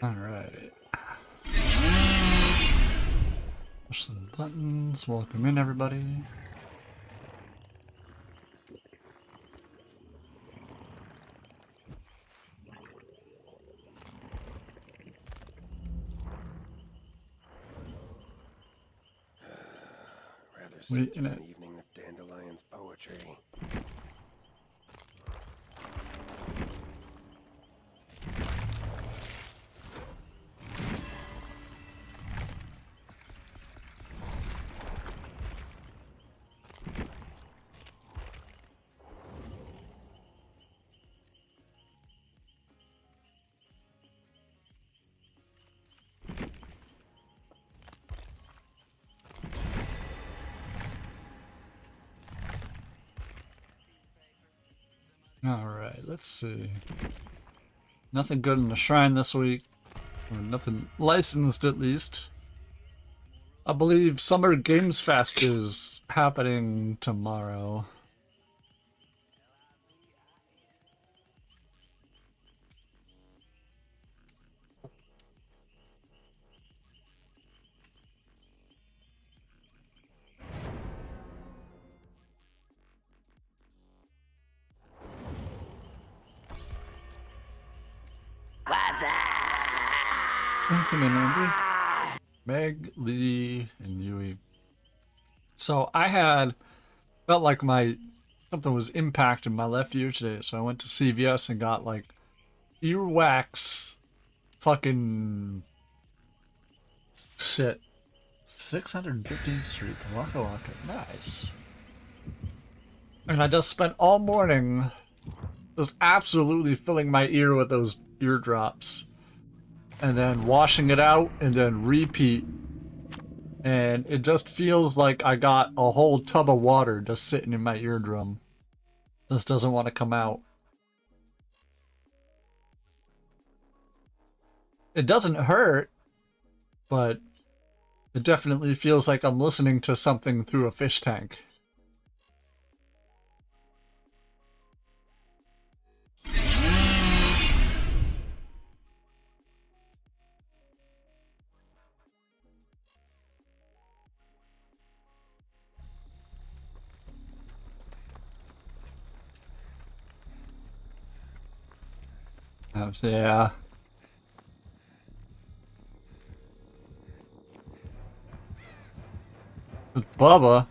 Alright. Push some buttons. Welcome in, everybody. Rather sit through an evening of Dandelion's poetry. Alright, let's see. Nothing good in the shrine this week. Or nothing licensed, at least. I believe Summer Games Fest is happening tomorrow. Welcome in, Andy. Meg, Lee, and Yui. So I felt like something was impacting my left ear today, so I went to CVS and got like earwax fucking shit. 615th Street, Waka Waka. Nice. And I just spent all morning just absolutely filling my ear with those eardrops. And then washing it out and then repeat. And it just feels like I got a whole tub of water just sitting in my eardrum. This doesn't want to come out. It doesn't hurt, but it definitely feels like I'm listening to something through a fish tank. Yeah. With Bubba.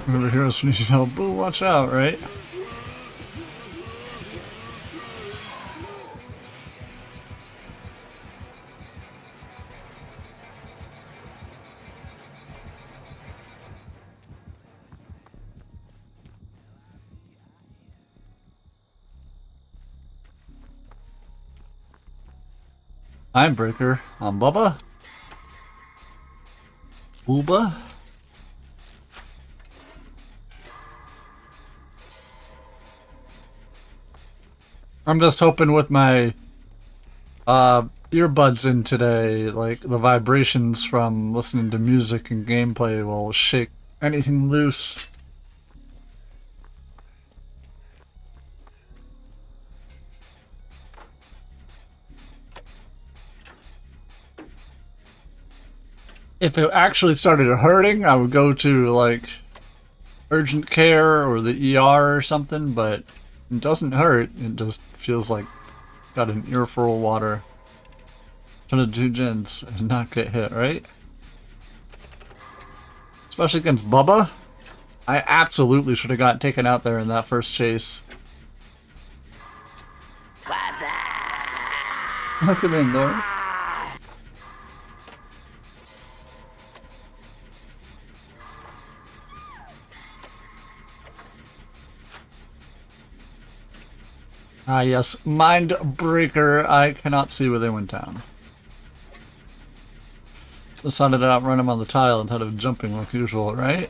Over here is when you know, boo, watch out, right? I'm Breaker. I'm Bubba. Booba. I'm just hoping with my earbuds in today, like the vibrations from listening to music and gameplay will shake anything loose. If it actually started hurting, I would go to like urgent care or the ER or something, but it doesn't hurt. It just feels like got an earful of water. Trying to do gens and not get hit, right? Especially against Bubba. I absolutely should have got taken out there in that first chase. Look him in there. Ah, yes, Mind Breaker. I cannot see where they went down. Decided to outrun him on the tile instead of jumping like usual, right?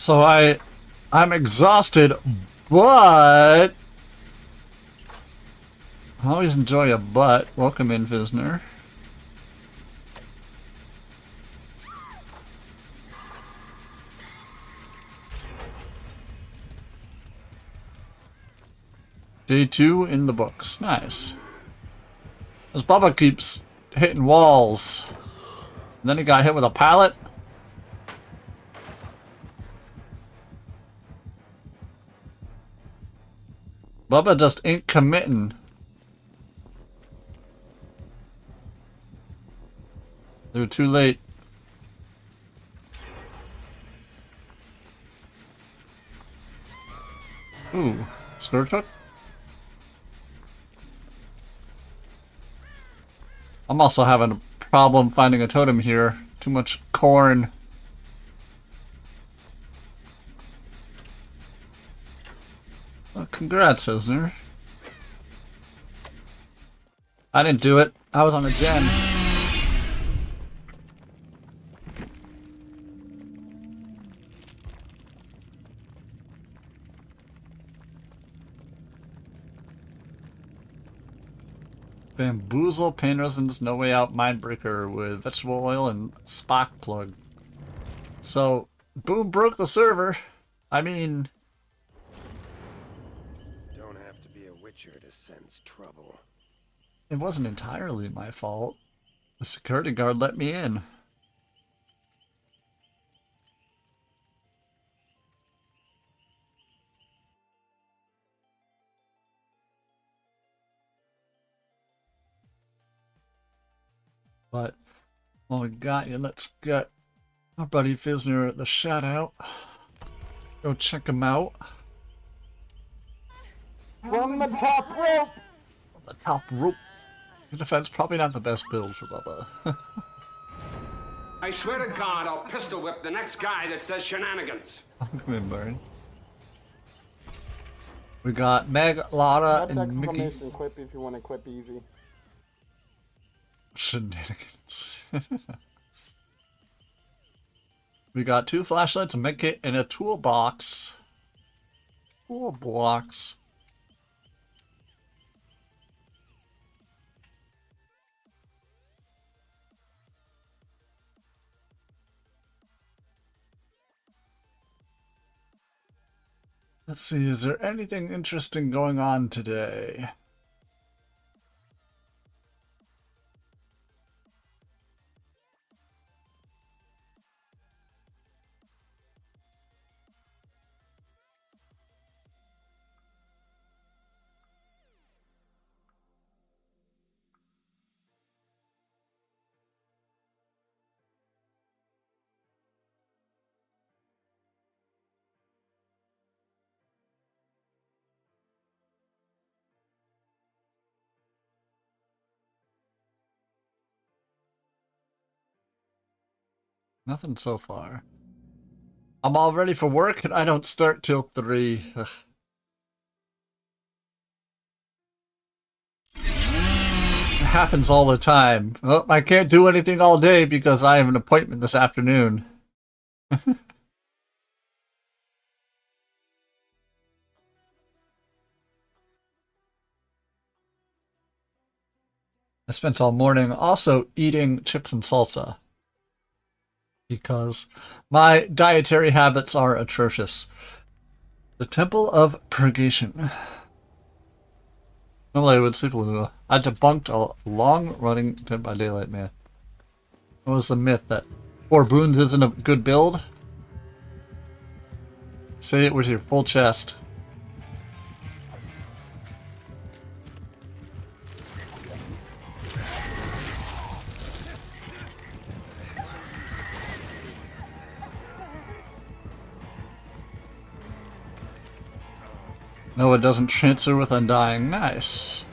So I'm exhausted, but I always enjoy a butt. Welcome in, Visner. Day 2 in the books. Nice. As Bubba keeps hitting walls. And then he got hit with a pallet. Bubba just ain't committing. They were too late. Ooh, Scourge Hook? I'm also having a problem finding a totem here. Too much corn. Well, congrats, Hisner. I didn't do it. I was on a gen. Bamboozle, Pain Resins, No Way Out, Mindbreaker with Vegetable Oil and Spock Plug. So, boom, broke the server. I mean... Don't have to be a witcher to sense trouble. It wasn't entirely my fault. The security guard let me in. But, well, we got you. Let's get our buddy Visner the shout out. Go check him out. From the top rope! The top rope. Your defense probably not the best build for Bubba. I swear to God, I'll pistol whip the next guy that says shenanigans. Come in, Burn. We got Meg, Lara, That's and Mickey. exclamation quip if you want to quip easy. Shenanigans. We got 2 flashlights, a medkit, and a toolbox. Toolbox. Let's see, is there anything interesting going on today? Nothing so far. I'm all ready for work and I don't start till 3. Ugh. It happens all the time. Oh, I can't do anything all day because I have an appointment this afternoon. I spent all morning also eating chips and salsa. Because my dietary habits are atrocious. The Temple of Purgation. Normally I would sleep a little. I debunked a long-running Dead by Daylight myth. What was the myth that 4 boons isn't a good build? Say it with your full chest. No, it doesn't transfer with Undying. Nice.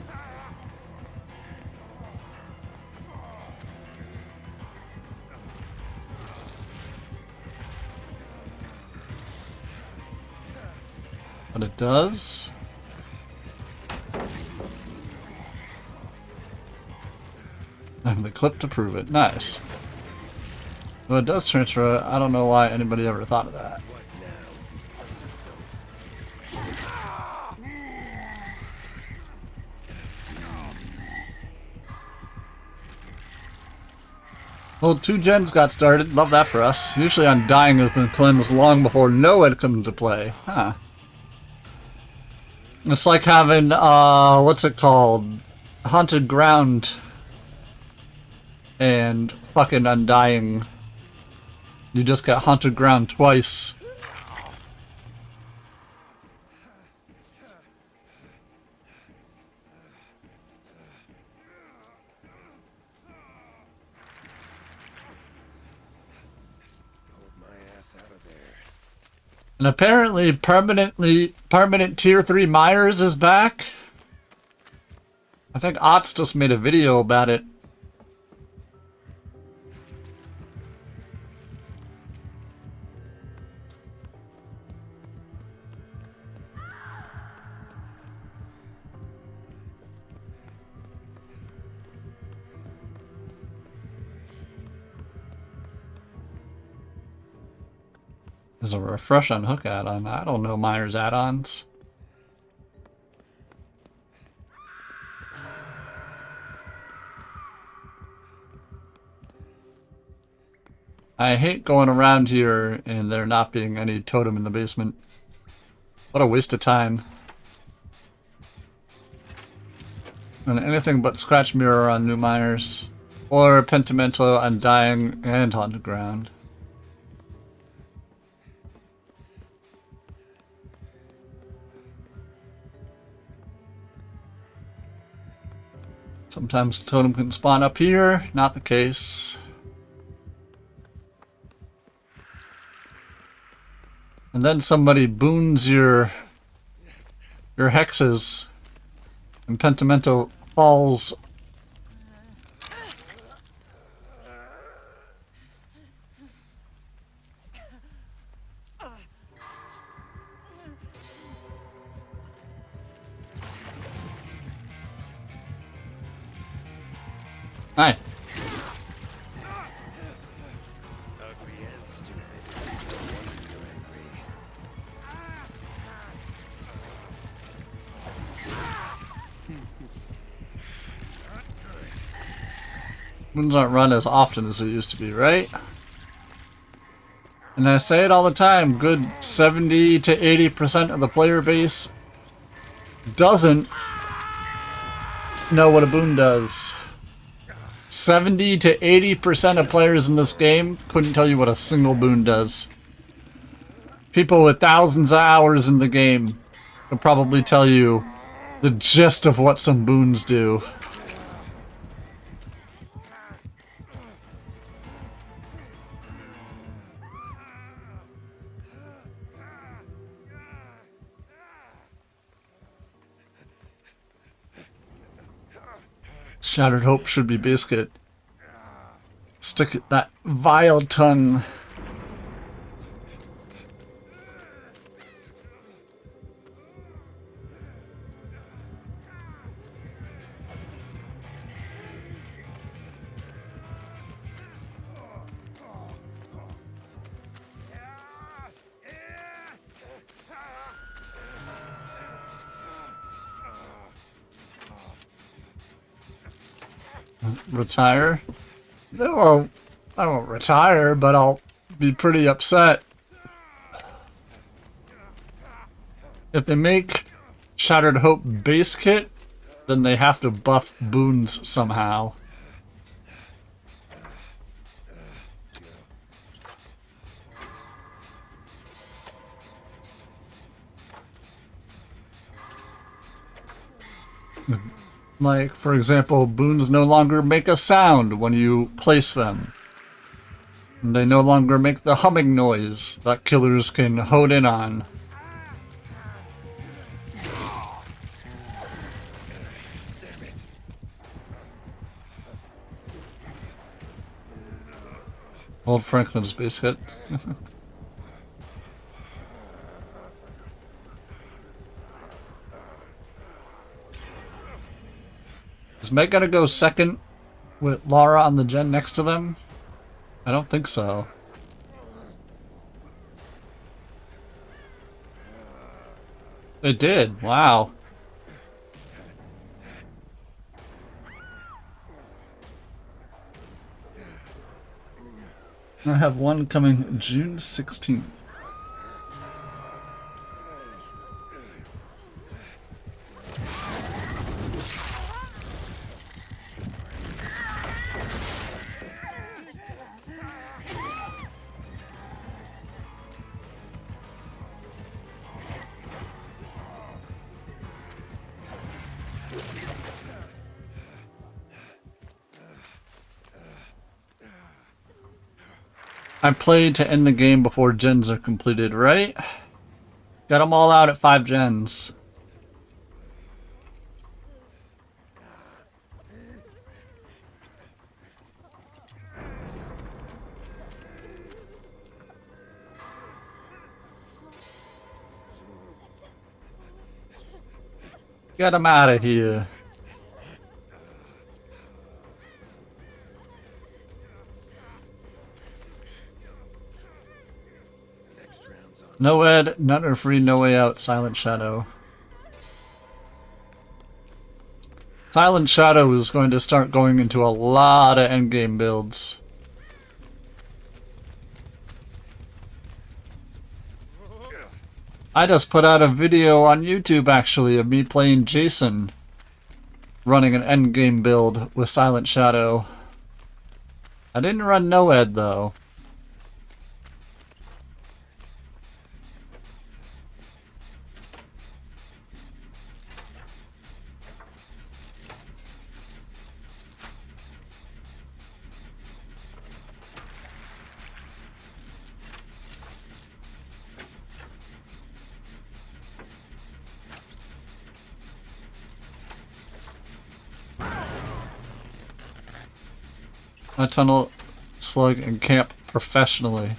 But it does. I have the clip to prove it. Nice. Well, it does transfer. I don't know why anybody ever thought of that. What now, Well, 2 gens got started. Love that for us. Usually Undying has been cleansed long before Noed comes into play. Huh. It's like having, what's it called? Haunted Ground and fucking Undying. You just got Haunted Ground twice. And apparently permanent tier 3 Myers is back. I think Otts just made a video about it. There's a refresh on Hook add-on. I don't know Myers add-ons. I hate going around here and there not being any totem in the basement. What a waste of time. And anything but Scratch Mirror on New Myers. Or Pentimento, Undying, and Haunted Ground. Sometimes the totem can spawn up here, not the case. And then somebody boons your hexes, and Pentimento falls. Hi. Moons aren't run as often as they used to be, right? And I say it all the time, good 70 to 80% of the player base doesn't know what a boon does. 70 to 80% of players in this game couldn't tell you what a single boon does. People with thousands of hours in the game could probably tell you the gist of what some boons do. Shattered Hope should be biscuit. Stick that vile tongue. Retire? Well, I won't retire, but I'll be pretty upset. If they make Shattered Hope base kit, then they have to buff boons somehow. Like, for example, boons no longer make a sound when you place them. And they no longer make the humming noise that killers can hone in on. Old Franklin's base hit. Is Meg gonna go second with Lara on the gen next to them? I don't think so. It did. Wow. I have one coming June 16th. I played to end the game before gens are completed, right? Got them all out at 5 gens. Get them out of here. No ed, none are free, no way out, Silent Shadow. Silent Shadow is going to start going into a lot of endgame builds. I just put out a video on YouTube actually of me playing Jason, running an endgame build with Silent Shadow. I didn't run no ed though. I tunnel, slug, and camp professionally.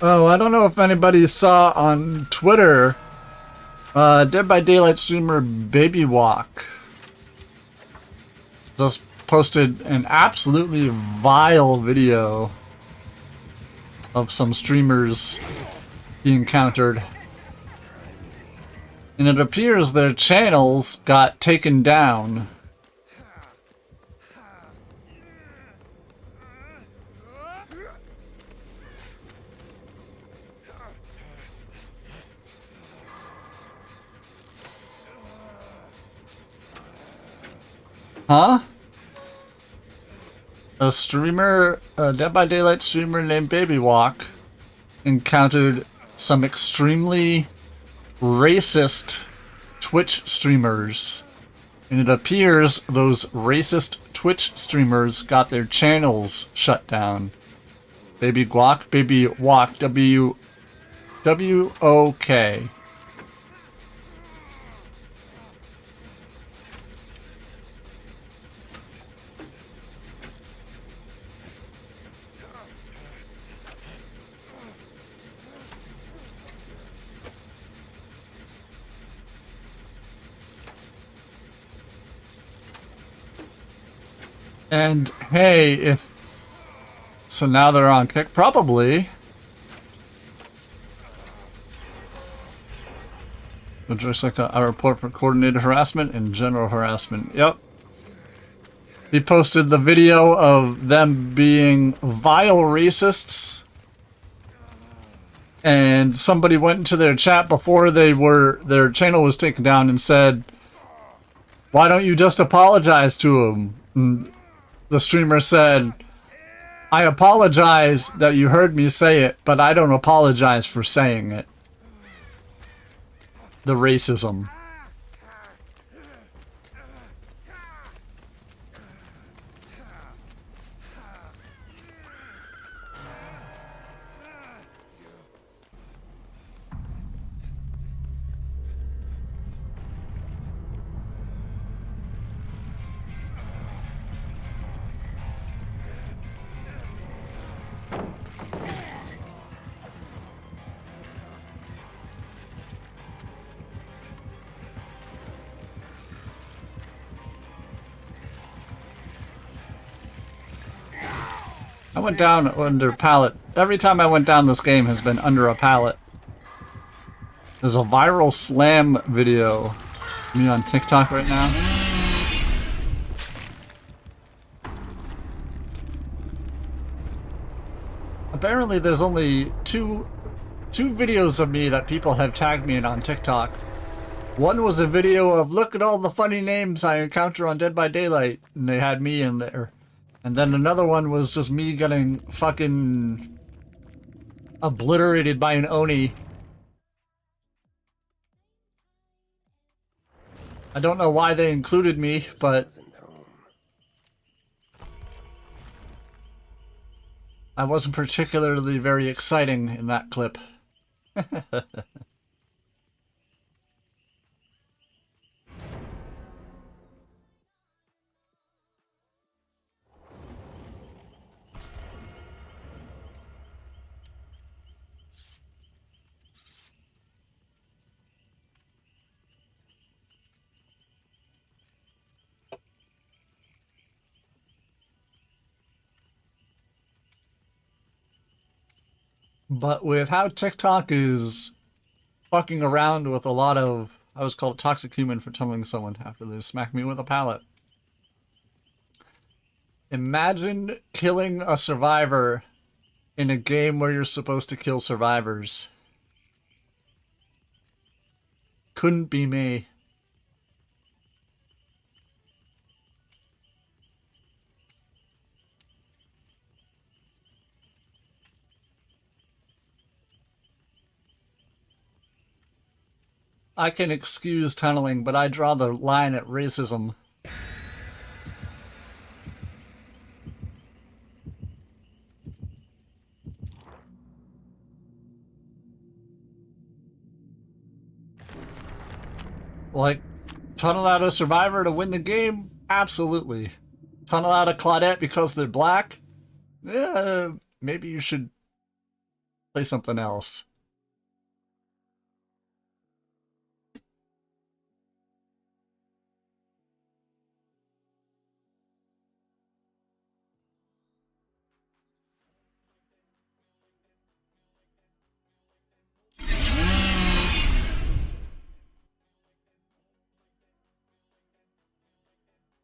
Oh, I don't know if anybody saw on Twitter, Dead by Daylight streamer Baby Walk just posted an absolutely vile video of some streamers he encountered. And it appears their channels got taken down. Huh? A streamer, a Dead by Daylight streamer named Baby Walk encountered some extremely racist Twitch streamers, and it appears those racist Twitch streamers got their channels shut down. Baby Guac, Baby Walk, W-O-K. And hey, if so, now they're on kick, probably. Just like a report for coordinated harassment and general harassment. Yep. He posted the video of them being vile racists, and somebody went into their chat before their channel was taken down and said, "Why don't you just apologize to them?" And the streamer said, "I apologize that you heard me say it, but I don't apologize for saying it." The racism. I went down under pallet. Every time I went down this game has been under a pallet. There's a viral slam video. Me on TikTok right now. Apparently there's only two videos of me that people have tagged me in on TikTok. One was a video of look at all the funny names I encounter on Dead by Daylight, and they had me in there. And then another one was just me getting fucking obliterated by an Oni. I don't know why they included me, but I wasn't particularly very exciting in that clip. But with how TikTok is fucking around with a lot of... I was called a toxic human for telling someone after they smacked me with a pallet. Imagine killing a survivor in a game where you're supposed to kill survivors. Couldn't be me. I can excuse tunneling, but I draw the line at racism. Like, tunnel out a survivor to win the game? Absolutely. Tunnel out a Claudette because they're black? Yeah, maybe you should play something else.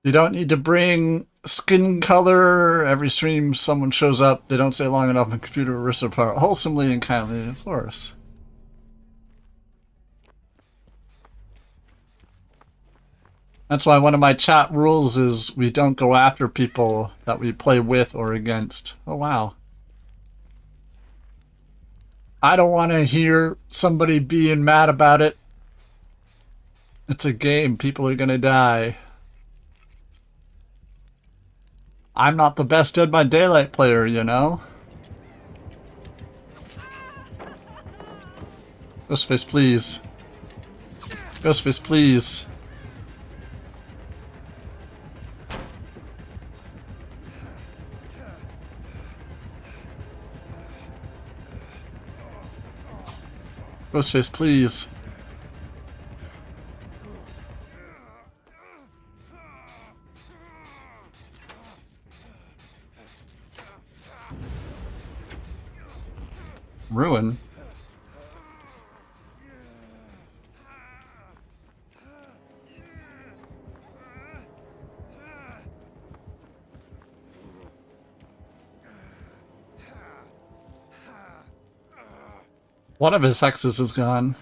You don't need to bring skin color. Every stream someone shows up, they don't stay long enough and computer rips apart wholesomely and kindly, of course. That's why one of my chat rules is we don't go after people that we play with or against. Oh wow. I don't want to hear somebody being mad about it. It's a game, people are gonna die. I'm not the best Dead by Daylight player, you know? Ghostface, please. Ghostface, please. Ghostface, please. Ruin? One of his hexes is gone.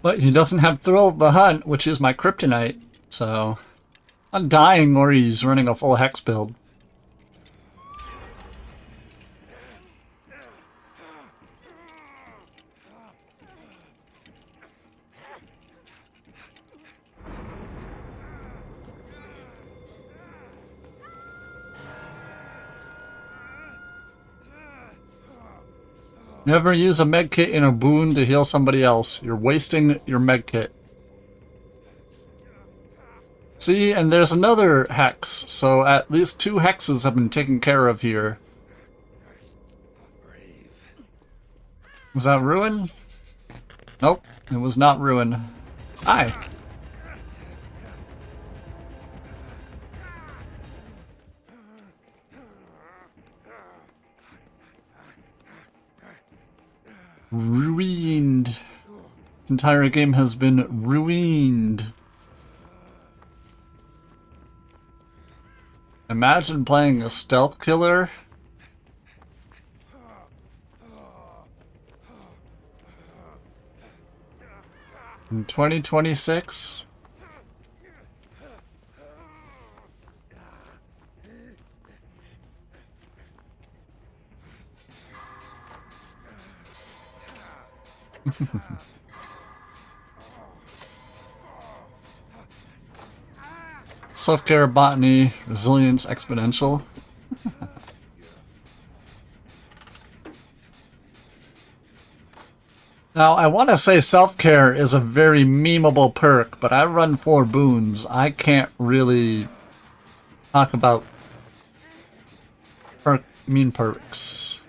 But he doesn't have Thrill of the Hunt, which is my kryptonite, so... I'm dying or he's running a full hex build. Never use a medkit in a boon to heal somebody else. You're wasting your medkit. See, and there's another hex, so at least 2 hexes have been taken care of here. Was that Ruin? Nope, it was not Ruin. Hi. Ruined. This entire game has been ruined. Imagine playing a stealth killer. In 2026? Self-care, botany, resilience, exponential. Now, I want to say self-care is a very memeable perk, but I run 4 boons. I can't really talk about mean perks.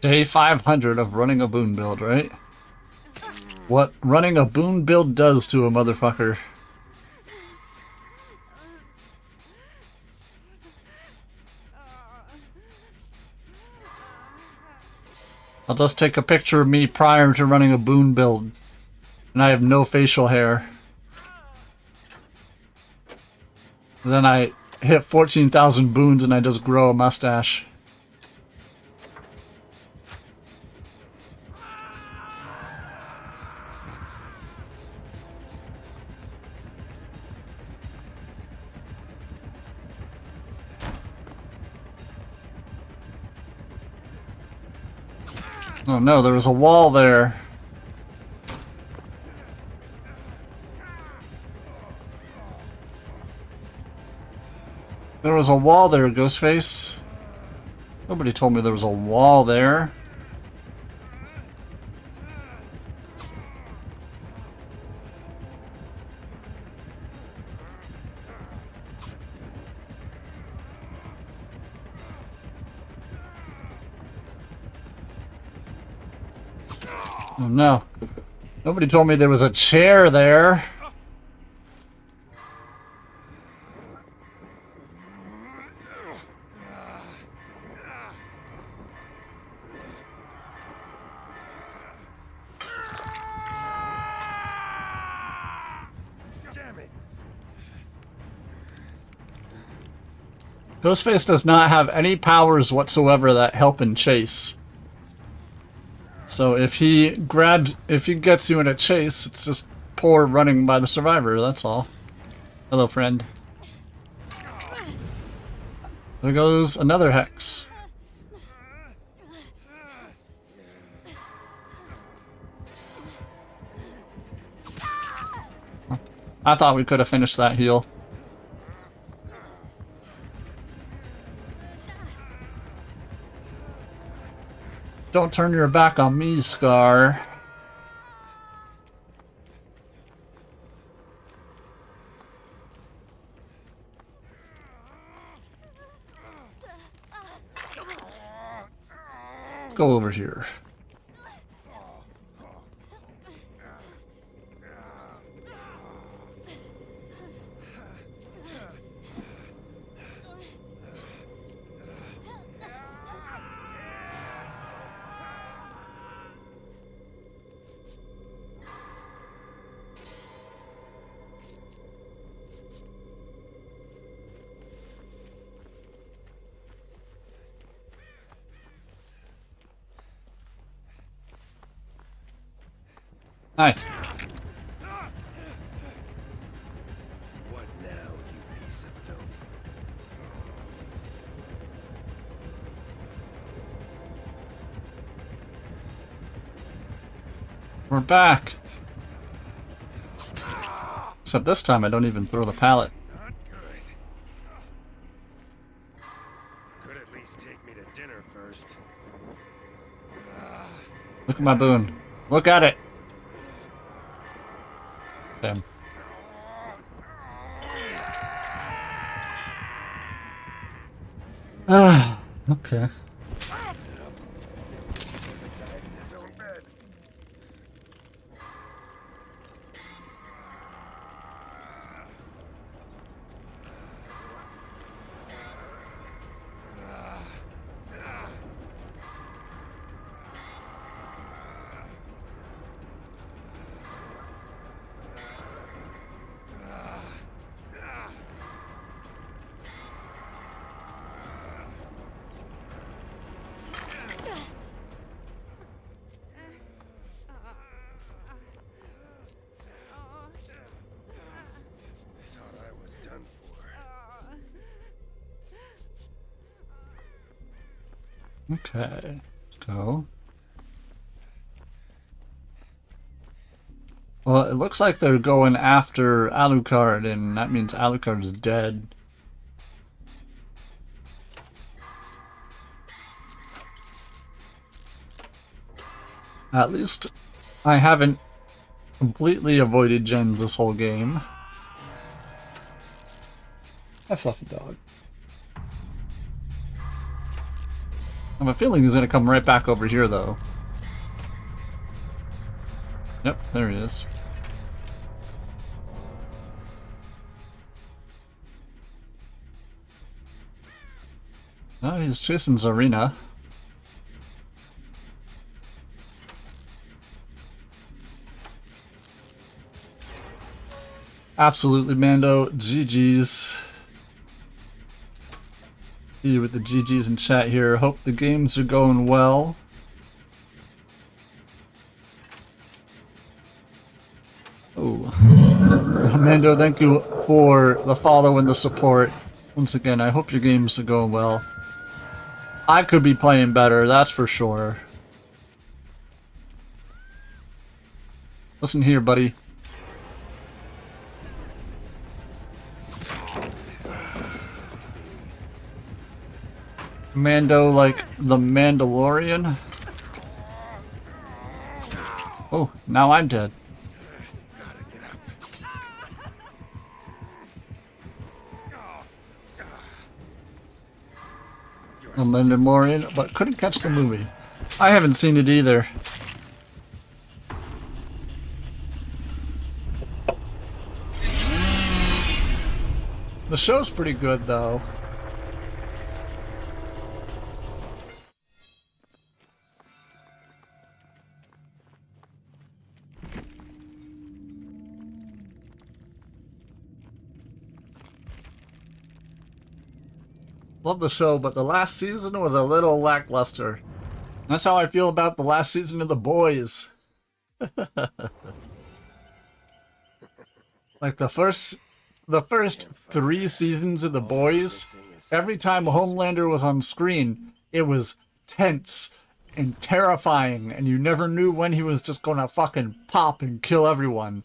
Day 500 of running a boon build, right? What running a boon build does to a motherfucker. I'll just take a picture of me prior to running a boon build. And I have no facial hair. Then I hit 14,000 boons and I just grow a mustache. Oh no, there was a wall there. There was a wall there, Ghostface. Nobody told me there was a wall there. Oh no. Nobody told me there was a chair there. Ghostface does not have any powers whatsoever that help in chase. So if he gets you in a chase, it's just poor running by the survivor, that's all. Hello, friend. There goes another hex. I thought we could have finished that heal. Don't turn your back on me, Scar. Let's go over here. Hi. What now, you piece of filth? We're back. Except this time I don't even throw the pallet. Not good. Could at least take me to dinner first. Look at my boon. Look at it. Damn. Ah, okay. Okay, let's go. Well, it looks like they're going after Alucard, and that means Alucard's dead. At least I haven't completely avoided gens this whole game. A fluffy dog. I have a feeling he's gonna come right back over here, though. Yep, there he is. Oh, he's chasing Zarina. Absolutely, Mando. GG's. You with the GG's in chat here. Hope the games are going well. Oh. Mando, thank you for the follow and the support. Once again, I hope your games are going well. I could be playing better, that's for sure. Listen here, buddy. Mando like the Mandalorian? Oh, now I'm dead. The Mandalorian, but couldn't catch the movie. I haven't seen it either. The show's pretty good, though. Love the show, but the last season was a little lackluster. That's how I feel about the last season of The Boys. Like the first 3 seasons of The Boys, every time Homelander was on screen, it was tense and terrifying, and you never knew when he was just gonna fucking pop and kill everyone.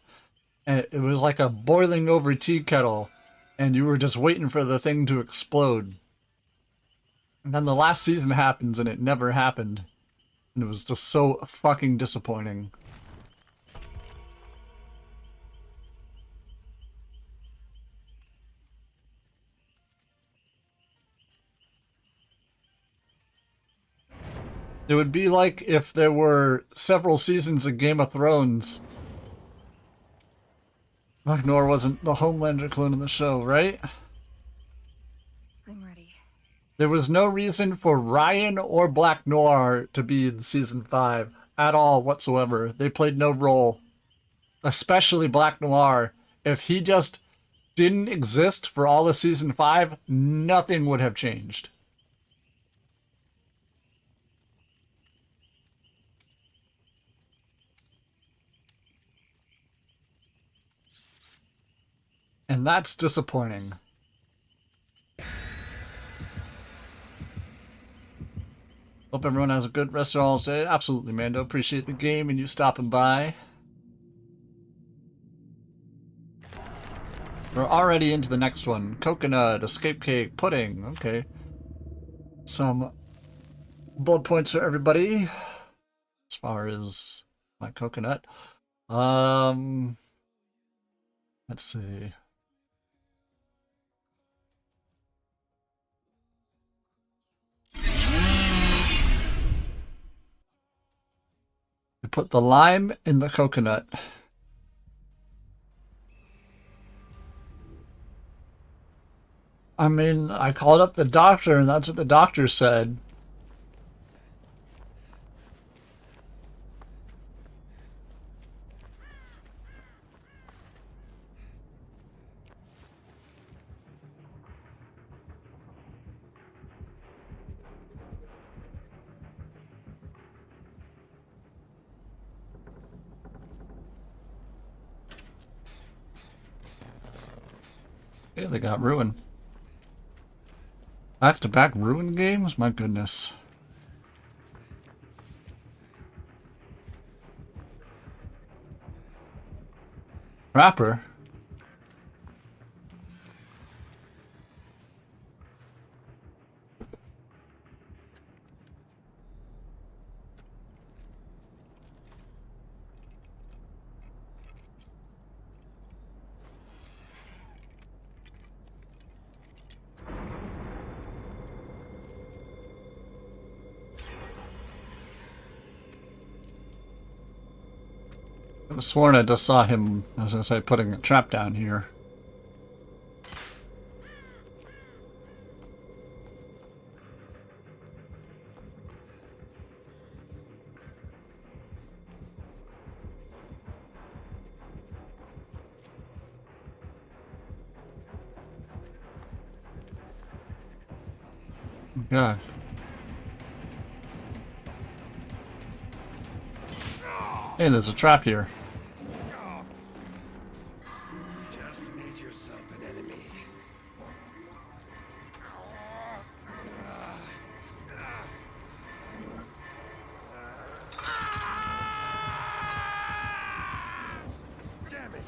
And it was like a boiling over tea kettle, and you were just waiting for the thing to explode. And then the last season happens and it never happened. And it was just so fucking disappointing. It would be like if there were several seasons of Game of Thrones. Ragnar wasn't the Homelander clone in the show, right? I'm ready. There was no reason for Ryan or Black Noir to be in Season 5 at all whatsoever. They played no role. Especially Black Noir. If he just didn't exist for all of Season 5, nothing would have changed. And that's disappointing. Hope everyone has a good rest of all day. Absolutely, Mando. Appreciate the game and you stopping by. We're already into the next one. Coconut, escape cake, pudding. Okay. Some bullet points for everybody. As far as my coconut. Let's see. We put the lime in the coconut. I mean, I called up the doctor and that's what the doctor said. Yeah, they got Ruin. Back-to-back Ruin games? My goodness. Trapper? I was sworn I just saw him, as I say, putting a trap down here. Yeah. Hey, there's a trap here. Just made yourself an enemy. Damn it!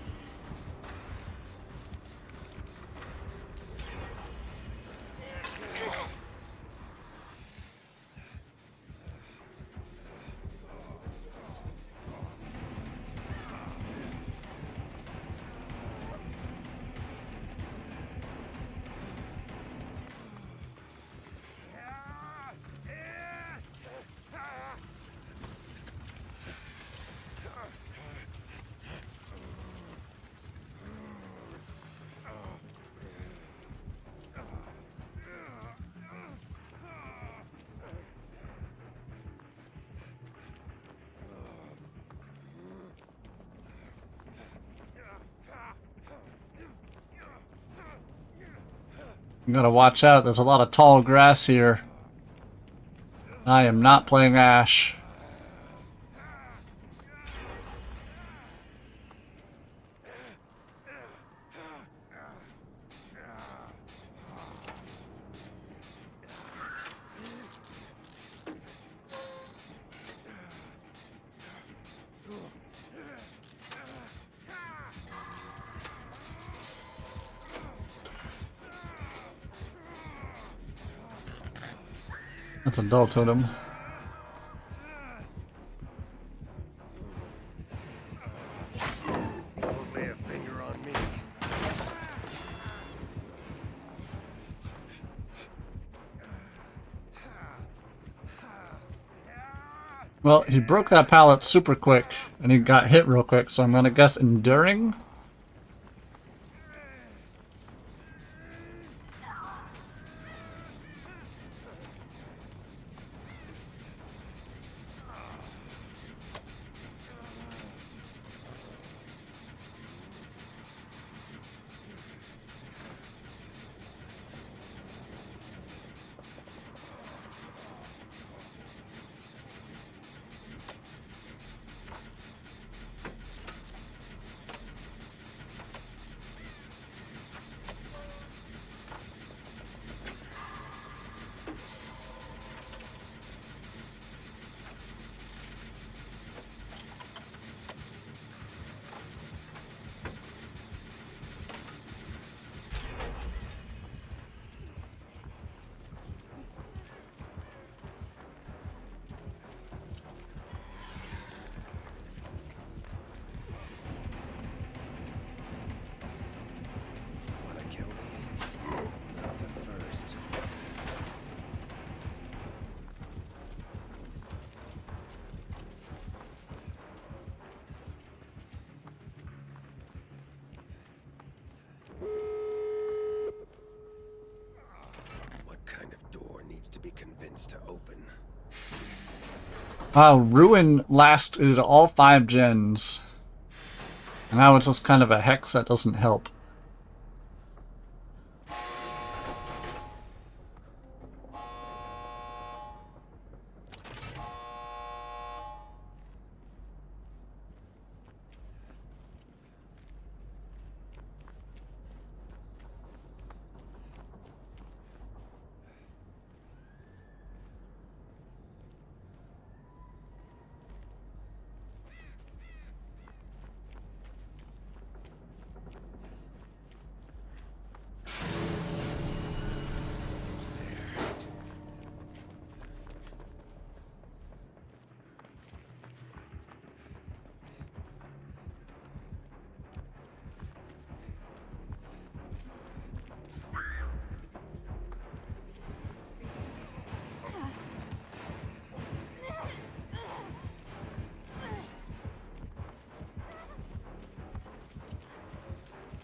You gotta watch out, there's a lot of tall grass here. I am not playing Ash. That's a dull totem. Don't lay a finger on me. Well, he broke that pallet super quick, and he got hit real quick, so I'm gonna guess enduring? Wanna kill me? Not the first. What kind of door needs to be convinced to open? Wow, Ruin lasted all 5 gens. And now it's just kind of a hex that doesn't help.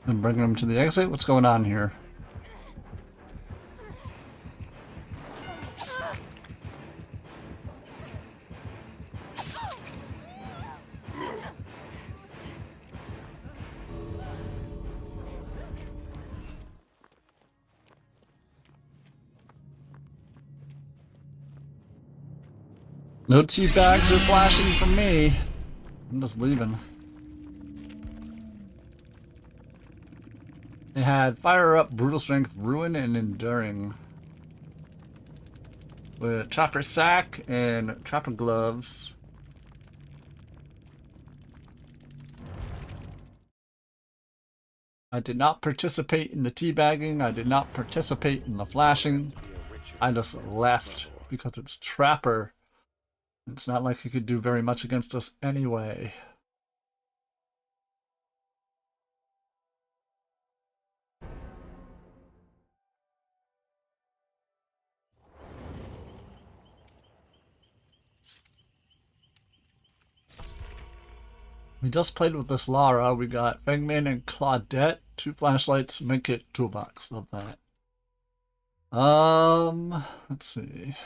And bringing them to the exit? What's going on here? No tea bags are flashing from me. I'm just leaving. It had Fire Up, Brutal Strength, Ruin, and Enduring. With Chopper Sack and Chopper Gloves. I did not participate in the teabagging. I did not participate in the flashing. I just left because it's Trapper. It's not like he could do very much against us anyway. We just played with this Lara. We got Fengmin and Claudette, 2 flashlights, Minkit, toolbox. Love that. Let's see.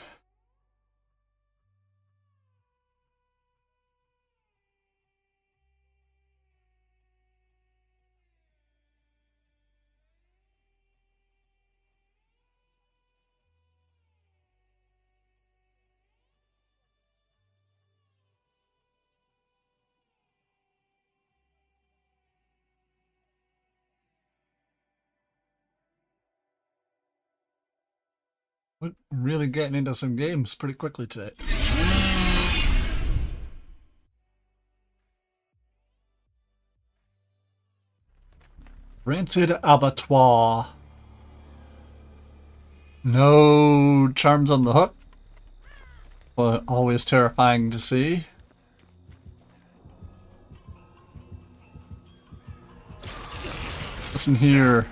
We're really getting into some games pretty quickly today. Rented Abattoir. No charms on the hook, but always terrifying to see. Listen here.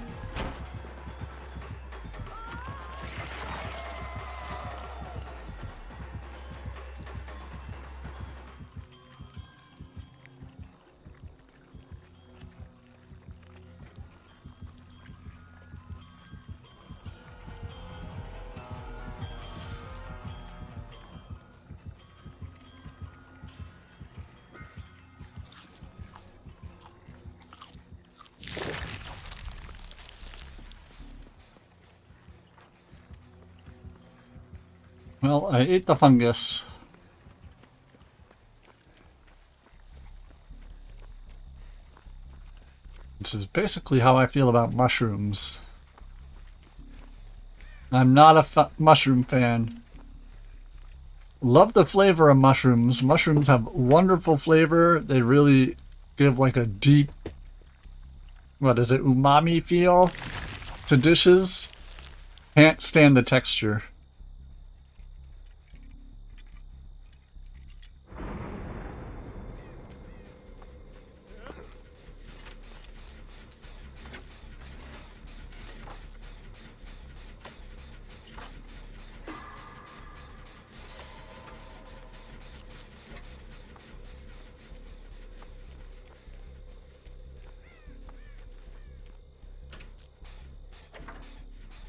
Well, I ate the fungus. Which is basically how I feel about mushrooms. I'm not a mushroom fan. Love the flavor of mushrooms. Mushrooms have wonderful flavor. They really give like a deep, what is it, umami feel to dishes. Can't stand the texture.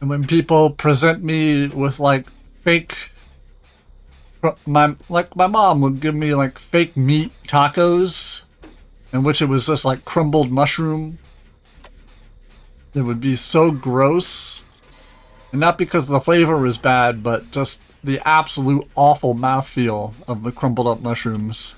And when people present me with like fake, my mom would give me like fake meat tacos, in which it was just like crumbled mushroom. It would be so gross, and not because the flavor was bad, but just the absolute awful mouthfeel of the crumbled up mushrooms.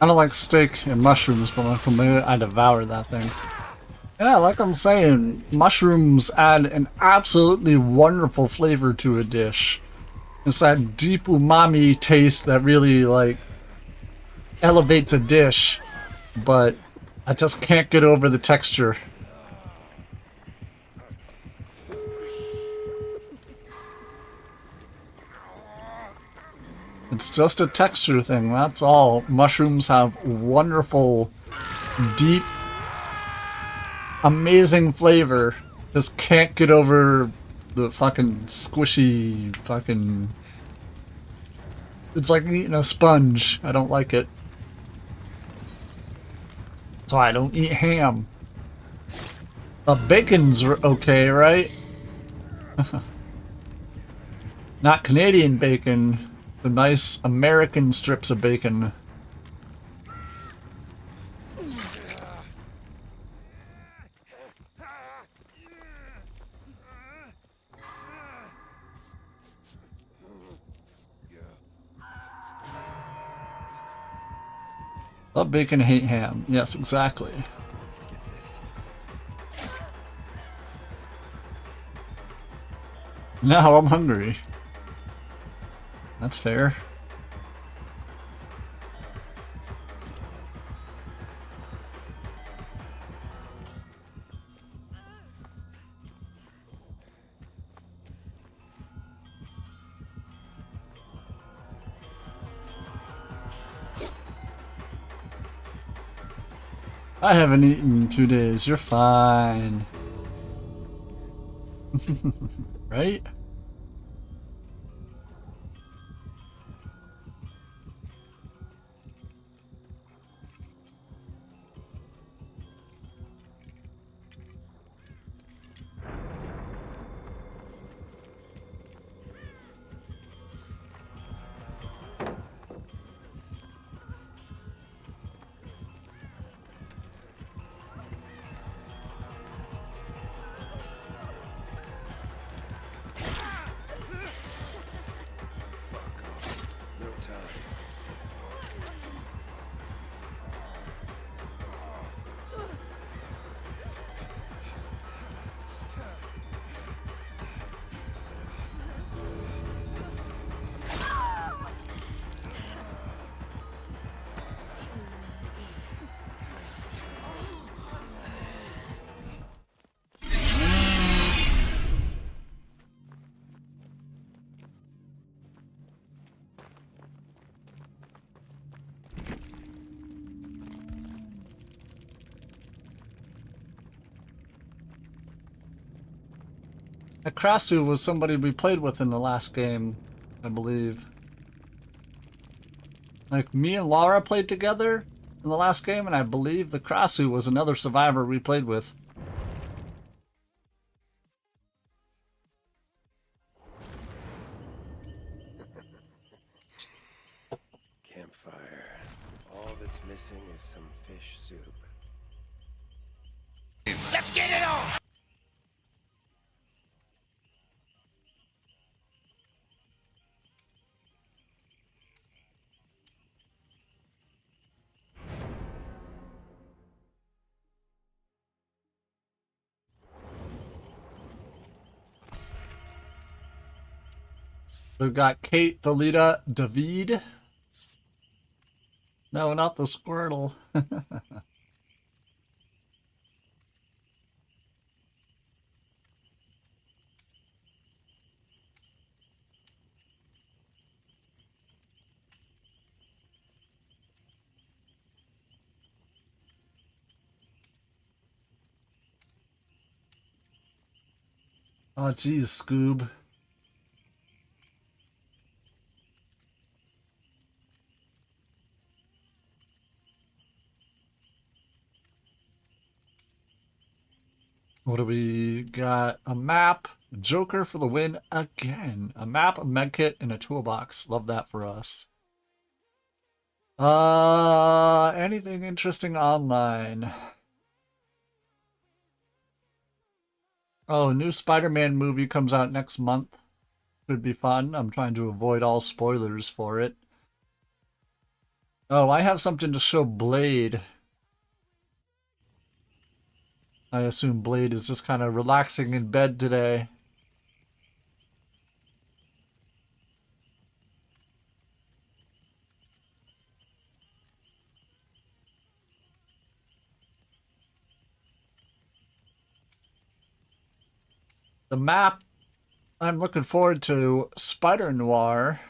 I don't like steak and mushrooms, but like I devour that thing. Yeah, like I'm saying, mushrooms add an absolutely wonderful flavor to a dish. It's that deep umami taste that really, like, elevates a dish, but I just can't get over the texture. It's just a texture thing, that's all. Mushrooms have wonderful, deep, amazing flavor. Just can't get over the fucking squishy fucking... It's like eating a sponge. I don't like it. So I don't eat ham. Bacon's okay, right? Not Canadian bacon. The nice American strips of bacon. Love bacon, hate ham. Yes, exactly. Now I'm hungry. That's fair. I haven't eaten in 2 days. You're fine. Right? No time. Akrasu was somebody we played with in the last game, I believe. Like, me and Laura played together in the last game, and I believe the Krasu was another survivor we played with. Campfire. All that's missing is some fish soup. Let's get it on! We've got Kate, Thalita, David. No, not the Squirtle. Oh, geez, Scoob. What do we got? A map, Joker for the win again. A map, a medkit, and a toolbox. Love that for us. Anything interesting online? Oh, a new Spider-Man movie comes out next month. Could be fun. I'm trying to avoid all spoilers for it. Oh, I have something to show Blade. I assume Blade is just kind of relaxing in bed today. The map, I'm looking forward to Spider Noir.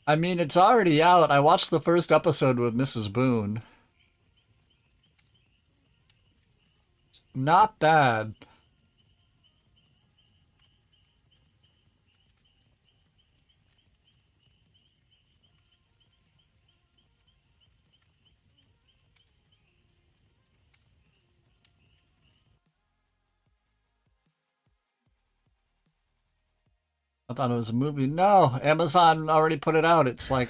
I mean, it's already out. I watched the first episode with Mrs. Boone. Not bad. I thought it was a movie. No, Amazon already put it out. It's like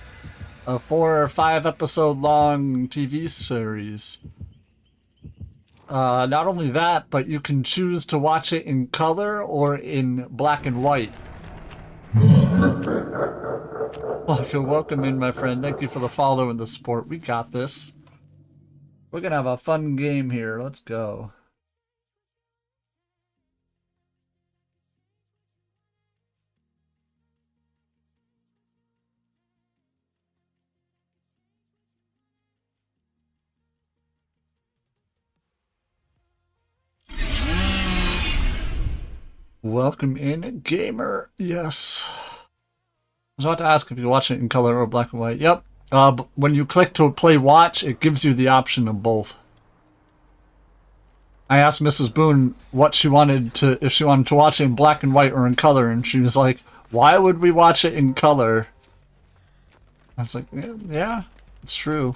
a 4 or 5 episode long TV series. Not only that, but you can choose to watch it in color or in black and white. Welcome in, my friend. Thank you for the follow and the support. We got this. We're gonna have a fun game here. Let's go. Welcome in, gamer. Yes. I was about to ask if you watch it in color or black and white. Yep. When you click to play watch, it gives you the option of both. I asked Mrs. Boone what she wanted to, if she wanted to watch it in black and white or in color, and she was like, "Why would we watch it in color?" I was like, "Yeah, it's true."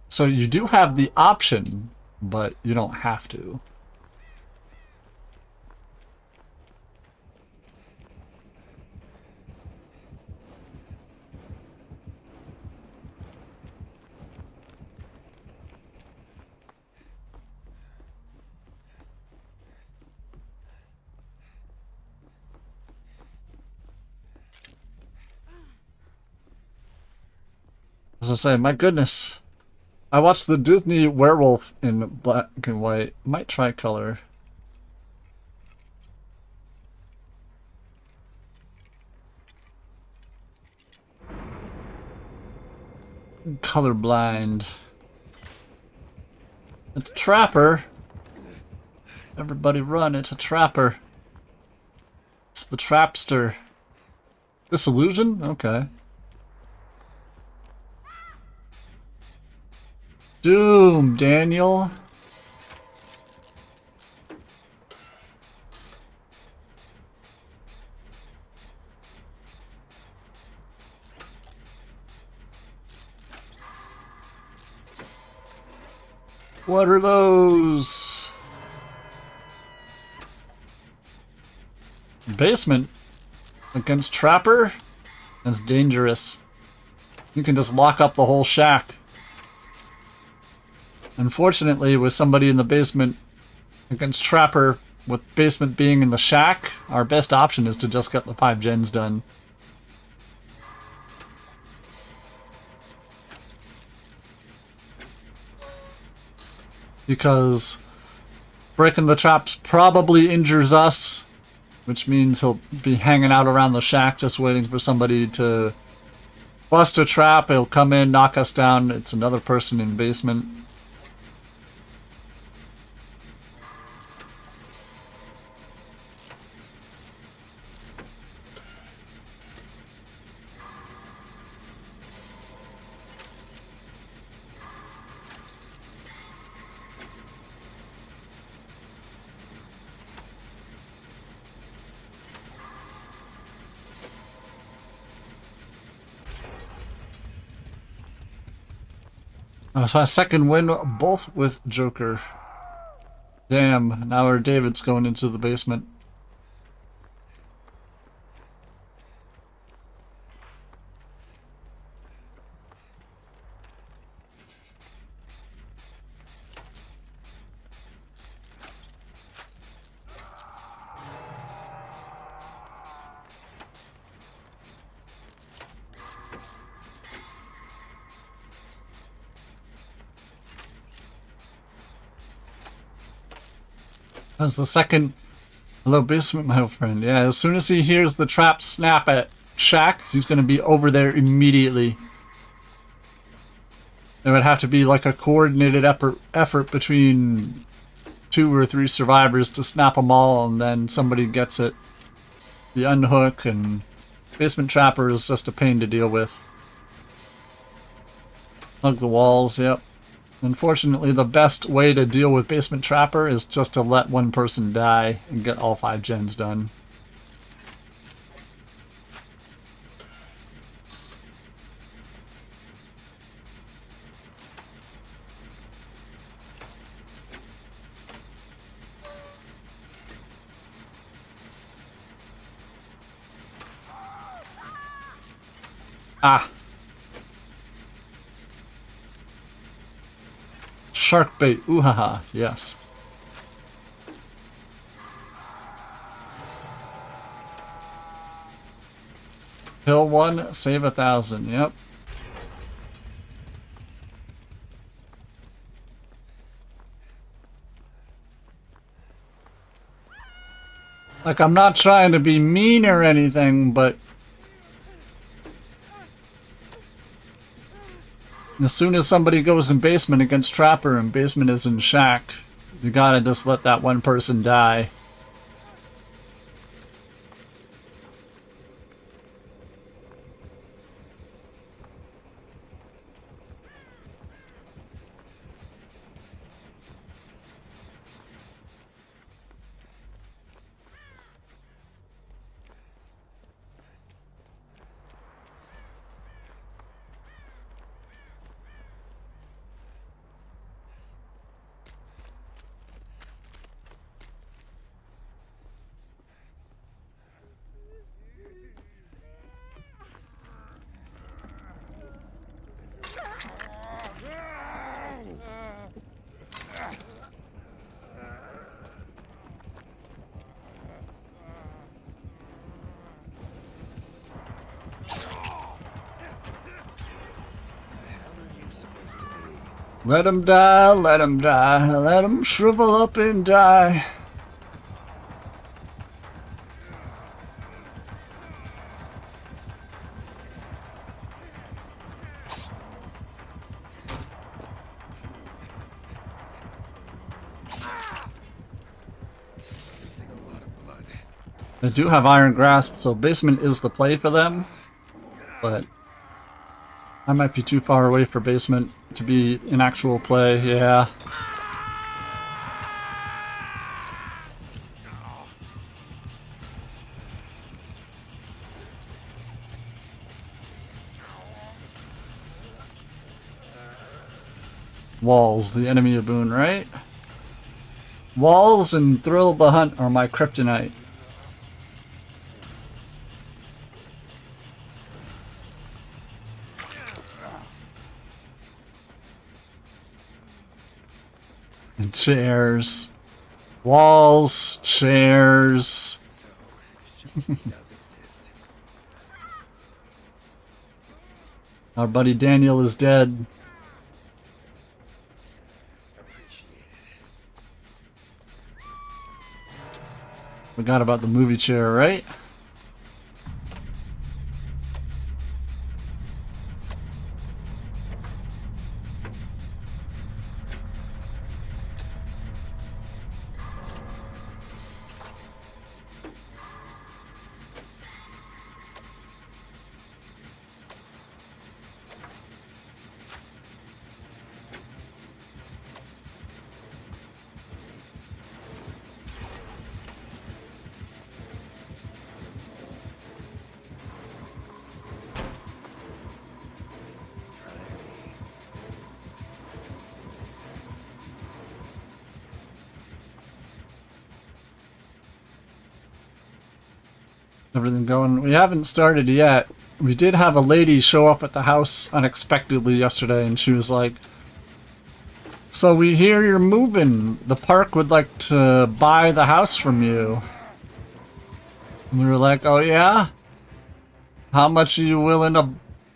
So you do have the option, but you don't have to. As I say, my goodness. I watched the Disney Werewolf in black and white. Might try color. Colorblind. It's a trapper. Everybody run, it's a trapper. It's the trapster. Disillusion? Okay. Doom, Daniel. What are those? Basement against Trapper? That's dangerous. You can just lock up the whole shack. Unfortunately, with somebody in the basement against Trapper, with basement being in the shack, our best option is to just get the 5 gens done. Because breaking the traps probably injures us, which means he'll be hanging out around the shack just waiting for somebody to bust a trap. He'll come in, knock us down. It's another person in basement. So my second win, both with Joker. Damn, now our David's going into the basement. That's the second. Hello, basement, my friend. Yeah, as soon as he hears the trap snap at Shaq, he's gonna be over there immediately. There would have to be like a coordinated effort between 2 or 3 survivors to snap them all, and then somebody gets it. The unhook, and basement trapper is just a pain to deal with. Hug the walls, yep. Unfortunately, the best way to deal with basement trapper is just to let one person die and get all 5 gens done. Ah. Shark bait. Ooh ha ha. Yes. Kill 1, save 1,000. Yep. Like, I'm not trying to be mean or anything, but as soon as somebody goes in basement against Trapper and basement is in Shack, you gotta just let that one person die. Let him die, let him die, let him shrivel up and die. They do have Iron Grasp, so basement is the play for them, but I might be too far away for basement to be in actual play, yeah. Walls, the enemy of Boone, right? Walls and Thrill the Hunt are my kryptonite. And chairs. Walls, chairs. Our buddy Daniel is dead. Forgot about the movie chair, right? Everything going. We haven't started yet. We did have a lady show up at the house unexpectedly yesterday, and she was like, "So we hear you're moving. The park would like to buy the house from you." And we were like, "Oh yeah? How much are you willing to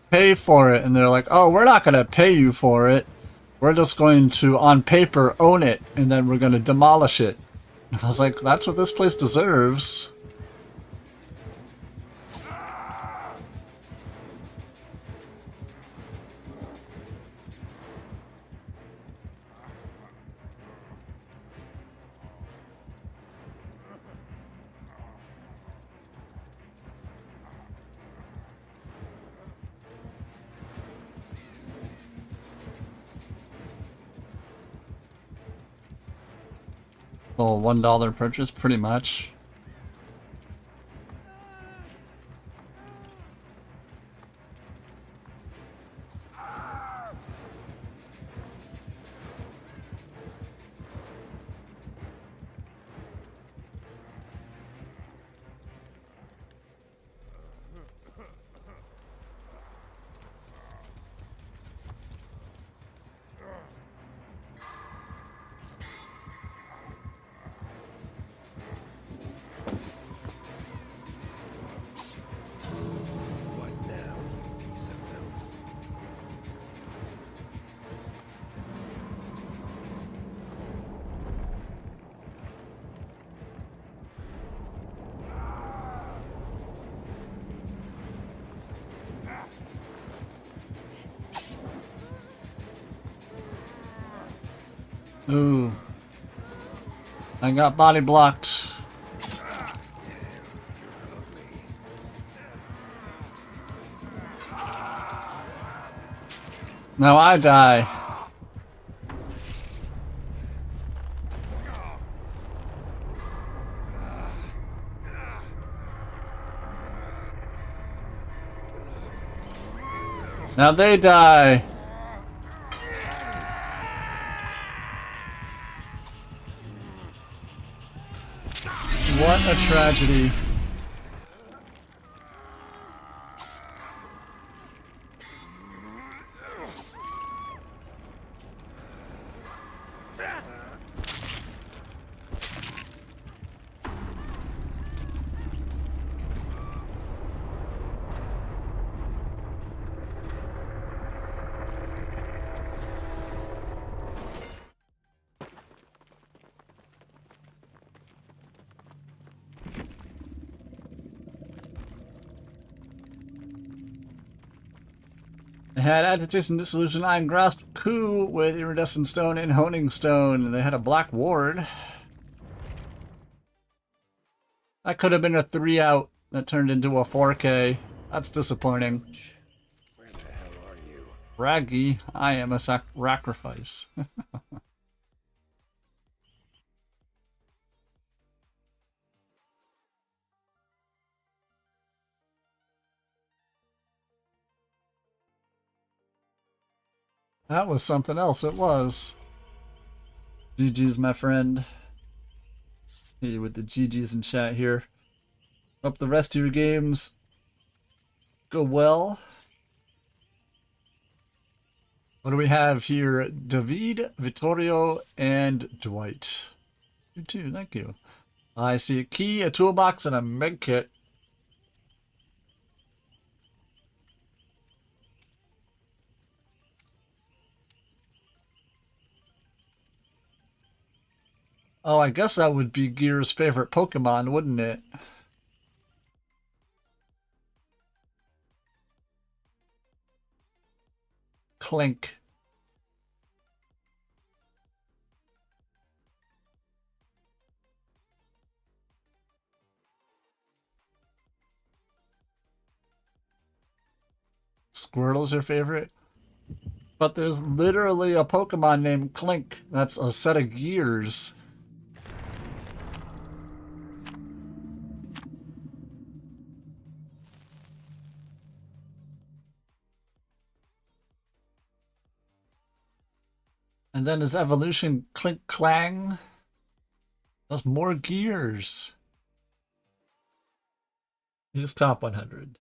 pay for it?" And they're like, "Oh, we're not going to pay you for it. We're just going to, on paper, own it, and then we're going to demolish it." I was like, that's what this place deserves. Oh, $1 purchase, pretty much. What now, you piece of filth? Ooh. I got body blocked. Now I die. Now they die. What a tragedy. They had Agitation, Dissolution, Iron Grasp, Coup with Iridescent Stone and Honing Stone. They had a Black Ward. That could have been a 3-out that turned into a 4K. That's disappointing. Where the hell are you? Raggy, I am a sacrifice. That was something else, it was. GG's, my friend. Hey, with the GG's in chat here. Hope the rest of your games go well. What do we have here? David, Vittorio, and Dwight. You too, thank you. I see a key, a toolbox, and a med kit. Oh, I guess that would be Gear's favorite Pokemon, wouldn't it? Clink. Squirtle's your favorite? But there's literally a Pokemon named Clink. That's a set of gears. And then his evolution, Clink Clang. That's more gears. He's top 100.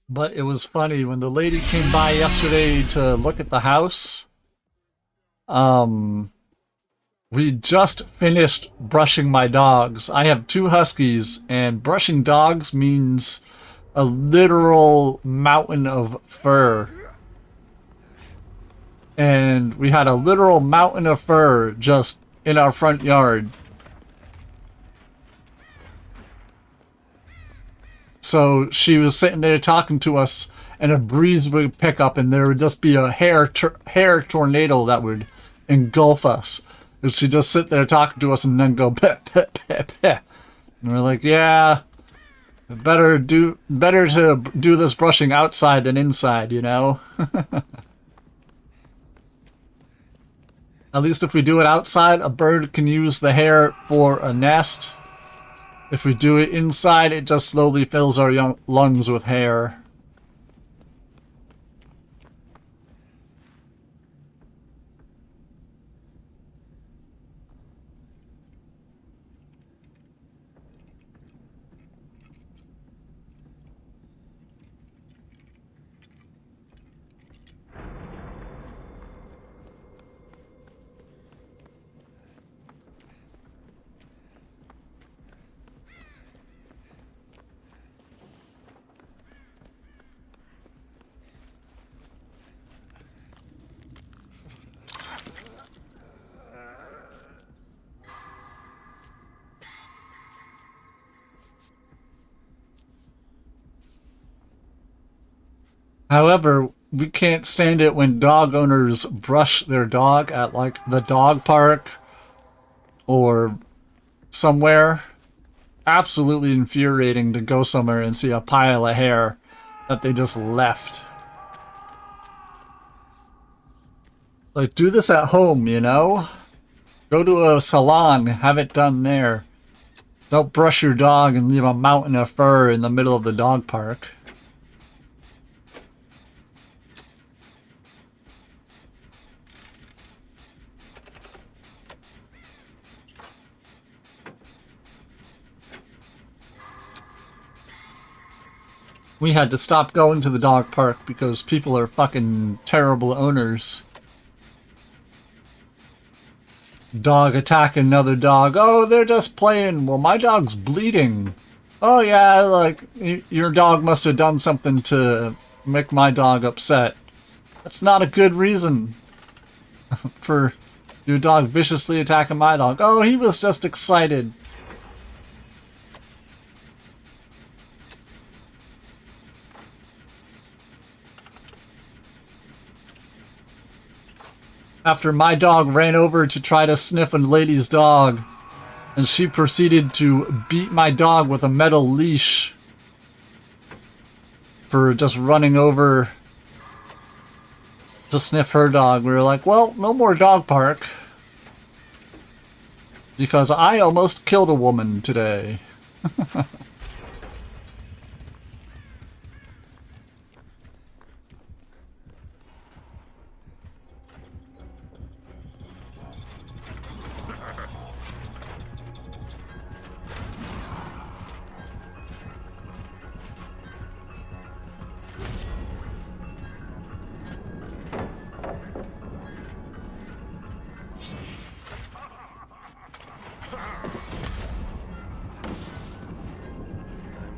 But it was funny when the lady came by yesterday to look at the house. We just finished brushing my dogs. I have 2 huskies, and brushing dogs means a literal mountain of fur. And we had a literal mountain of fur just in our front yard. So she was sitting there talking to us, and a breeze would pick up, and there would just be a hair tornado that would engulf us. And she'd just sit there talking to us and then go, peh, peh, peh, peh. And we're like, yeah, better to do this brushing outside than inside, you know? At least if we do it outside, a bird can use the hair for a nest. If we do it inside, it just slowly fills our lungs with hair. However, we can't stand it when dog owners brush their dog at, like, the dog park or somewhere. Absolutely infuriating to go somewhere and see a pile of hair that they just left. Like, do this at home, you know? Go to a salon, have it done there. Don't brush your dog and leave a mountain of fur in the middle of the dog park. We had to stop going to the dog park because people are fucking terrible owners. Dog attacking another dog. Oh, they're just playing. Well, my dog's bleeding. Oh yeah, like, your dog must have done something to make my dog upset. That's not a good reason for your dog viciously attacking my dog. Oh, he was just excited. After my dog ran over to try to sniff a lady's dog, and she proceeded to beat my dog with a metal leash for just running over to sniff her dog. We were like, well, no more dog park. Because I almost killed a woman today. I'm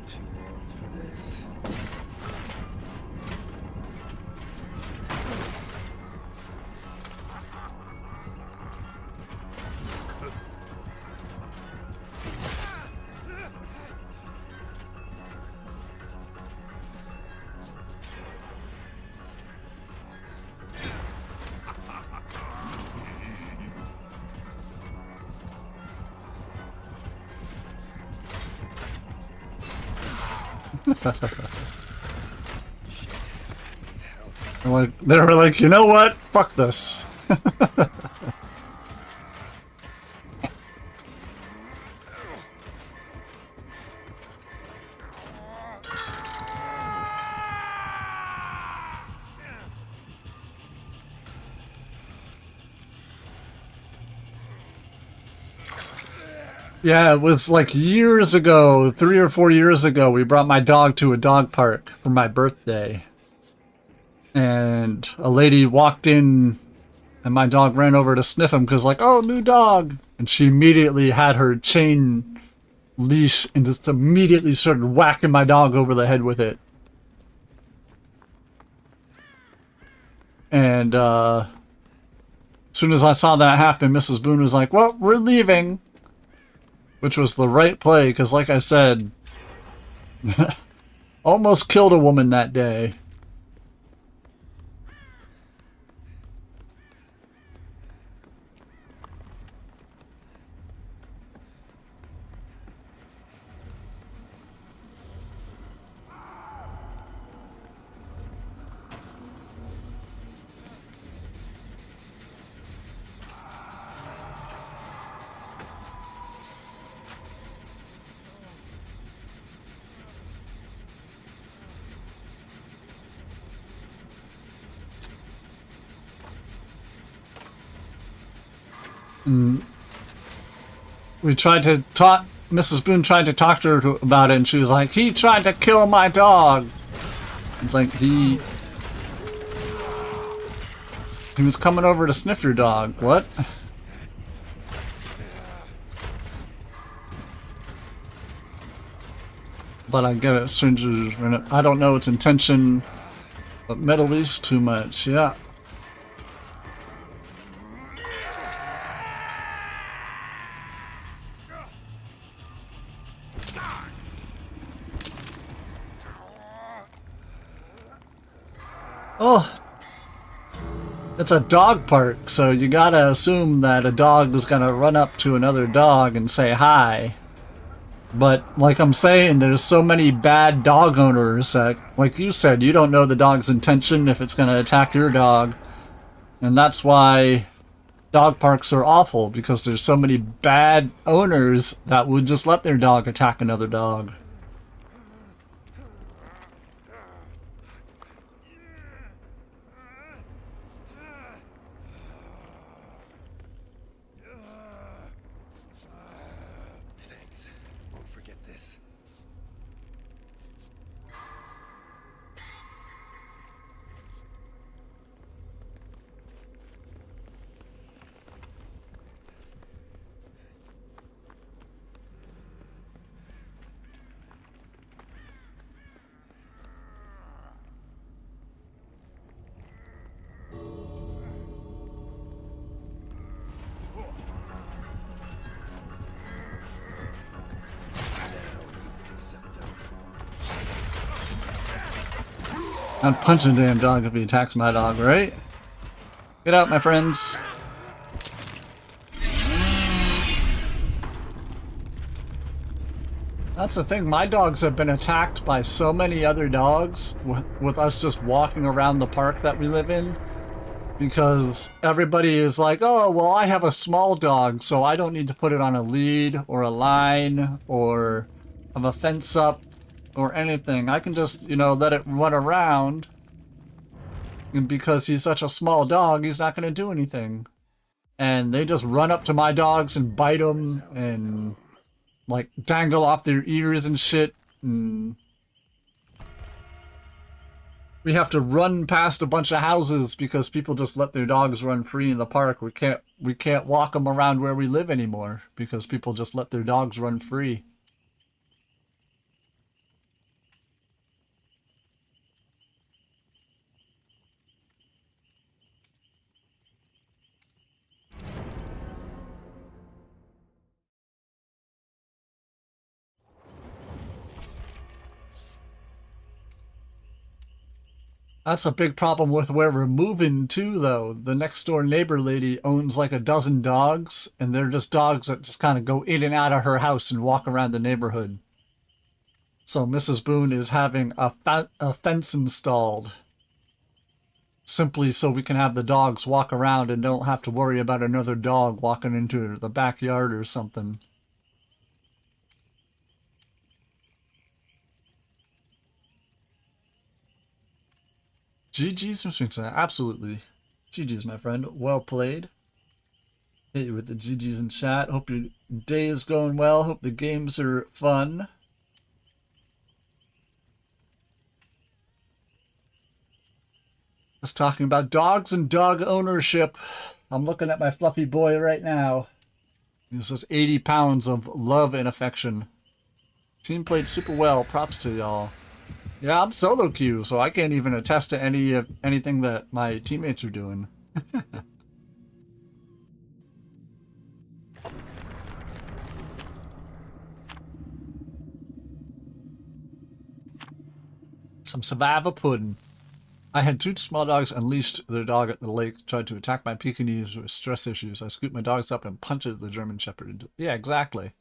too old for this. They were like, you know what? Fuck this. Yeah, it was like years ago, 3 or 4 years ago, we brought my dog to a dog park for my birthday. And a lady walked in, and my dog ran over to sniff him because, like, oh, new dog. And she immediately had her chain leash and just immediately started whacking my dog over the head with it. And as soon as I saw that happen, Mrs. Boone was like, well, we're leaving. Which was the right play, because like I said, almost killed a woman that day. We tried to talk, Mrs. Boone tried to talk to her about it, and she was like, he tried to kill my dog. It's like, he was coming over to sniff your dog. What? But I get it, strangers, I don't know its intention, but metal is too much, yeah. Oh, it's a dog park, so you gotta assume that a dog is gonna run up to another dog and say hi. But like I'm saying, there's so many bad dog owners that, like you said, you don't know the dog's intention if it's gonna attack your dog. And that's why dog parks are awful, because there's so many bad owners that would just let their dog attack another dog. I'd punch a damn dog if he attacks my dog, right? Get out, my friends. That's the thing, my dogs have been attacked by so many other dogs with us just walking around the park that we live in. Because everybody is like, oh, well, I have a small dog, so I don't need to put it on a lead or a line or have a fence up or anything. I can just, you know, let it run around. And because he's such a small dog, he's not going to do anything. And they just run up to my dogs and bite them and, like, dangle off their ears and shit. And we have to run past a bunch of houses because people just let their dogs run free in the park. We can't walk them around where we live anymore because people just let their dogs run free. That's a big problem with where we're moving to, though. The next door neighbor lady owns like a dozen dogs, and they're just dogs that just kind of go in and out of her house and walk around the neighborhood. So Mrs. Boone is having a fence installed, simply so we can have the dogs walk around and don't have to worry about another dog walking into the backyard or something. GG's, Mr. Internet. Absolutely. GG's, my friend. Well played. Hit you with the GG's in chat. Hope your day is going well. Hope the games are fun. Just talking about dogs and dog ownership. I'm looking at my fluffy boy right now. He's just 80 pounds of love and affection. Team played super well. Props to y'all. Yeah, I'm solo queue, so I can't even attest to anything that my teammates are doing. Some survivor pudding. I had 2 small dogs unleashed their dog at the lake, tried to attack my Pekingese with stress issues. I scooped my dogs up and punched the German Shepherd. Yeah, exactly.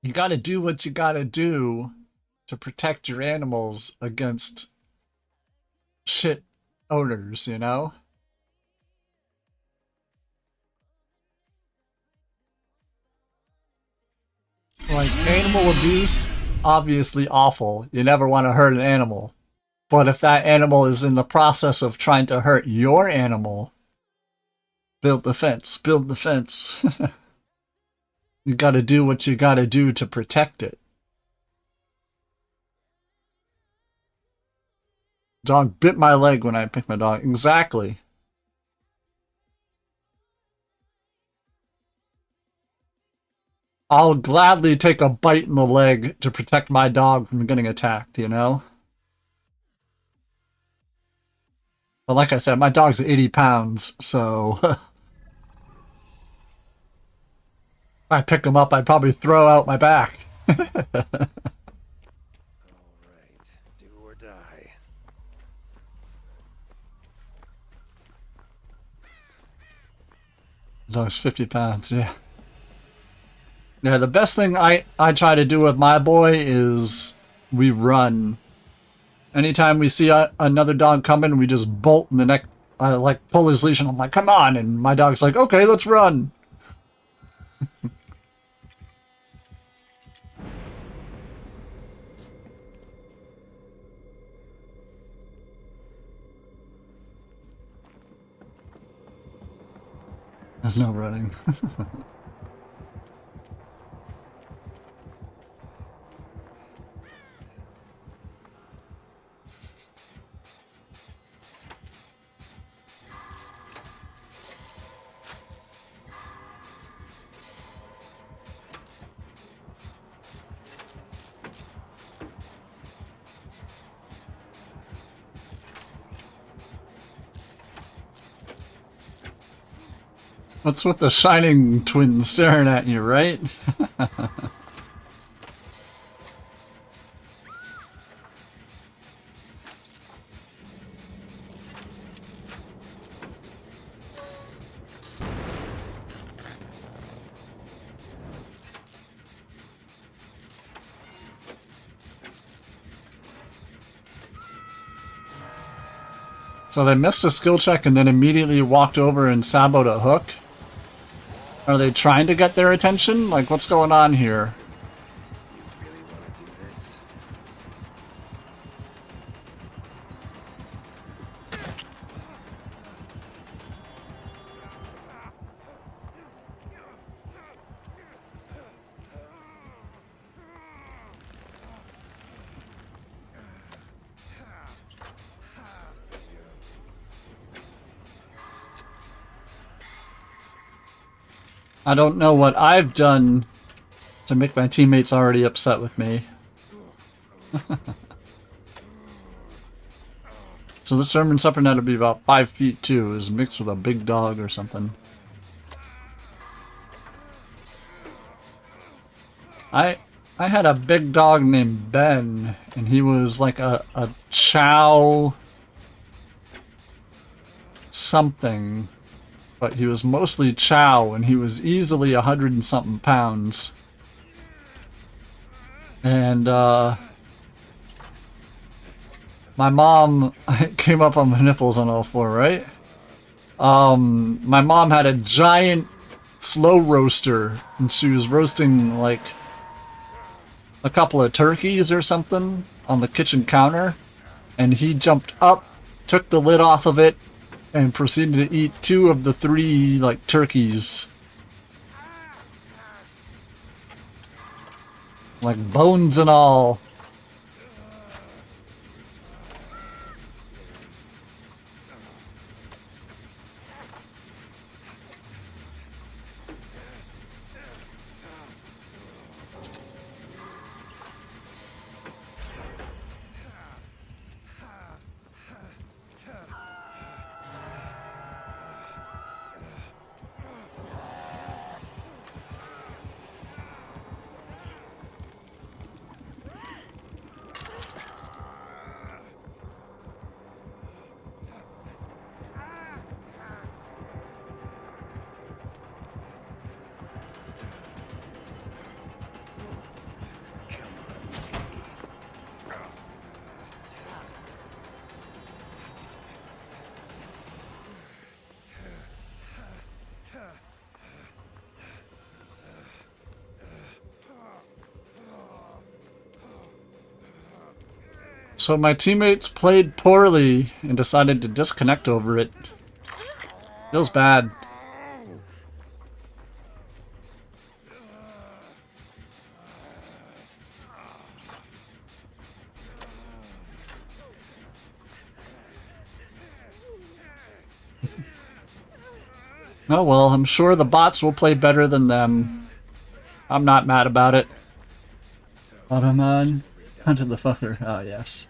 You gotta do what you gotta do to protect your animals against shit owners, you know? Like, animal abuse, obviously awful. You never want to hurt an animal. But if that animal is in the process of trying to hurt your animal, build the fence, build the fence. You gotta do what you gotta do to protect it. Dog bit my leg when I picked my dog. Exactly. I'll gladly take a bite in the leg to protect my dog from getting attacked, you know? But like I said, my dog's 80 pounds, so... if I pick him up, I'd probably throw out my back. All right, do or die. Dog's 50 pounds, yeah. Yeah, the best thing I try to do with my boy is we run. Anytime we see another dog coming, we just bolt in the neck. I like pull his leash and I'm like, come on! And my dog's like, okay, let's run. There's no running. What's with the shining twin staring at you, right? So they missed a skill check and then immediately walked over and saboed a hook? Are they trying to get their attention? Like, what's going on here? You really want to do this? I don't know what I've done to make my teammates already upset with me. So this German Shepherd had to be about 5 feet too. Is mixed with a big dog or something. I had a big dog named Ben, and he was like a chow something. But he was mostly chow, and he was easily 100 and something pounds. And, my mom came up on my nipples on all 4, right? My mom had a giant slow roaster, and she was roasting, like, a couple of turkeys or something on the kitchen counter. And he jumped up, took the lid off of it, and proceeded to eat 2 of the 3, like, turkeys. Like, bones and all. So my teammates played poorly and decided to disconnect over it. Feels bad. Oh well, I'm sure the bots will play better than them. I'm not mad about it. Automan hunted the fucker. Oh yes.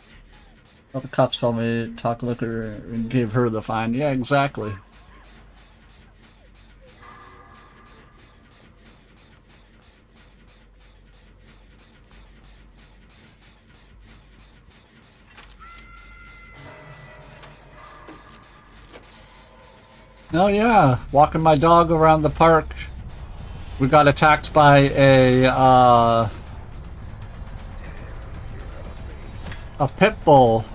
Well, the cops called me talk liquor and gave her the fine. Yeah, exactly. Oh yeah, walking my dog around the park. We got attacked by a pit bull.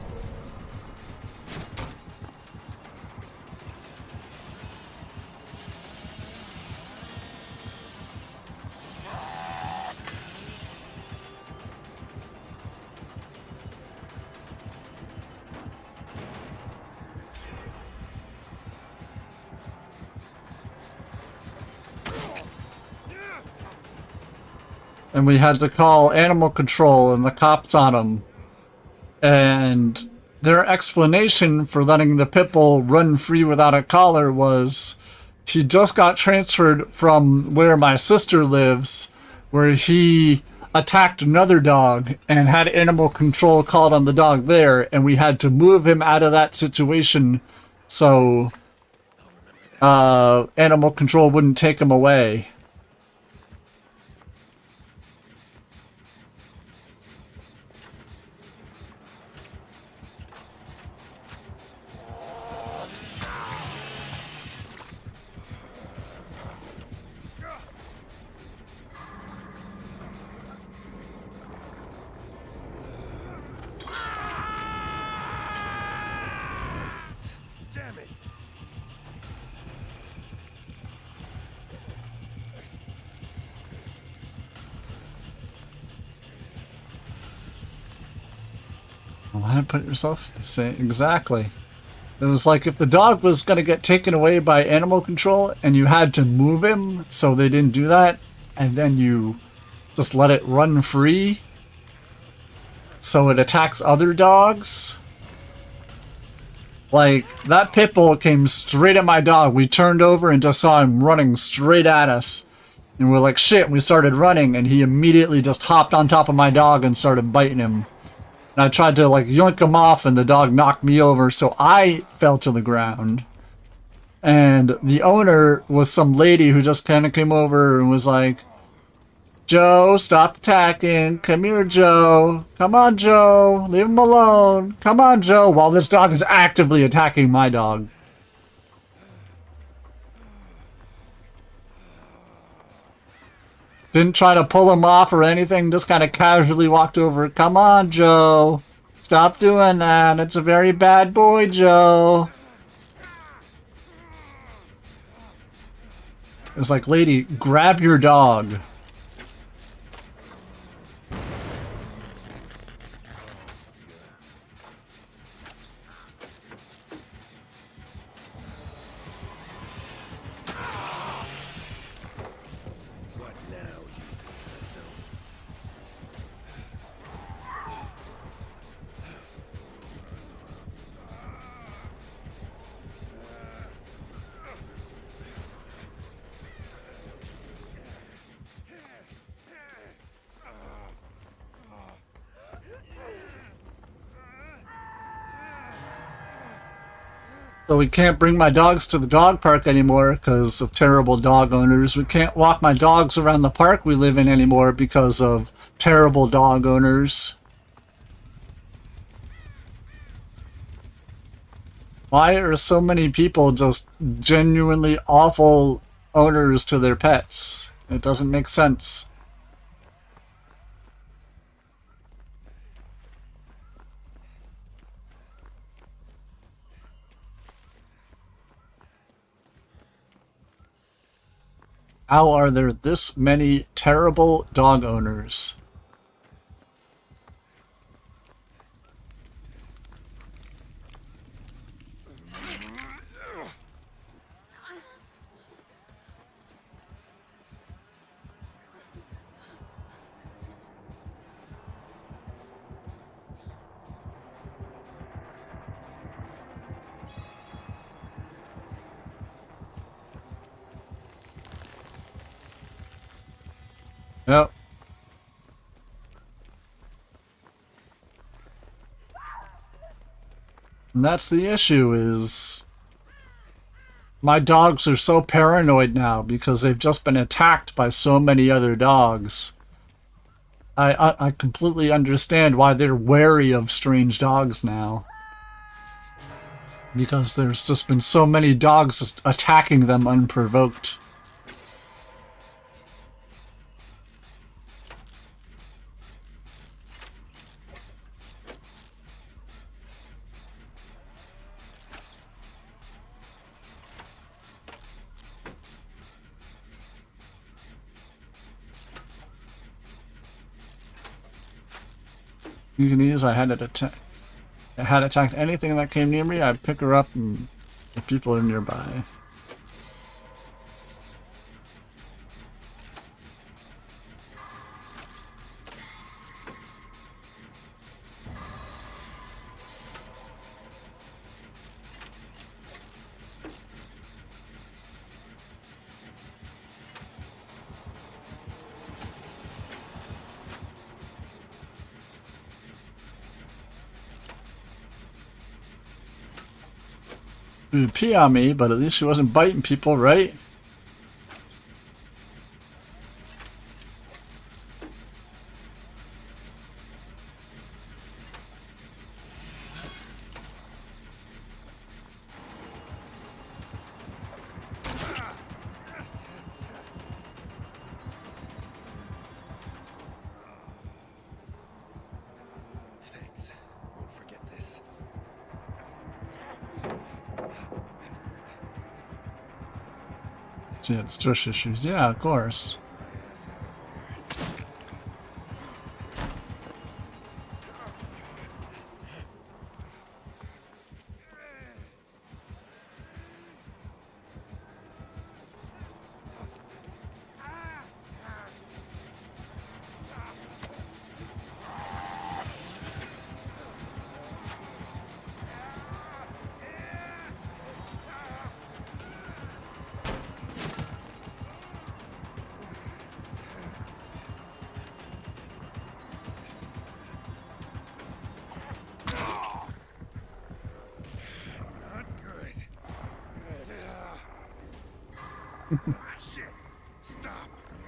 And we had to call animal control and the cops on him. And their explanation for letting the pit bull run free without a collar was he just got transferred from where my sister lives, where he attacked another dog and had animal control called on the dog there, and we had to move him out of that situation so animal control wouldn't take him away. Why put yourself? Say exactly. It was like if the dog was gonna get taken away by animal control and you had to move him so they didn't do that, and then you just let it run free so it attacks other dogs. Like, that pit bull came straight at my dog. We turned over and just saw him running straight at us. And we're like, shit, we started running, and he immediately just hopped on top of my dog and started biting him. And I tried to, like, yoink him off, and the dog knocked me over, so I fell to the ground. And the owner was some lady who just kind of came over and was like, Joe, stop attacking. Come here, Joe. Come on, Joe. Leave him alone. Come on, Joe. While this dog is actively attacking my dog. Didn't try to pull him off or anything. Just kind of casually walked over. Come on, Joe. Stop doing that. It's a very bad boy, Joe. It's like, lady, grab your dog. So we can't bring my dogs to the dog park anymore because of terrible dog owners. We can't walk my dogs around the park we live in anymore because of terrible dog owners. Why are so many people just genuinely awful owners to their pets? It doesn't make sense. How are there this many terrible dog owners? And that's the issue is my dogs are so paranoid now because they've just been attacked by so many other dogs. I completely understand why they're wary of strange dogs now. Because there's just been so many dogs just attacking them unprovoked. Use I had attacked anything that came near me, I'd pick her up and the people are nearby. She would pee on me, but at least she wasn't biting people, right? Thanks. Won't forget this. She had stress issues. Yeah, of course.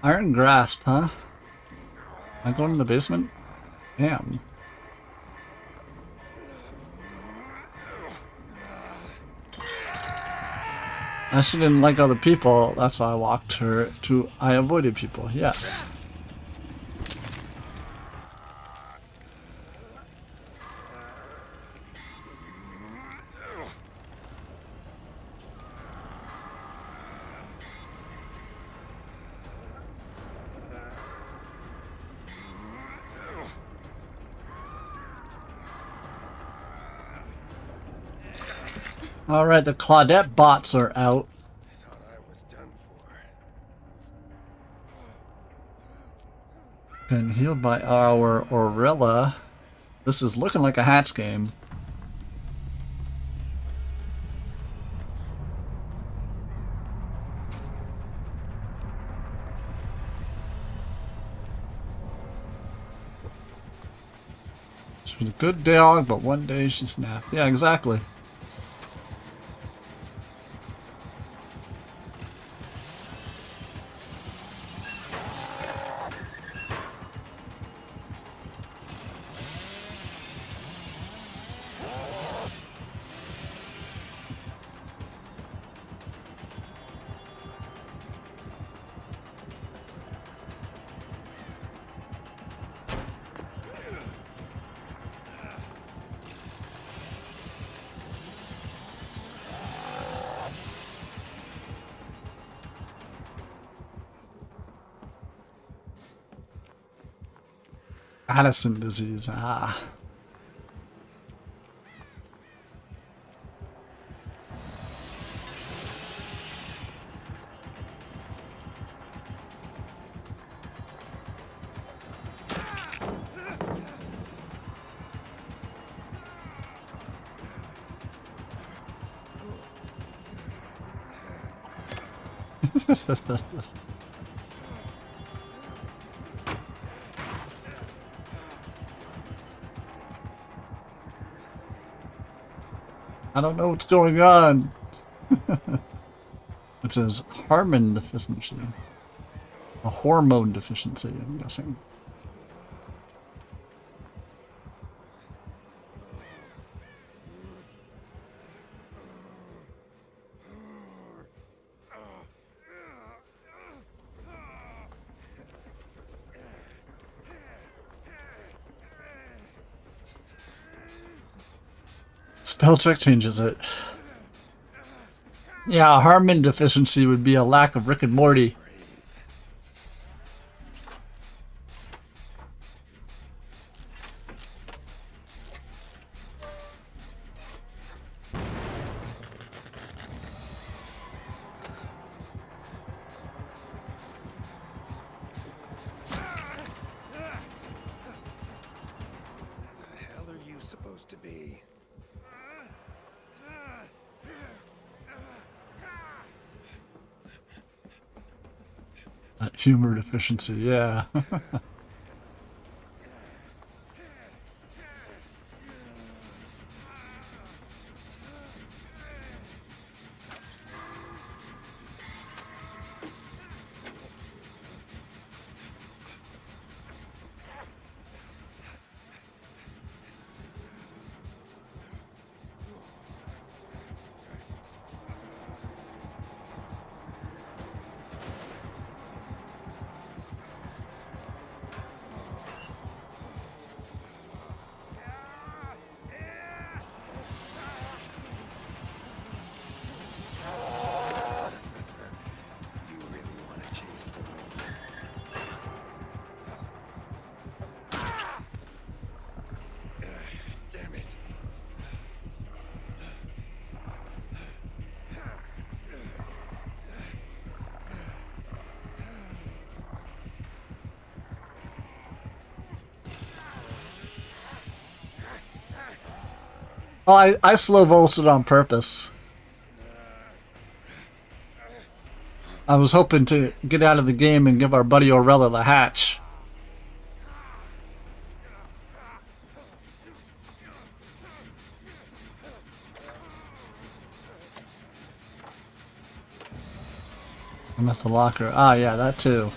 Iron Grasp, huh? Am I going in the basement? Damn. She didn't like other people, that's why I walked her to I avoided people, yes. Alright, the Claudette bots are out. I thought I was done for. And healed by our Orilla. This is looking like a hatch game. She's a good dog, but one day she snapped. Yeah, exactly. Addison disease, ah. I don't know what's going on. It says hormone deficiency. A hormone deficiency, I'm guessing. Spell check changes it. Yeah, Harmon deficiency would be a lack of Rick and Morty. The hell are you supposed to be? Humor deficiency, yeah. You really want to chase the wolf? Damn it. Oh, I slow volted on purpose. I was hoping to get out of the game and give our buddy Orella the hatch. I'm at the locker. Ah, yeah, that too.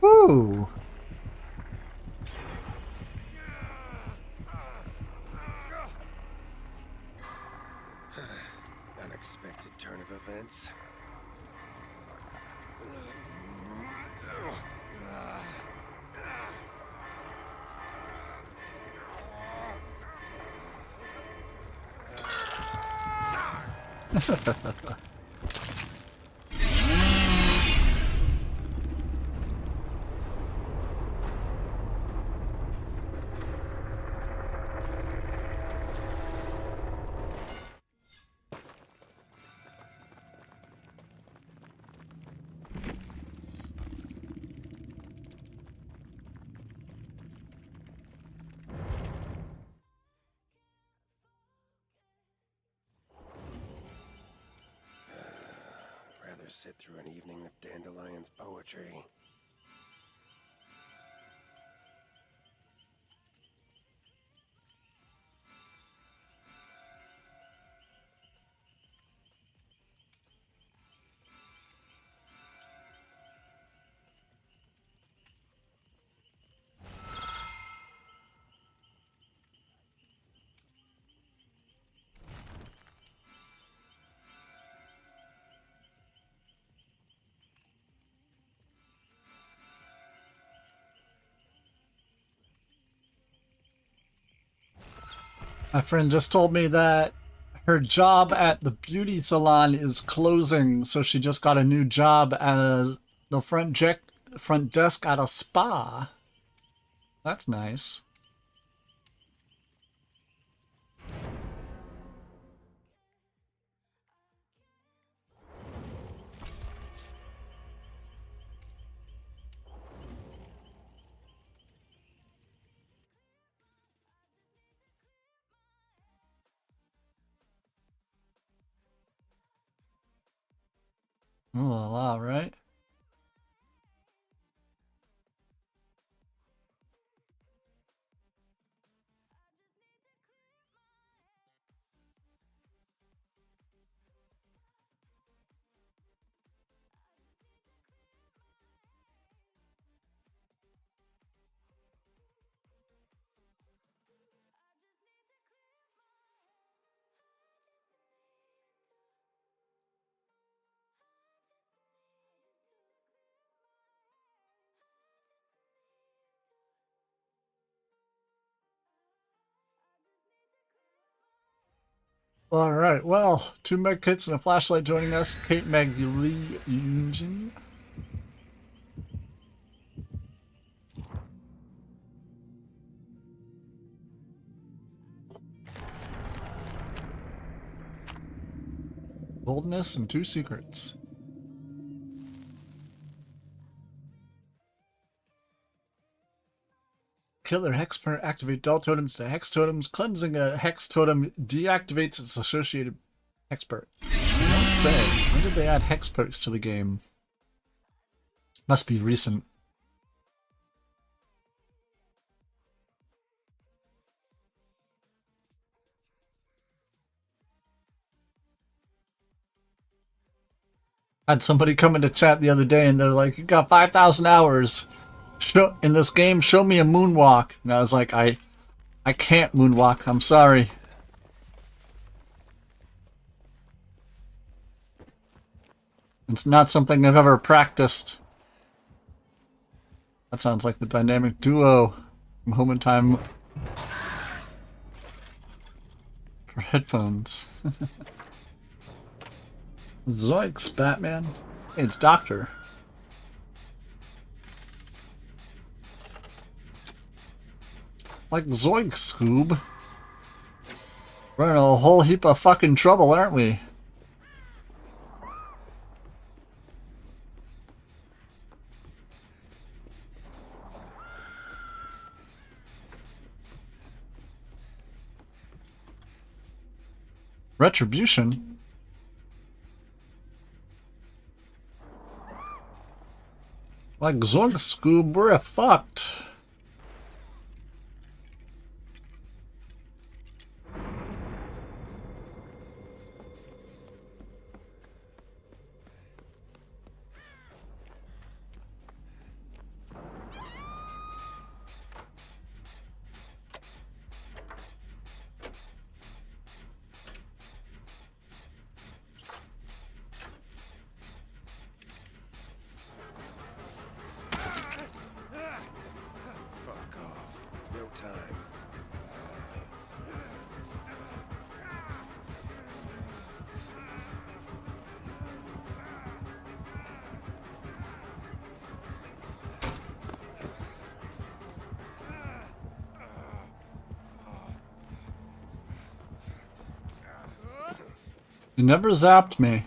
Woo! Unexpected turn of events. Rather sit through an evening of Dandelion's poetry. My friend just told me that her job at the beauty salon is closing, so she just got a new job as the front desk at a spa. That's nice. Ooh la la, right? All right. Well, 2 med kits and a flashlight joining us. Kate Meg Lee Eugene. Boldness and 2 secrets. Killer Hex Parent activate all totems to Hex totems. Cleansing a Hex totem deactivates its associated Hex perk. Don't say. When did they add Hex perks to the game? Must be recent. Had somebody come into chat the other day and they're like, you got 5,000 hours in this game, show me a moonwalk. And I was like, I can't moonwalk, I'm sorry. It's not something I've ever practiced. That sounds like the dynamic duo from Home in Time for headphones. Zoinks, Batman. Hey, it's Doctor. Like zoinks, Scoob. We're in a whole heap of fucking trouble, aren't we? Retribution? Like zoinks, Scoob, we're fucked. Fuck off. No time. You never zapped me.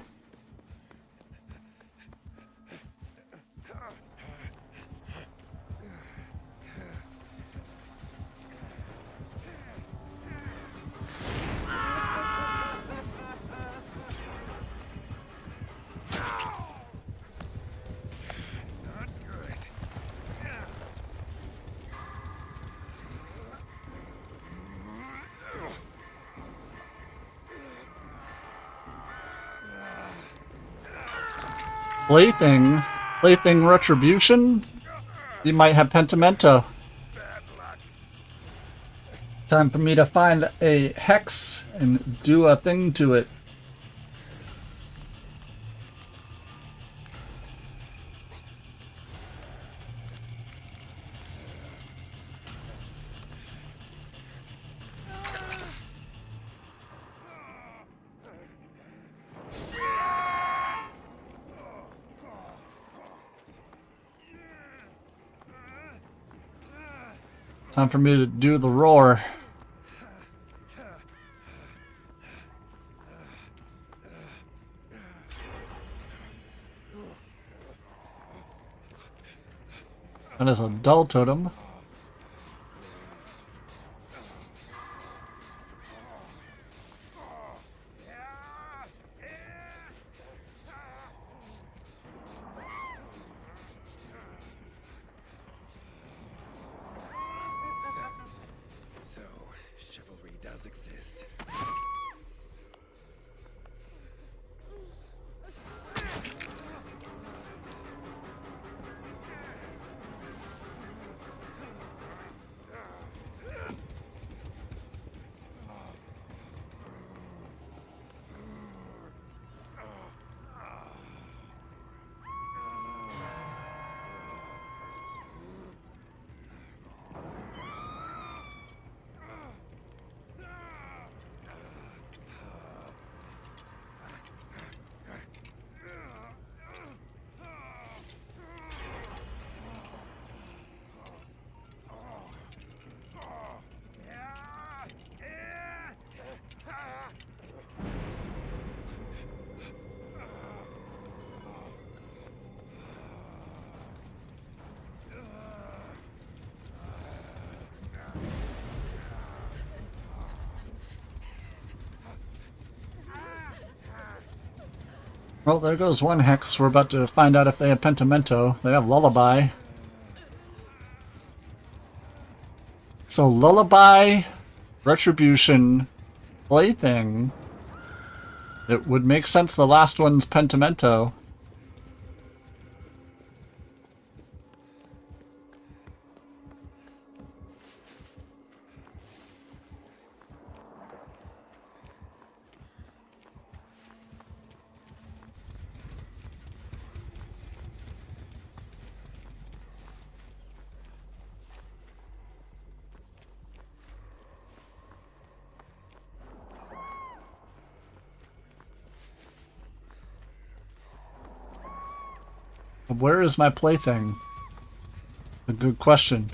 Not good. Plaything Retribution? You might have Pentimento. Bad luck. Time for me to find a hex and do a thing to it. Time for me to do the roar. That is a dull totem. worlds exist. Well, there goes one hex. We're about to find out if they have Pentimento. They have Lullaby. So Lullaby, Retribution, Plaything. It would make sense the last one's Pentimento. Where is my plaything? A good question.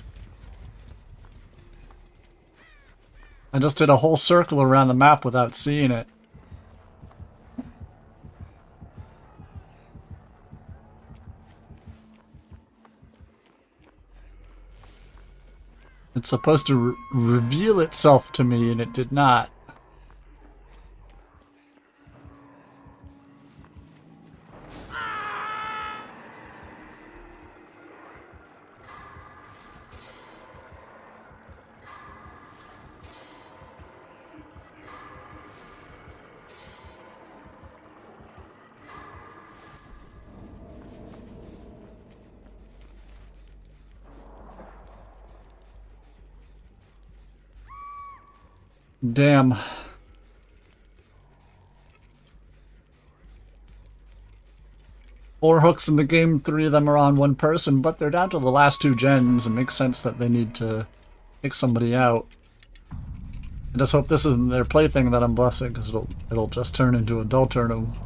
I just did a whole circle around the map without seeing it. It's supposed to reveal itself to me, and it did not. Damn. 4 hooks in the game, 3 of them are on one person, but they're down to the last 2 gens. It makes sense that they need to pick somebody out. I just hope this isn't their plaything that I'm blessing, because it'll just turn into a Delturnum.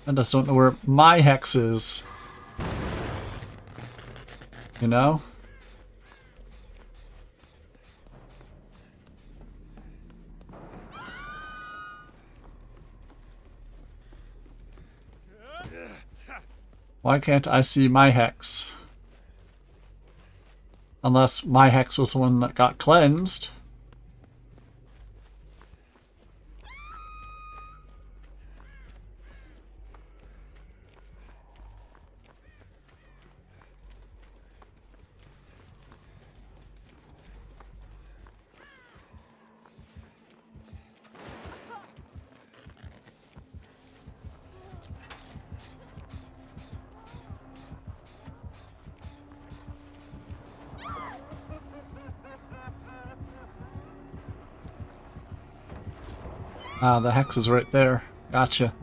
I just don't know where my hex is. You know? Why can't I see my hex? Unless my hex was the one that got cleansed. Ah, the hex is right there. Gotcha.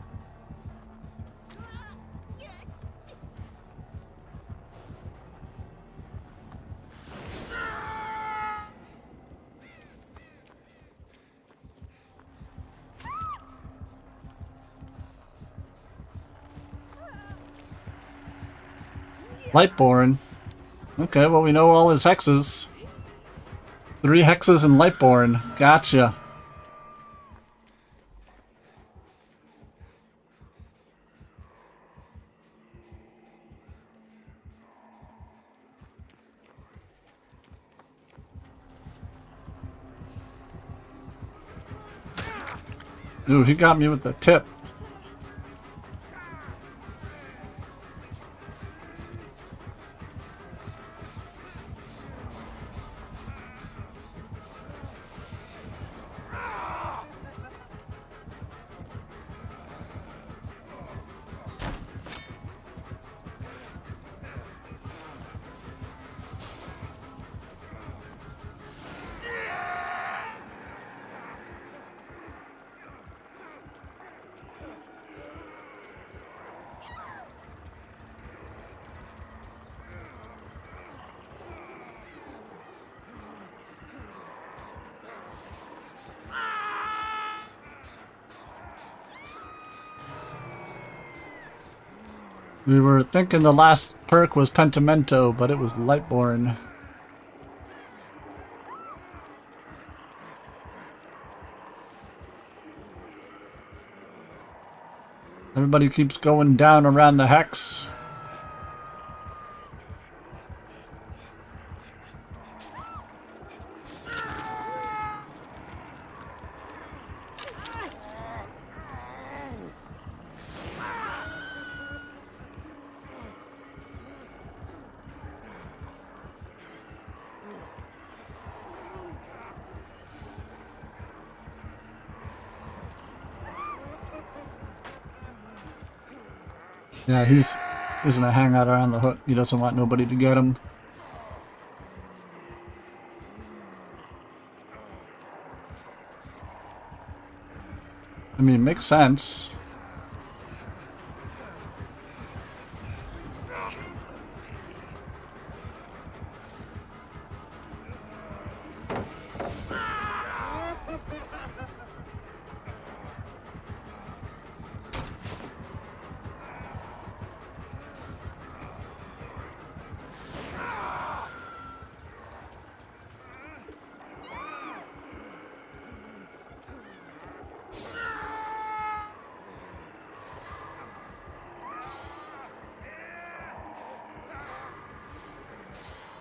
Lightborn. Okay, well we know all his hexes. 3 hexes in Lightborn. Gotcha. Ooh, he got me with the tip. We were thinking the last perk was Pentimento, but it was Lightborn. Everybody keeps going down around the hex. Yeah, he's gonna hang out around the hook. He doesn't want nobody to get him. I mean, makes sense.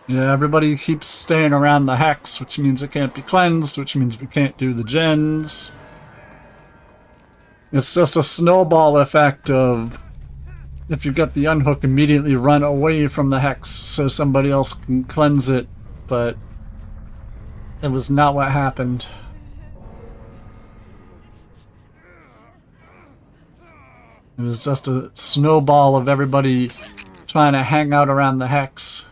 Yeah, everybody keeps staying around the hex, which means it can't be cleansed, which means we can't do the gens. It's just a snowball effect of, if you get the unhook, immediately run away from the hex so somebody else can cleanse it, but it was not what happened. It was just a snowball of everybody trying to hang out around the hex.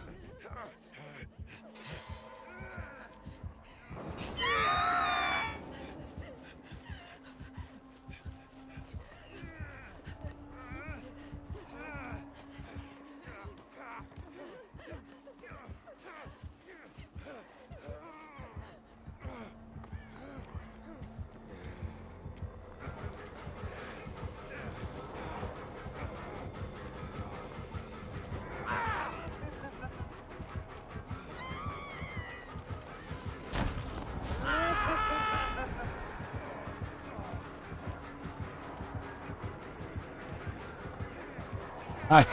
Hi.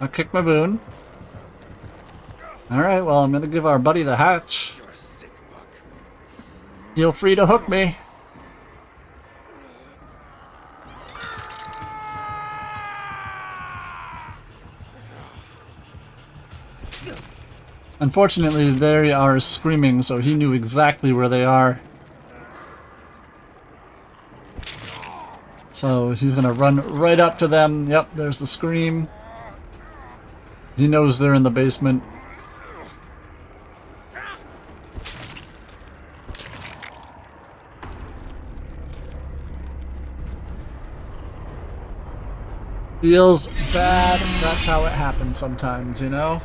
I kicked my boon. Alright, well, I'm gonna give our buddy the hatch. You're a sick fuck. Feel free to hook me. Unfortunately, they are screaming, so he knew exactly where they are. So he's gonna run right up to them. Yep, there's the scream. He knows they're in the basement. Feels bad. That's how it happens sometimes, you know?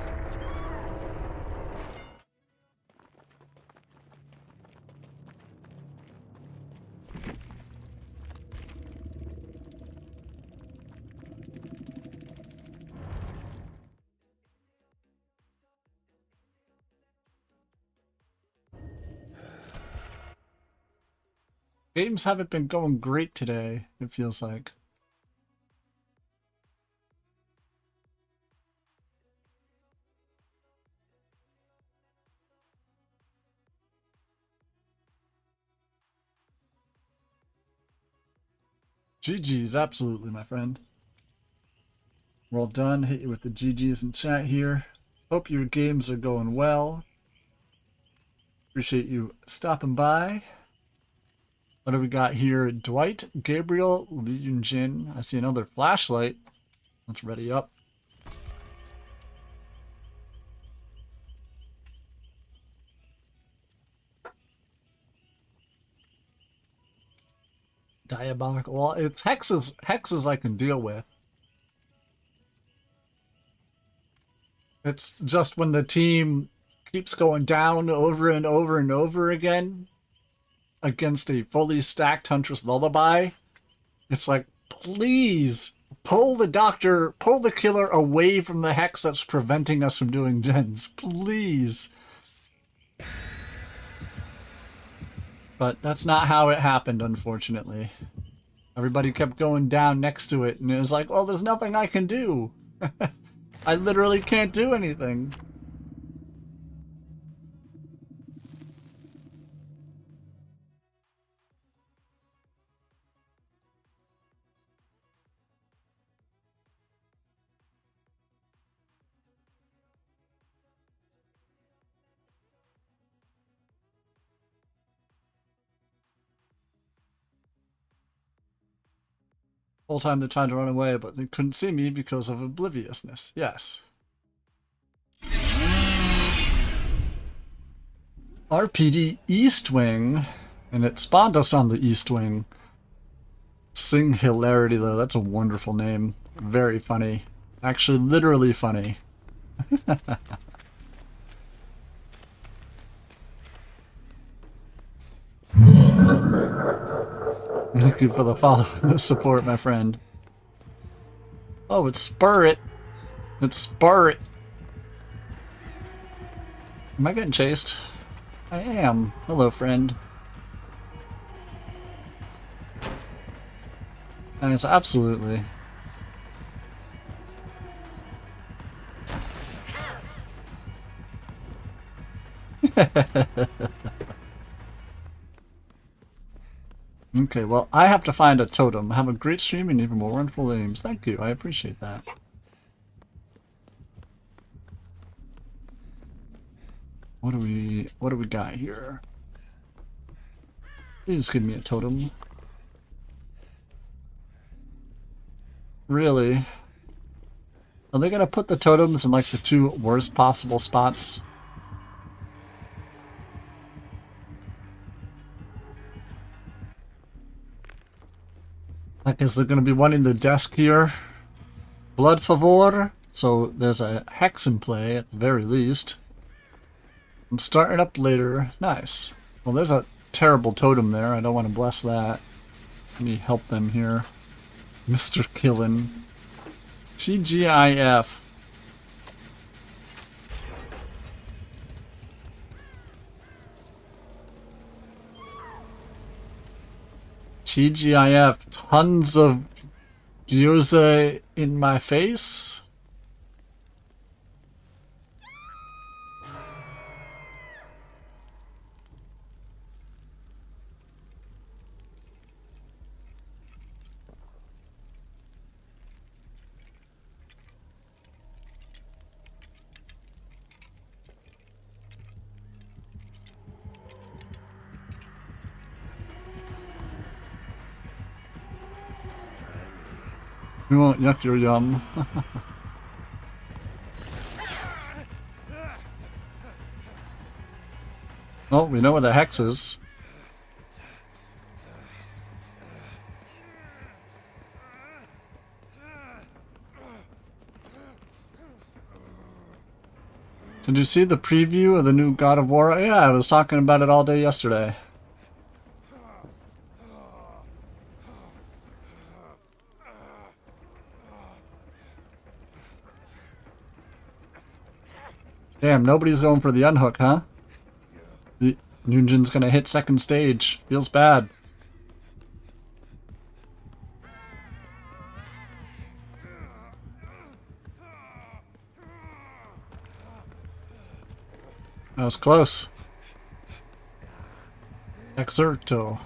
Games haven't been going great today, it feels like. GG's, absolutely, my friend. Well done. Hit you with the GG's in chat here. Hope your games are going well. Appreciate you stopping by. What do we got here? Dwight, Gabriel, Legion Jin. I see another flashlight. Let's ready up. Diabolical. Well, it's hexes I can deal with. It's just when the team keeps going down over and over and over again against a fully stacked Huntress Lullaby, it's like, please, pull the killer away from the hex that's preventing us from doing gens. Please. But that's not how it happened, unfortunately. Everybody kept going down next to it, and it was like, well, there's nothing I can do. I literally can't do anything. Whole time they tried to run away, but they couldn't see me because of obliviousness. Yes. RPD East Wing, and it spawned us on the East Wing. Sing Hilarity, though. That's a wonderful name. Very funny. Actually, literally funny. Thank you for the follow and the support, my friend. Oh, it's Spirit. It's Spirit. Am I getting chased? I am. Hello, friend. Nice, absolutely. Okay, well, I have to find a totem. Have a great stream and even more wonderful aims. Thank you, I appreciate that. What do we got here? Please give me a totem. Really? Are they gonna put the totems in like the two worst possible spots? Like, is there going to be one in the desk here? Blood favor? So there's a hex in play at the very least. I'm starting up later. Nice. Well, there's a terrible totem there. I don't want to bless that. Let me help them here. Mr. Killin. TGIF. TGIF, tons of views in my face. We won't yuck your yum. Oh, we know where the hex is. Did you see the preview of the new God of War? Yeah, I was talking about it all day yesterday. Damn, nobody's going for the unhook, huh? The Nunjin's gonna hit second stage. Feels bad. That was close. Exerto.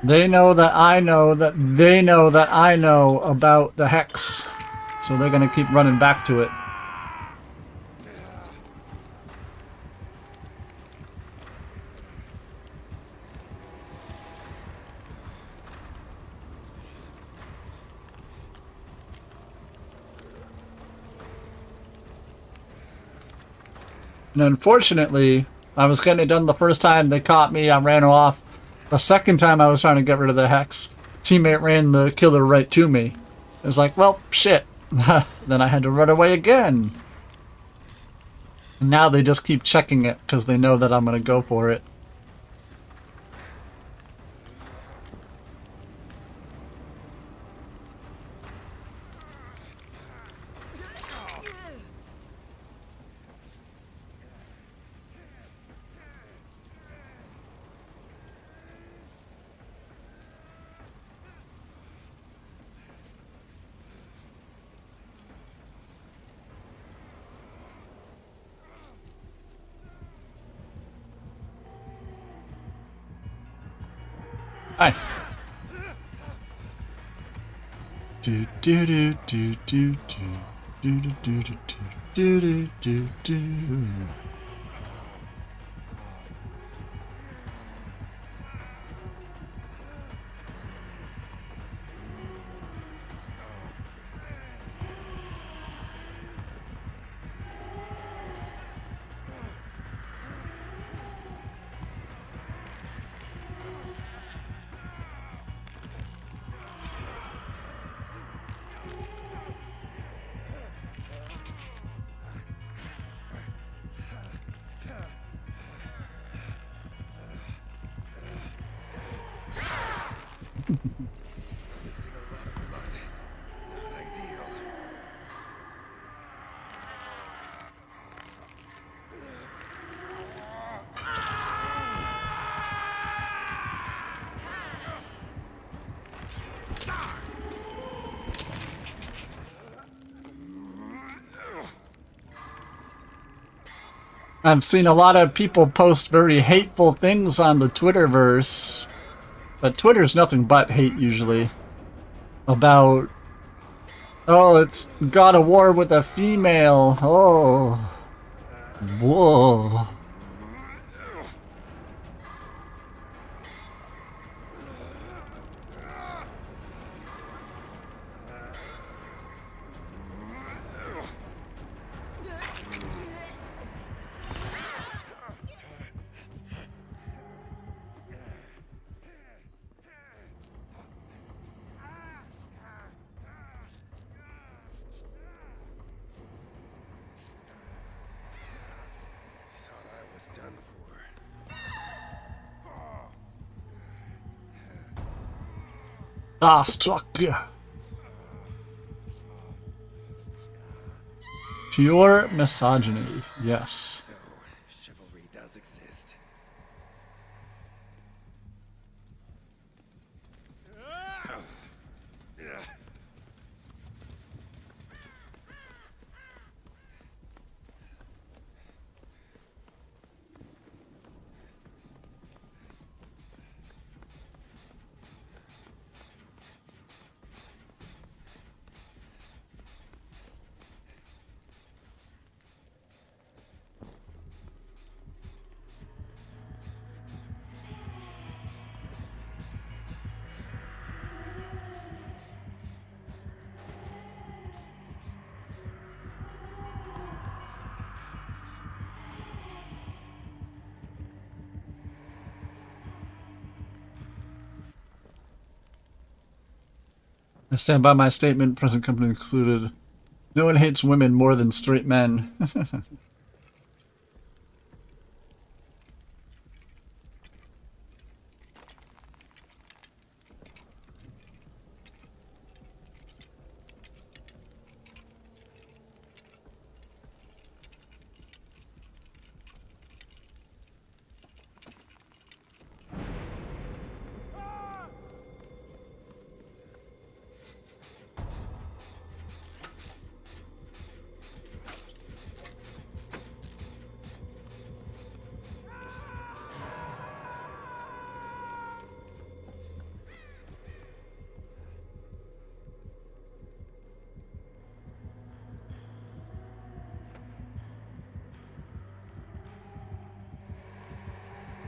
They know that I know that they know that I know about the hex. So they're gonna keep running back to it. And unfortunately, I was getting it done the first time. They caught me. I ran off. The second time I was trying to get rid of the hex, teammate ran the killer right to me. It was like, well, shit. Then I had to run away again. And now they just keep checking it because they know that I'm going to go for it. Hi. Do do do do do do do do do do do do do. I've seen a lot of people post very hateful things on the Twitterverse, but Twitter's nothing but hate usually. About, oh, it's God of War with a female. Oh, whoa. Ah, struck you. Pure misogyny, yes. So, chivalry does exist. I stand by my statement, present company included. No one hates women more than straight men.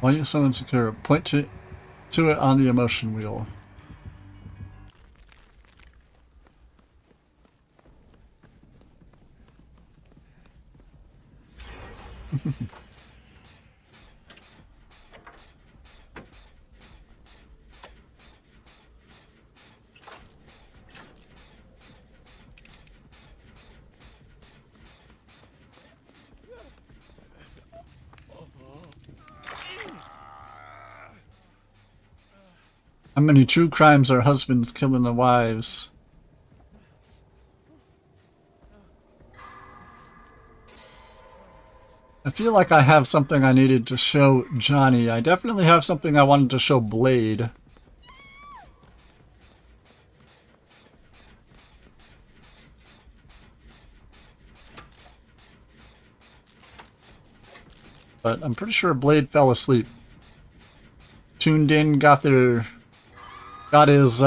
Why are you so insecure? Point to it on the emotion wheel. How many true crimes are husbands killing their wives? I feel like I have something I needed to show Johnny. I definitely have something I wanted to show Blade. But I'm pretty sure Blade fell asleep. Tuned in, got his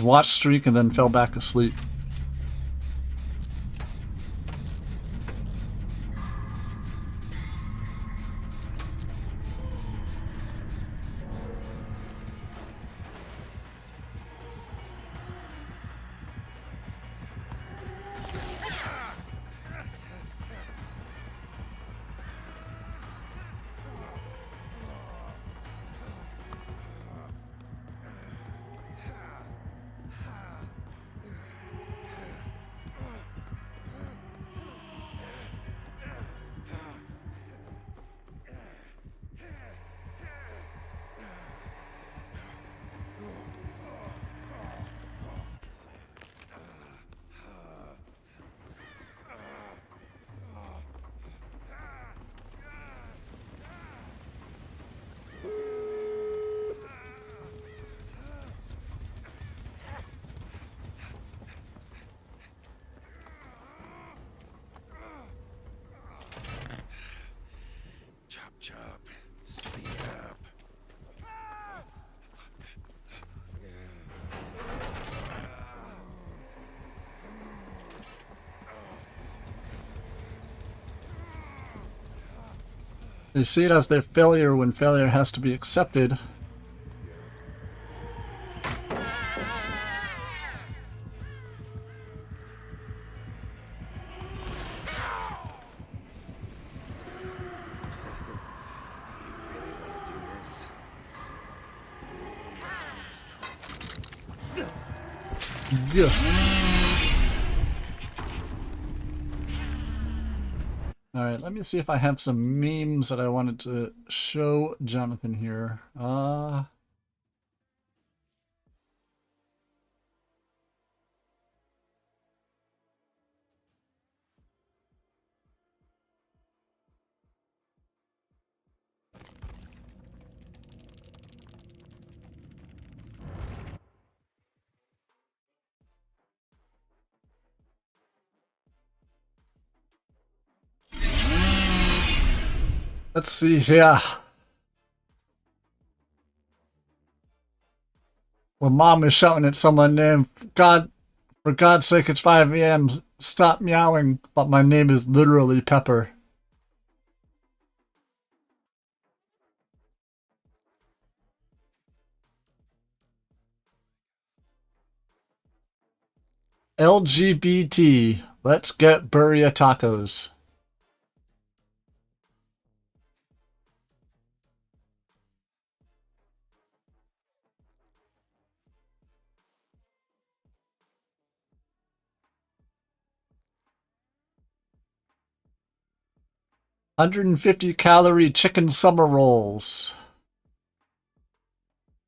watch streak, and then fell back asleep. Chop, chop. Speed up. They see it as their failure when failure has to be accepted. Yes. Alright, let me see if I have some memes that I wanted to show Jonathan here. Let's see here. Well, mom is shouting at someone named for God's sake, it's 5 a.m. Stop meowing, but my name is literally Pepper. LGBT, let's get burrito tacos. $150-calorie chicken summer rolls.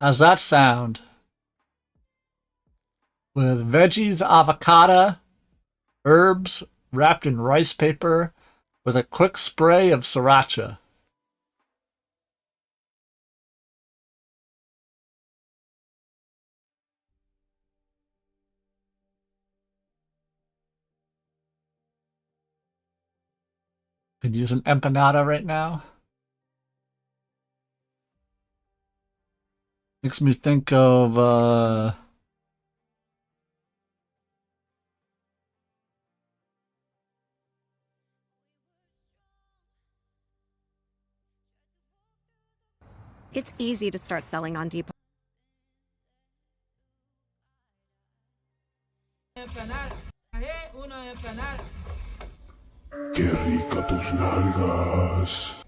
How's that sound? With veggies, avocado, herbs wrapped in rice paper with a quick spray of sriracha. Could use an empanada right now. Makes me think of It's easy to start selling on Depop. Qué rica tus nalgas.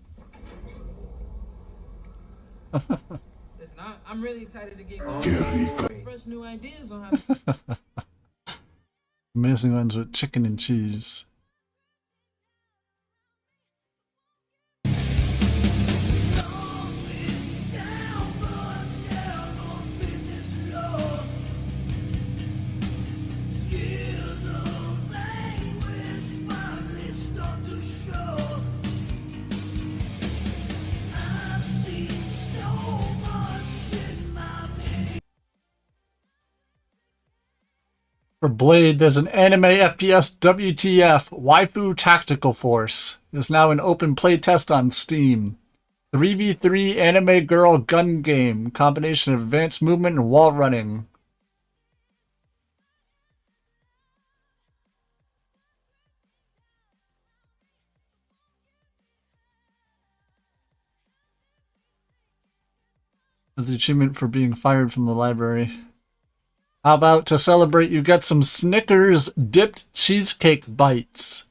Listen, I'm really excited to get going. Qué rica. Fresh new ideas on how to... amazing ones with chicken and cheese. For Blade, there's an anime FPS WTF Waifu Tactical Force. It's now an open playtest on Steam. 3v3 anime girl gun game. Combination of advanced movement and wall running. That's the achievement for being fired from the library. How about to celebrate you get some Snickers dipped cheesecake bites?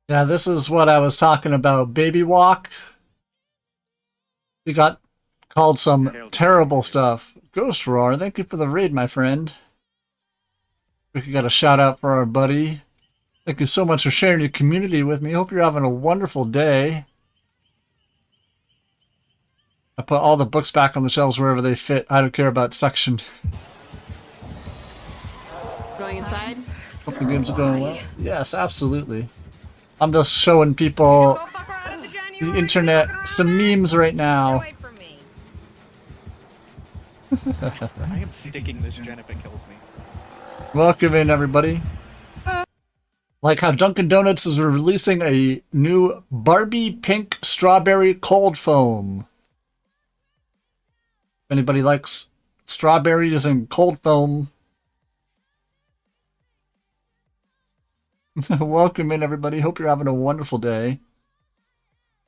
Yeah, this is what I was talking about. Baby Walk. We got called some terrible stuff. Ghost Roar, thank you for the raid, my friend. We got a shout out for our buddy. Thank you so much for sharing your community with me. Hope you're having a wonderful day. I put all the books back on the shelves wherever they fit. I don't care about section. Going inside? Hope the games are going well. Yes, absolutely. I'm just showing people the internet some memes right now. I am sticking this gen if it kills me. Welcome in, everybody. Like how Dunkin' Donuts is releasing a new Barbie Pink Strawberry Cold Foam. If anybody likes strawberries and cold foam, welcome in, everybody. Hope you're having a wonderful day.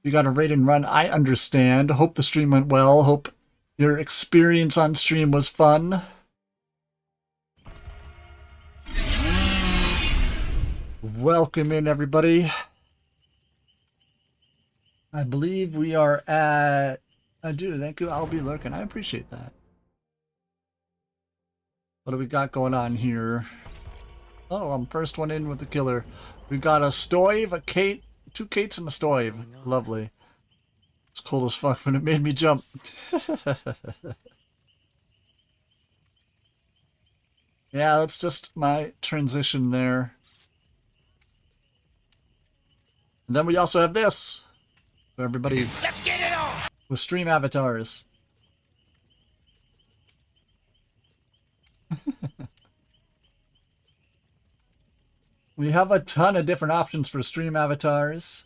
You got a raid and run, I understand. Hope the stream went well. Hope your experience on stream was fun. Welcome in, everybody. I believe we are at... I do, thank you. I'll be lurking. I appreciate that. What do we got going on here? Oh, I'm first one in with the killer. We got a Stoive, a Kate, 2 Kates and a Stoive. Lovely. It's cold as fuck, but it made me jump. Yeah, that's just my transition there. And then we also have this for everybody. Let's get it on! With stream avatars. We have a ton of different options for stream avatars.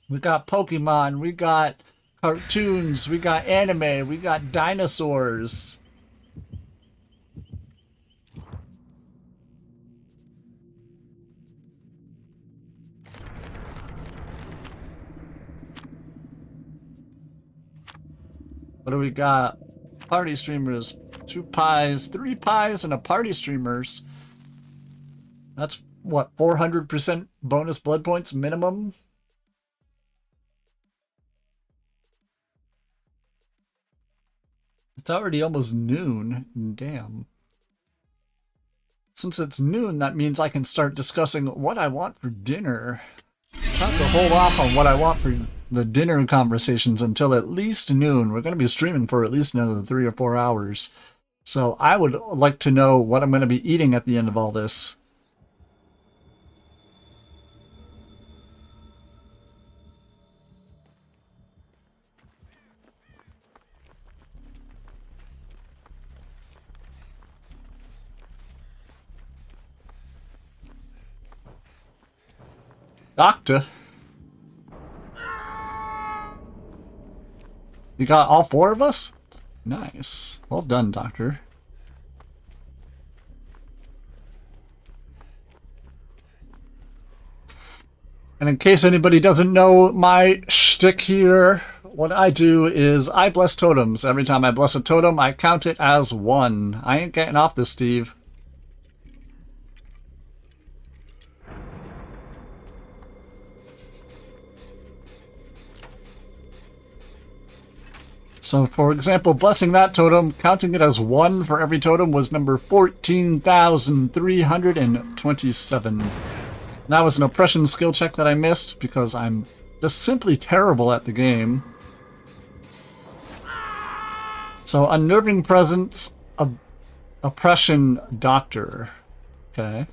We got Pokemon, we got cartoons, we got anime, we got dinosaurs. What do we got? Party streamers. 2 pies, 3 pies, and a party streamers. That's what, 400% bonus blood points minimum? It's already almost noon. Damn. Since it's noon, that means I can start discussing what I want for dinner. I have to hold off on what I want for the dinner conversations until at least noon. We're going to be streaming for at least another 3 or 4 hours. So I would like to know what I'm going to be eating at the end of all this. Doctor? You got all 4 of us? Nice. Well done, Doctor. And in case anybody doesn't know my shtick here, what I do is I bless totems. Every time I bless a totem, I count it as 1. I ain't getting off this, Steve. So, for example, blessing that totem, counting it as 1 for every totem, was number 14,327. That was an oppression skill check that I missed because I'm just simply terrible at the game. So, unnerving presence, oppression, doctor. Okay.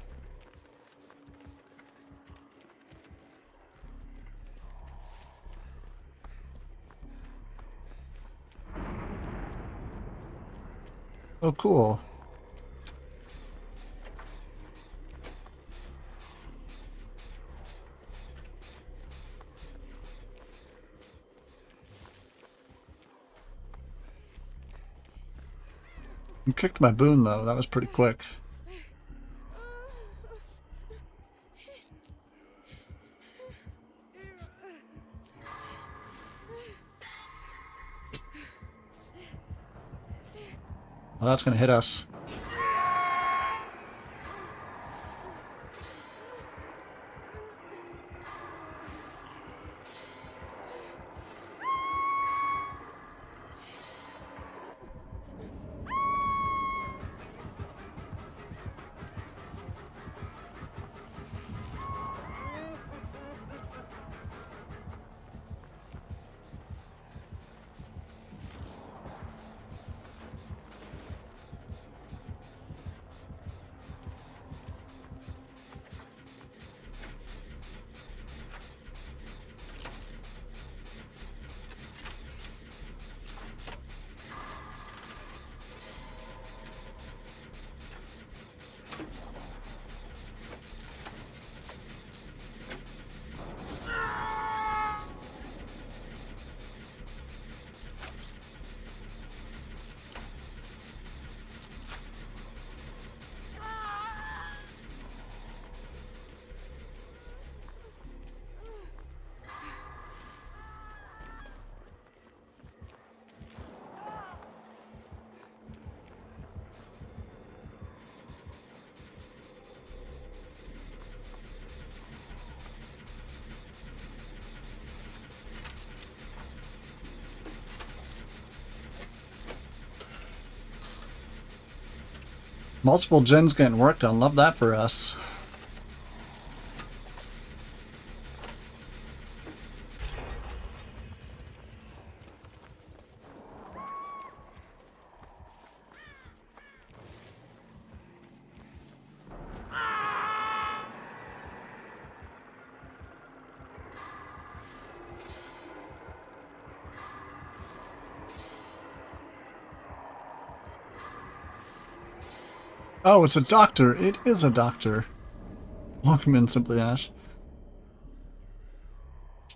Oh, cool. You kicked my boon, though. That was pretty quick. Well, that's going to hit us. Multiple gens getting worked on. Love that for us. Oh, it's a doctor. It is a doctor. Welcome in, Simply Ash.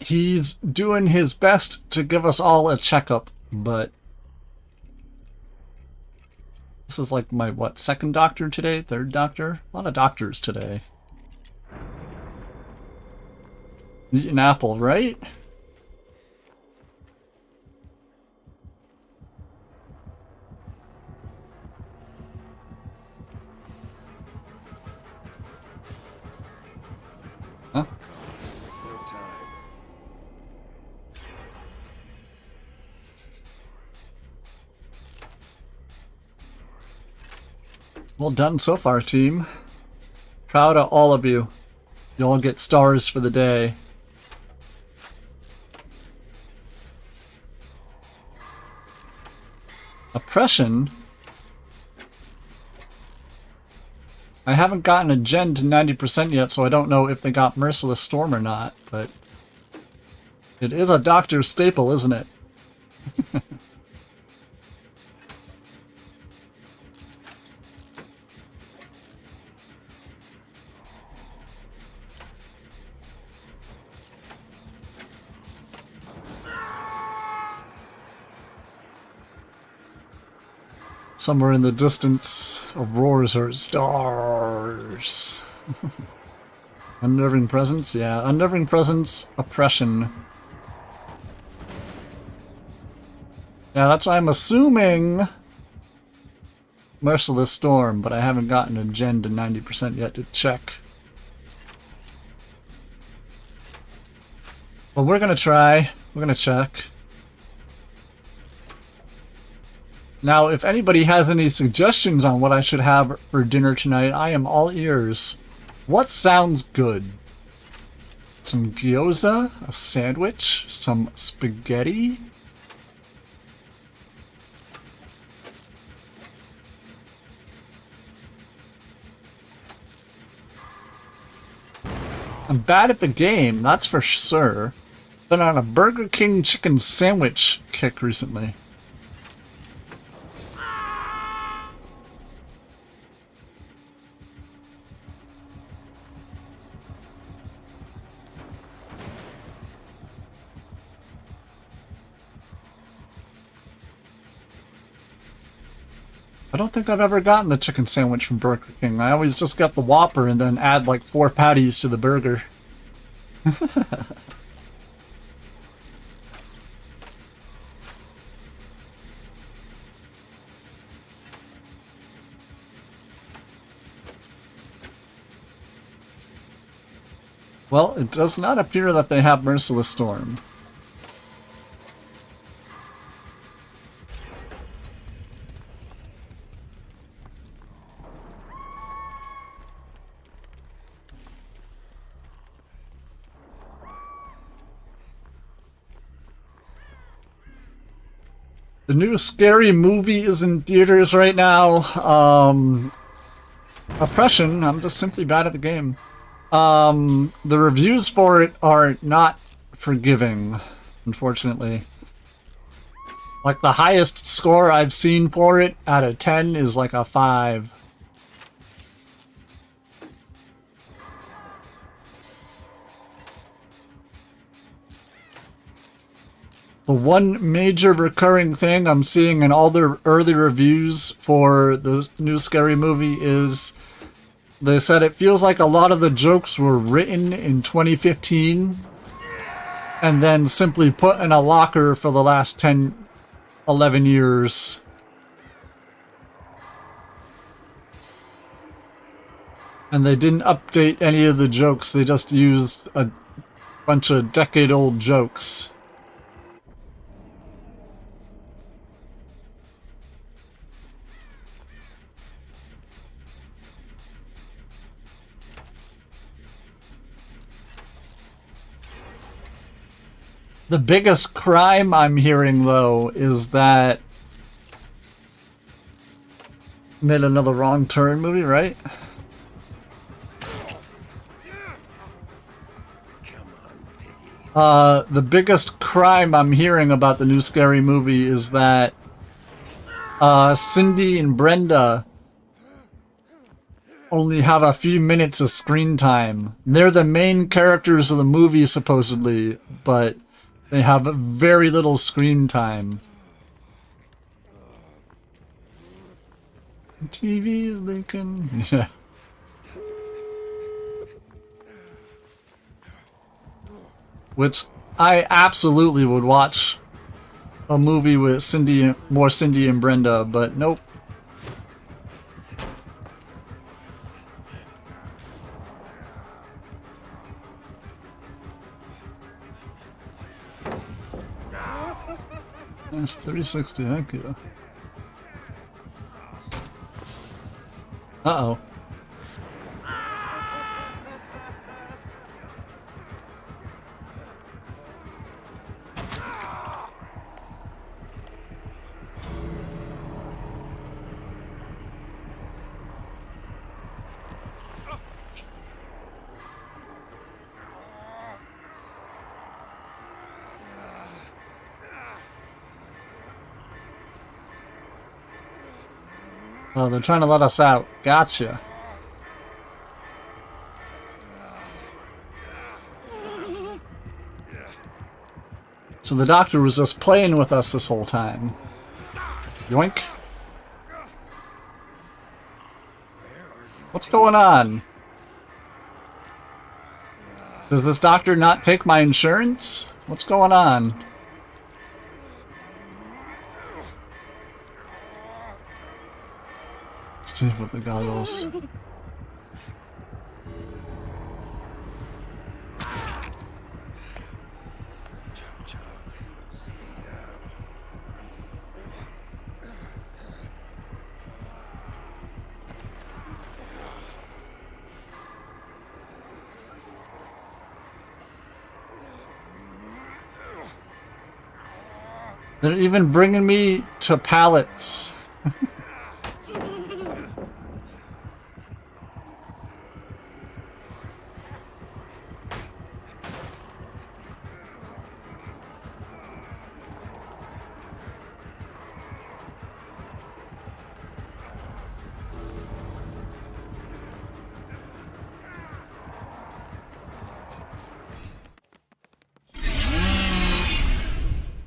He's doing his best to give us all a checkup, but this is like my, what, second doctor today? Third doctor? A lot of doctors today. Eat an apple, right? Huh? No time. Well done so far, team. Proud of all of you. You all get stars for the day. Oppression? I haven't gotten a gen to 90% yet, so I don't know if they got Merciless Storm or not, but it is a doctor's staple, isn't it? Somewhere in the distance, Auroras are stars. Unnerving Presence? Yeah, Unnerving Presence, Oppression. Yeah, that's why I'm assuming Merciless Storm, but I haven't gotten a gen to 90% yet to check. But we're gonna try. We're gonna check. Now, if anybody has any suggestions on what I should have for dinner tonight, I am all ears. What sounds good? Some gyoza, a sandwich, some spaghetti? I'm bad at the game, that's for sure. Been on a Burger King chicken sandwich kick recently. I don't think I've ever gotten the chicken sandwich from Burger King. I always just got the Whopper and then add like 4 patties to the burger. Well, it does not appear that they have Merciless Storm. The new Scary Movie is in theaters right now. Oppression, I'm just simply bad at the game. The reviews for it are not forgiving, unfortunately. Like, the highest score I've seen for it out of 10 is like a 5. The one major recurring thing I'm seeing in all the early reviews for the new Scary Movie is they said it feels like a lot of the jokes were written in 2015 and then simply put in a locker for the last 10, 11 years. And they didn't update any of the jokes, they just used a bunch of decade-old jokes. The biggest crime I'm hearing, though, is that... Made another Wrong Turn movie, right? The biggest crime I'm hearing about the new Scary Movie is that Cindy and Brenda only have a few minutes of screen time. They're the main characters of the movie, supposedly, but they have very little screen time. TV is leaking. Yeah. Which I absolutely would watch a movie with more Cindy and Brenda, but nope. That's 360, thank you. Uh-oh. Oh, they're trying to let us out. Gotcha. So the doctor was just playing with us this whole time. Yoink. What's going on? Does this doctor not take my insurance? What's going on? Steve with the goggles. They're even bringing me to pallets.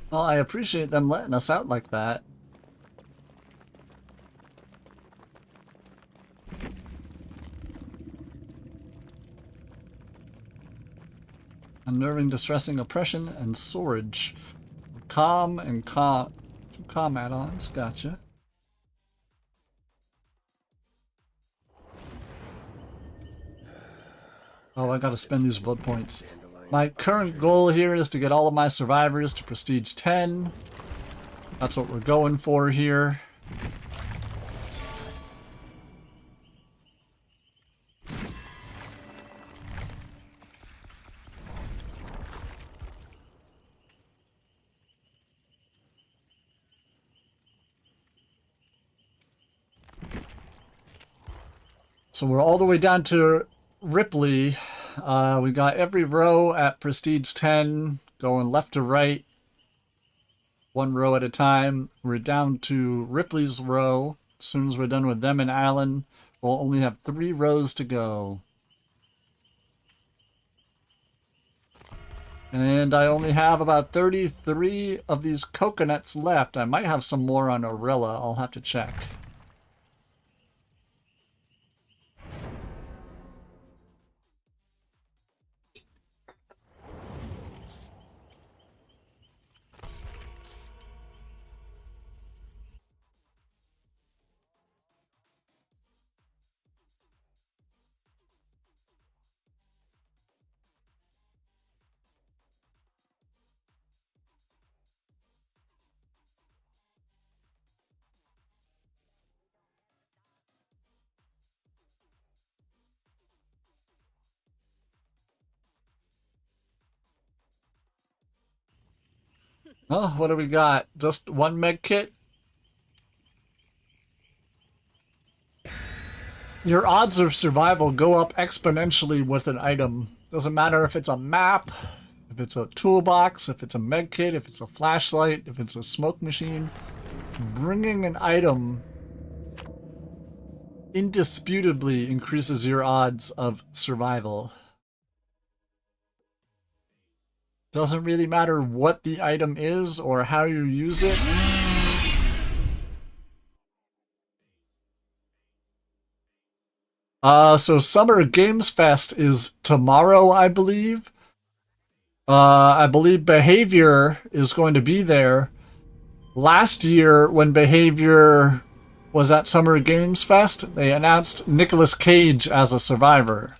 Well, I appreciate them letting us out like that. Unnerving, distressing, oppression, and storage. Calm and calm. Two calm add-ons, gotcha. Oh, I gotta spend these blood points. My current goal here is to get all of my survivors to Prestige 10. That's what we're going for here. So we're all the way down to Ripley. We got every row at Prestige 10, going left to right, one row at a time. We're down to Ripley's row. As soon as we're done with them and Alan, we'll only have 3 rows to go. And I only have about 33 of these coconuts left. I might have some more on Orilla. I'll have to check. Oh, what do we got? Just one med kit? Your odds of survival go up exponentially with an item. Doesn't matter if it's a map, if it's a toolbox, if it's a med kit, if it's a flashlight, if it's a smoke machine. Bringing an item indisputably increases your odds of survival. Doesn't really matter what the item is or how you use it. So Summer Games Fest is tomorrow, I believe. I believe Behavior is going to be there. Last year, when Behavior was at Summer Games Fest, they announced Nicolas Cage as a survivor.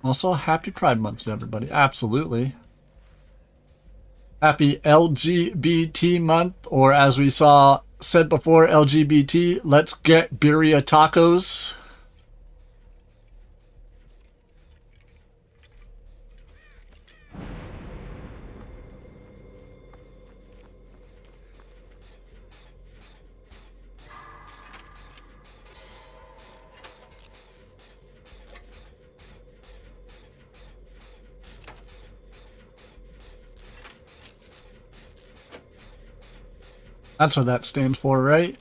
Also, happy Pride Month to everybody. Absolutely. Happy LGBT month, or as we said before, LGBT, let's get birria tacos. That's what that stands for, right?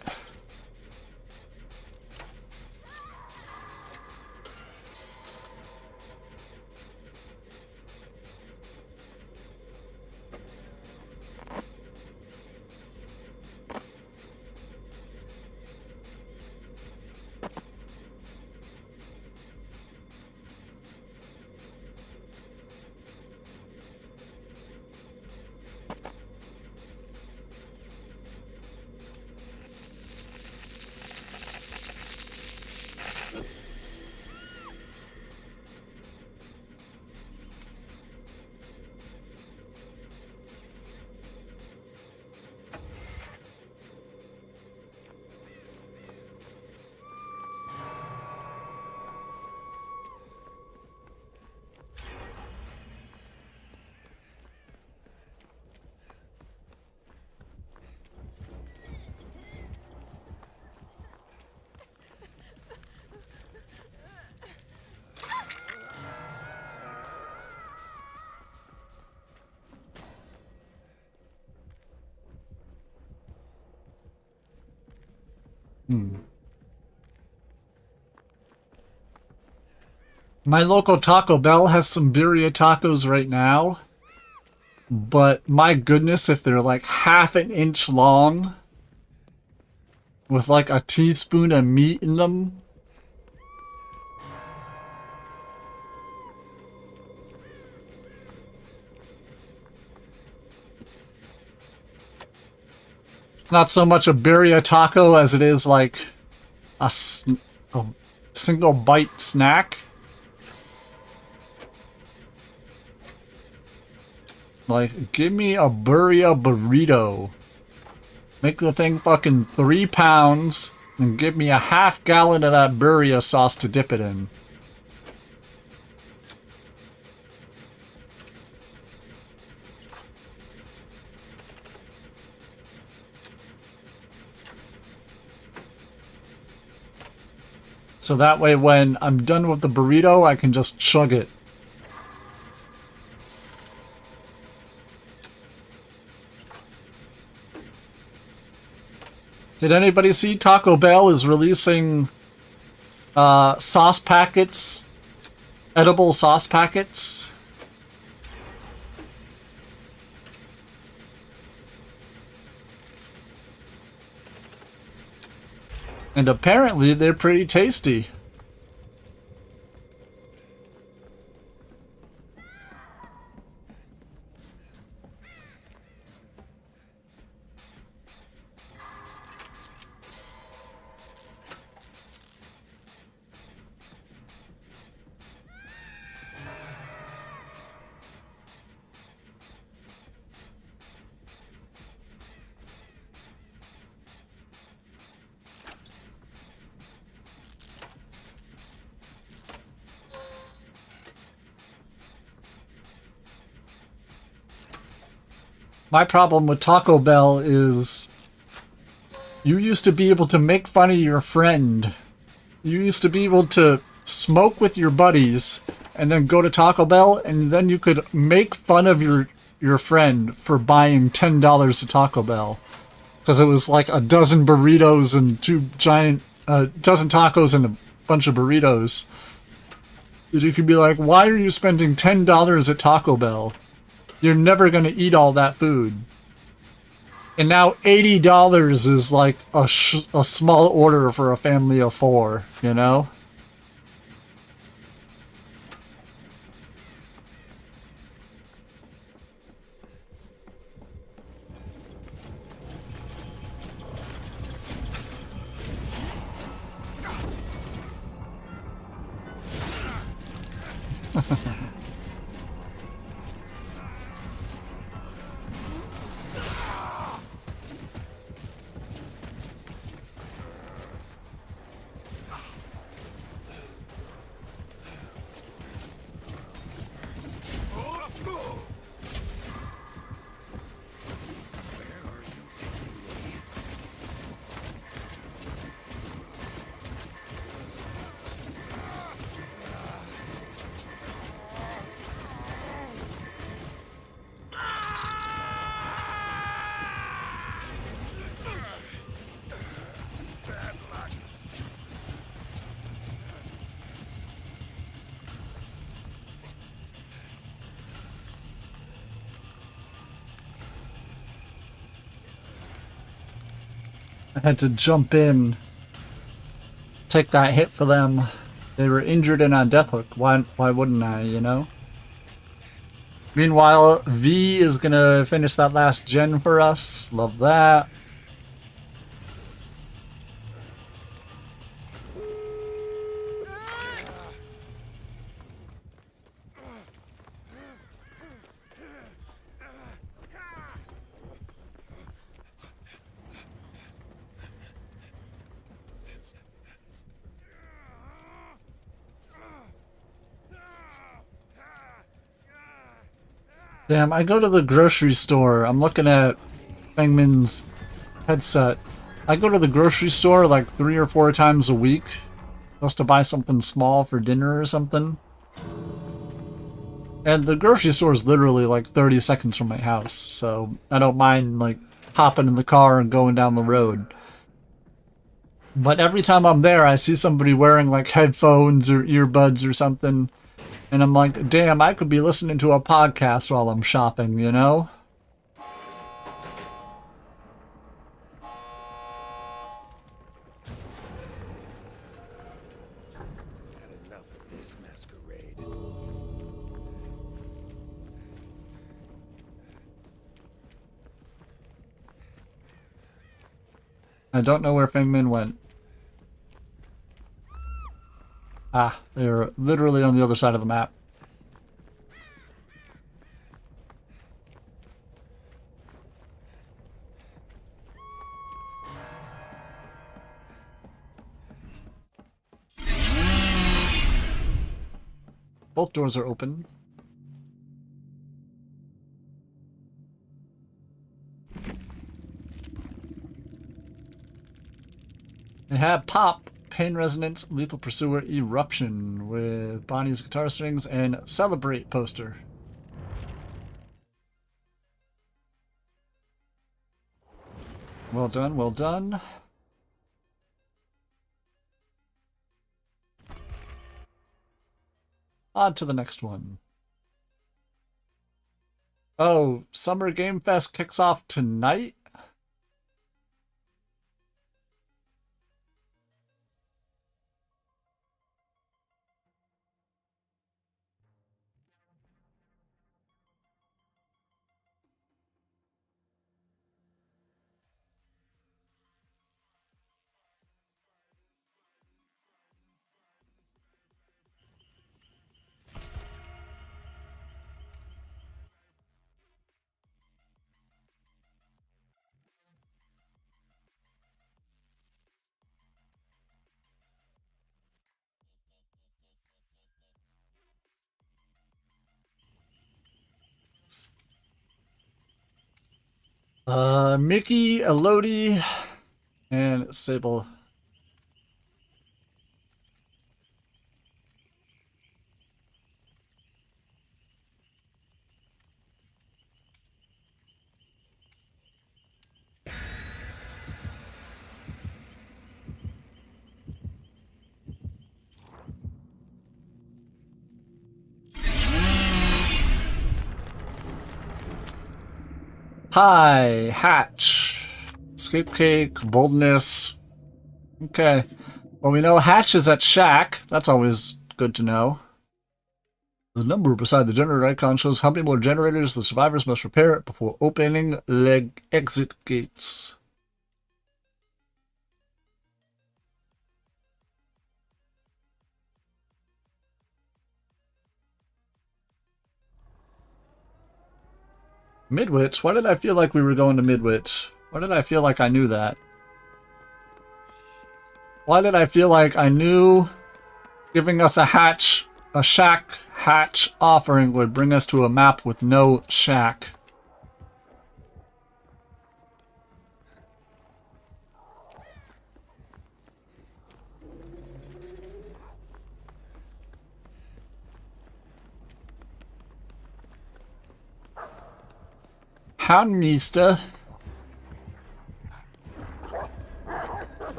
My local Taco Bell has some birria tacos right now. But my goodness, if they're like half an inch long with like a teaspoon of meat in them. It's not so much a birria taco as it is like a single bite snack. Like, give me a burrito. Make the thing fucking 3 pounds and give me a half gallon of that burrito sauce to dip it in. So that way when I'm done with the burrito, I can just chug it. Did anybody see Taco Bell is releasing sauce packets? Edible sauce packets? And apparently they're pretty tasty. My problem with Taco Bell is you used to be able to make fun of your friend. You used to be able to smoke with your buddies and then go to Taco Bell and then you could make fun of your friend for buying $10 at Taco Bell. Because it was like a dozen burritos and dozen tacos and a bunch of burritos. You could be like, why are you spending $10 at Taco Bell? You're never going to eat all that food. And now $80 is like a small order for a family of 4, you know? I had to jump in, take that hit for them. They were injured and on death hook. Why wouldn't I, you know? Meanwhile, V is gonna finish that last gen for us. Love that. Damn, I go to the grocery store. I'm looking at Fengmin's headset. I go to the grocery store like 3 or 4 times a week just to buy something small for dinner or something. And the grocery store is literally like 30 seconds from my house, so I don't mind like hopping in the car and going down the road. But every time I'm there, I see somebody wearing like headphones or earbuds or something. And I'm like, damn, I could be listening to a podcast while I'm shopping, you know? Had enough of this masquerade. I don't know where Feng Min went. Ah, they're literally on the other side of the map. Both doors are open. They have Pop, Pain Resonance, Lethal Pursuer, Eruption with Bonnie's guitar strings and Celebrate poster. Well done, well done. On to the next one. Oh, Summer Game Fest kicks off tonight? Mickey, Elodie, and Sable. Hi, Hatch. Escape Cake, Boldness. Okay. Well, we know Hatch is at Shack. That's always good to know. The number beside the generator icon shows how many more generators the survivors must repair before opening leg exit gates. Midwich? Why did I feel like we were going to Midwich? Why did I feel like I knew that? Why did I feel like I knew giving us a shack hatch offering would bring us to a map with no shack? Houndmeister.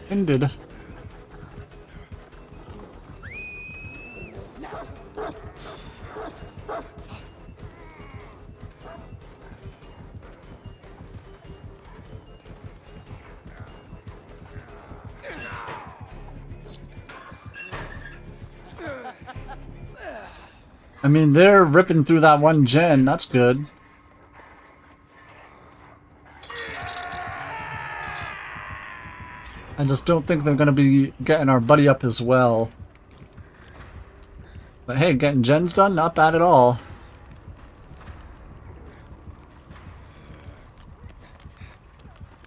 Ended. I mean, they're ripping through that one gen. That's good. I just don't think they're going to be getting our buddy up as well. But hey, getting gens done, not bad at all.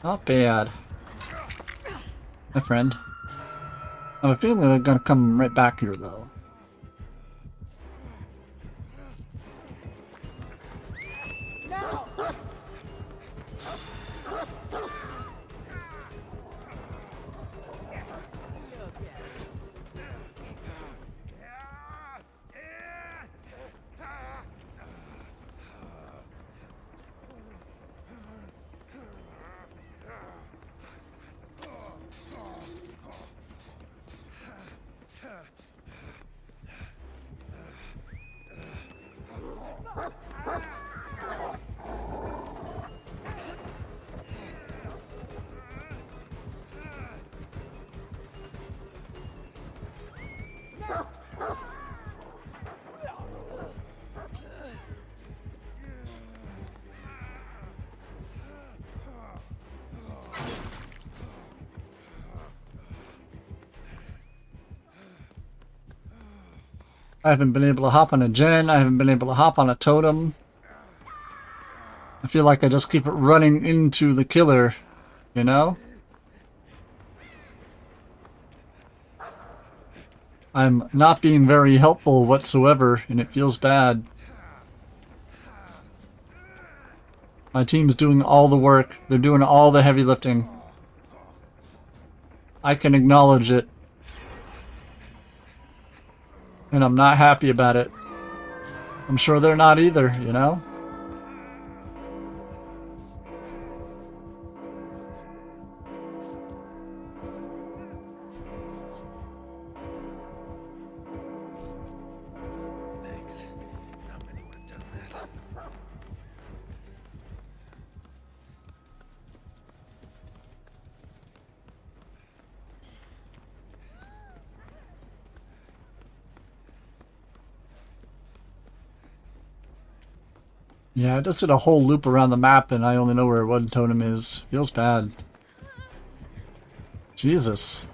Not bad. My friend. I have a feeling they're going to come right back here, though. I haven't been able to hop on a gen. I haven't been able to hop on a totem. I feel like I just keep running into the killer, you know? I'm not being very helpful whatsoever, and it feels bad. My team's doing all the work. They're doing all the heavy lifting. I can acknowledge it. And I'm not happy about it. I'm sure they're not either, you know? Thanks. Not many would have done that. Yeah, I just did a whole loop around the map and I only know where one totem is. Feels bad. Jesus.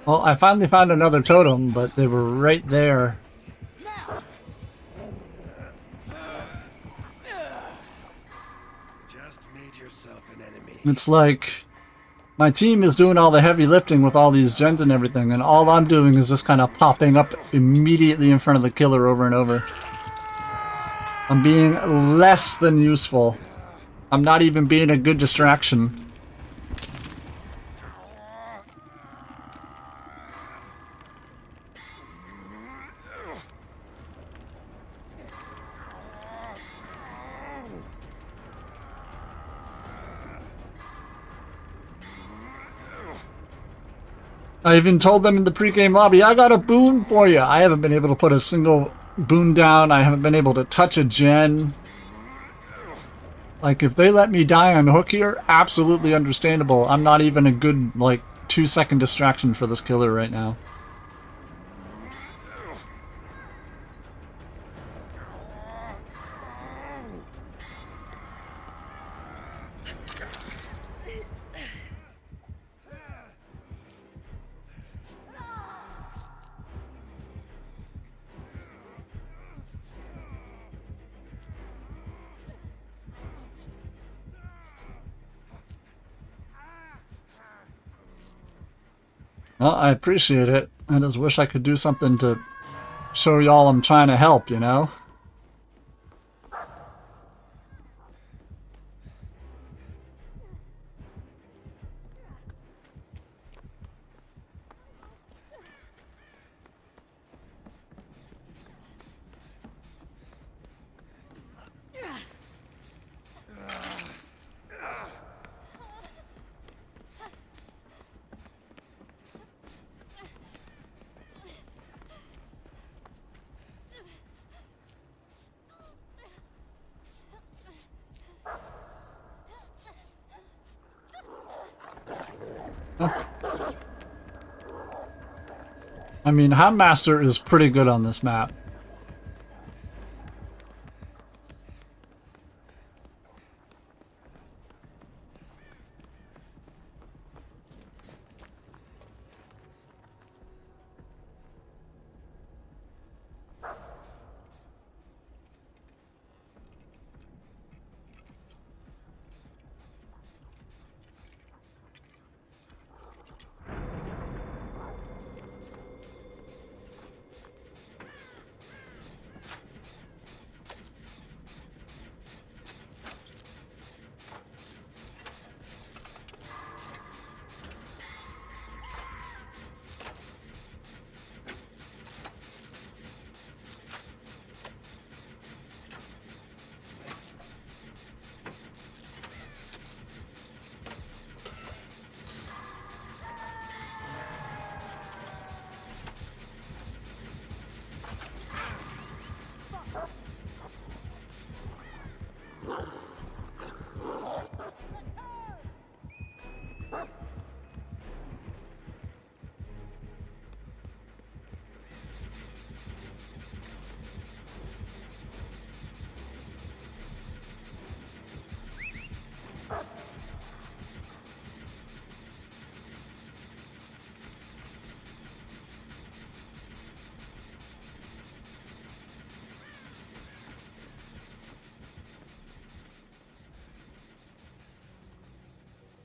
Well, I finally found another totem, but they were right there. Just made yourself an enemy. It's like my team is doing all the heavy lifting with all these gens and everything, and all I'm doing is just kind of popping up immediately in front of the killer over and over. I'm being less than useful. I'm not even being a good distraction. I even told them in the pregame lobby, I got a boon for you. I haven't been able to put a single boon down. I haven't been able to touch a gen. Like, if they let me die on hook here, absolutely understandable. I'm not even a good, like, 2-second distraction for this killer right now. Well, I appreciate it. I just wish I could do something to show y'all I'm trying to help, you know? I mean, Houndmaster is pretty good on this map.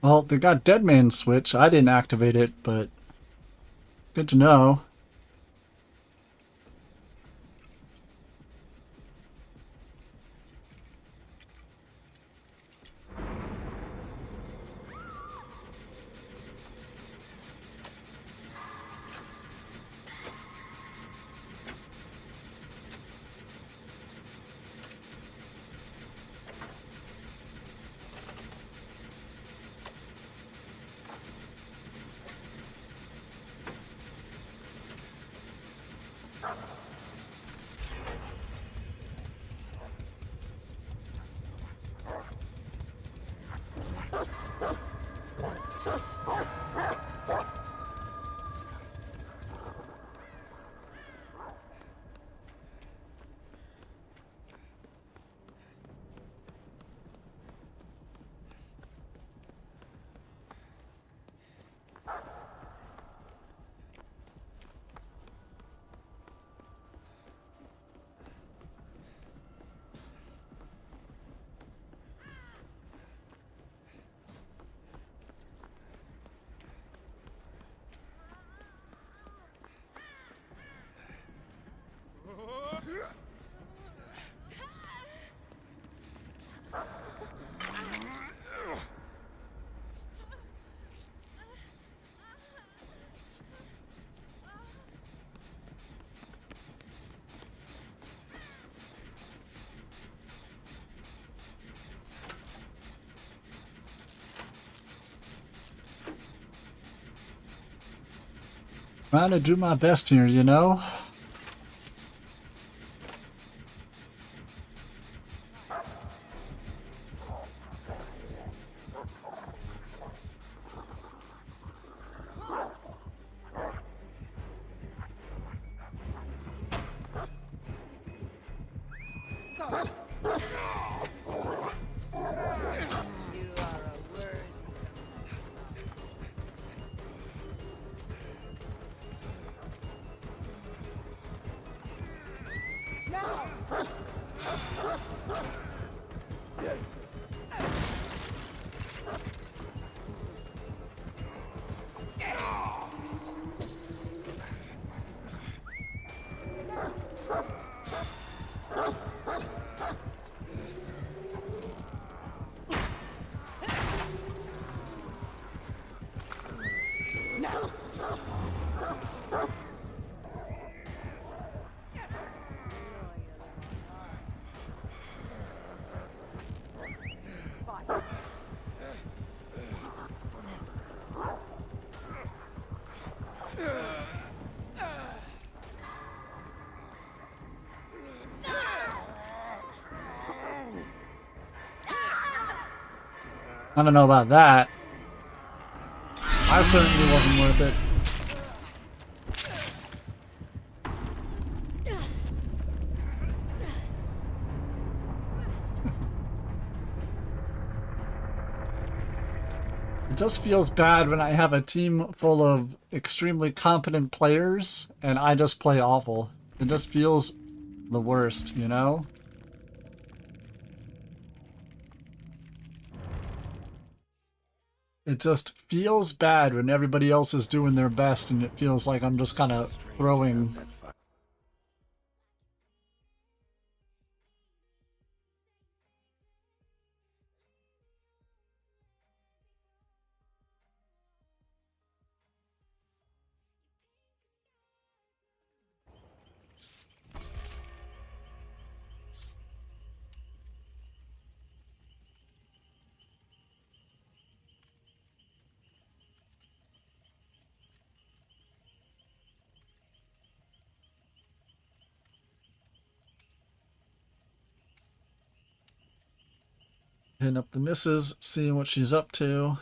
Well, they got Dead Man Switch. I didn't activate it, but good to know. Trying to do my best here, you know? I don't know about that. I certainly wasn't worth it. It just feels bad when I have a team full of extremely competent players and I just play awful. It just feels the worst, you know? It just feels bad when everybody else is doing their best and it feels like I'm just kind of throwing... Hitting up the missus, seeing what she's up to.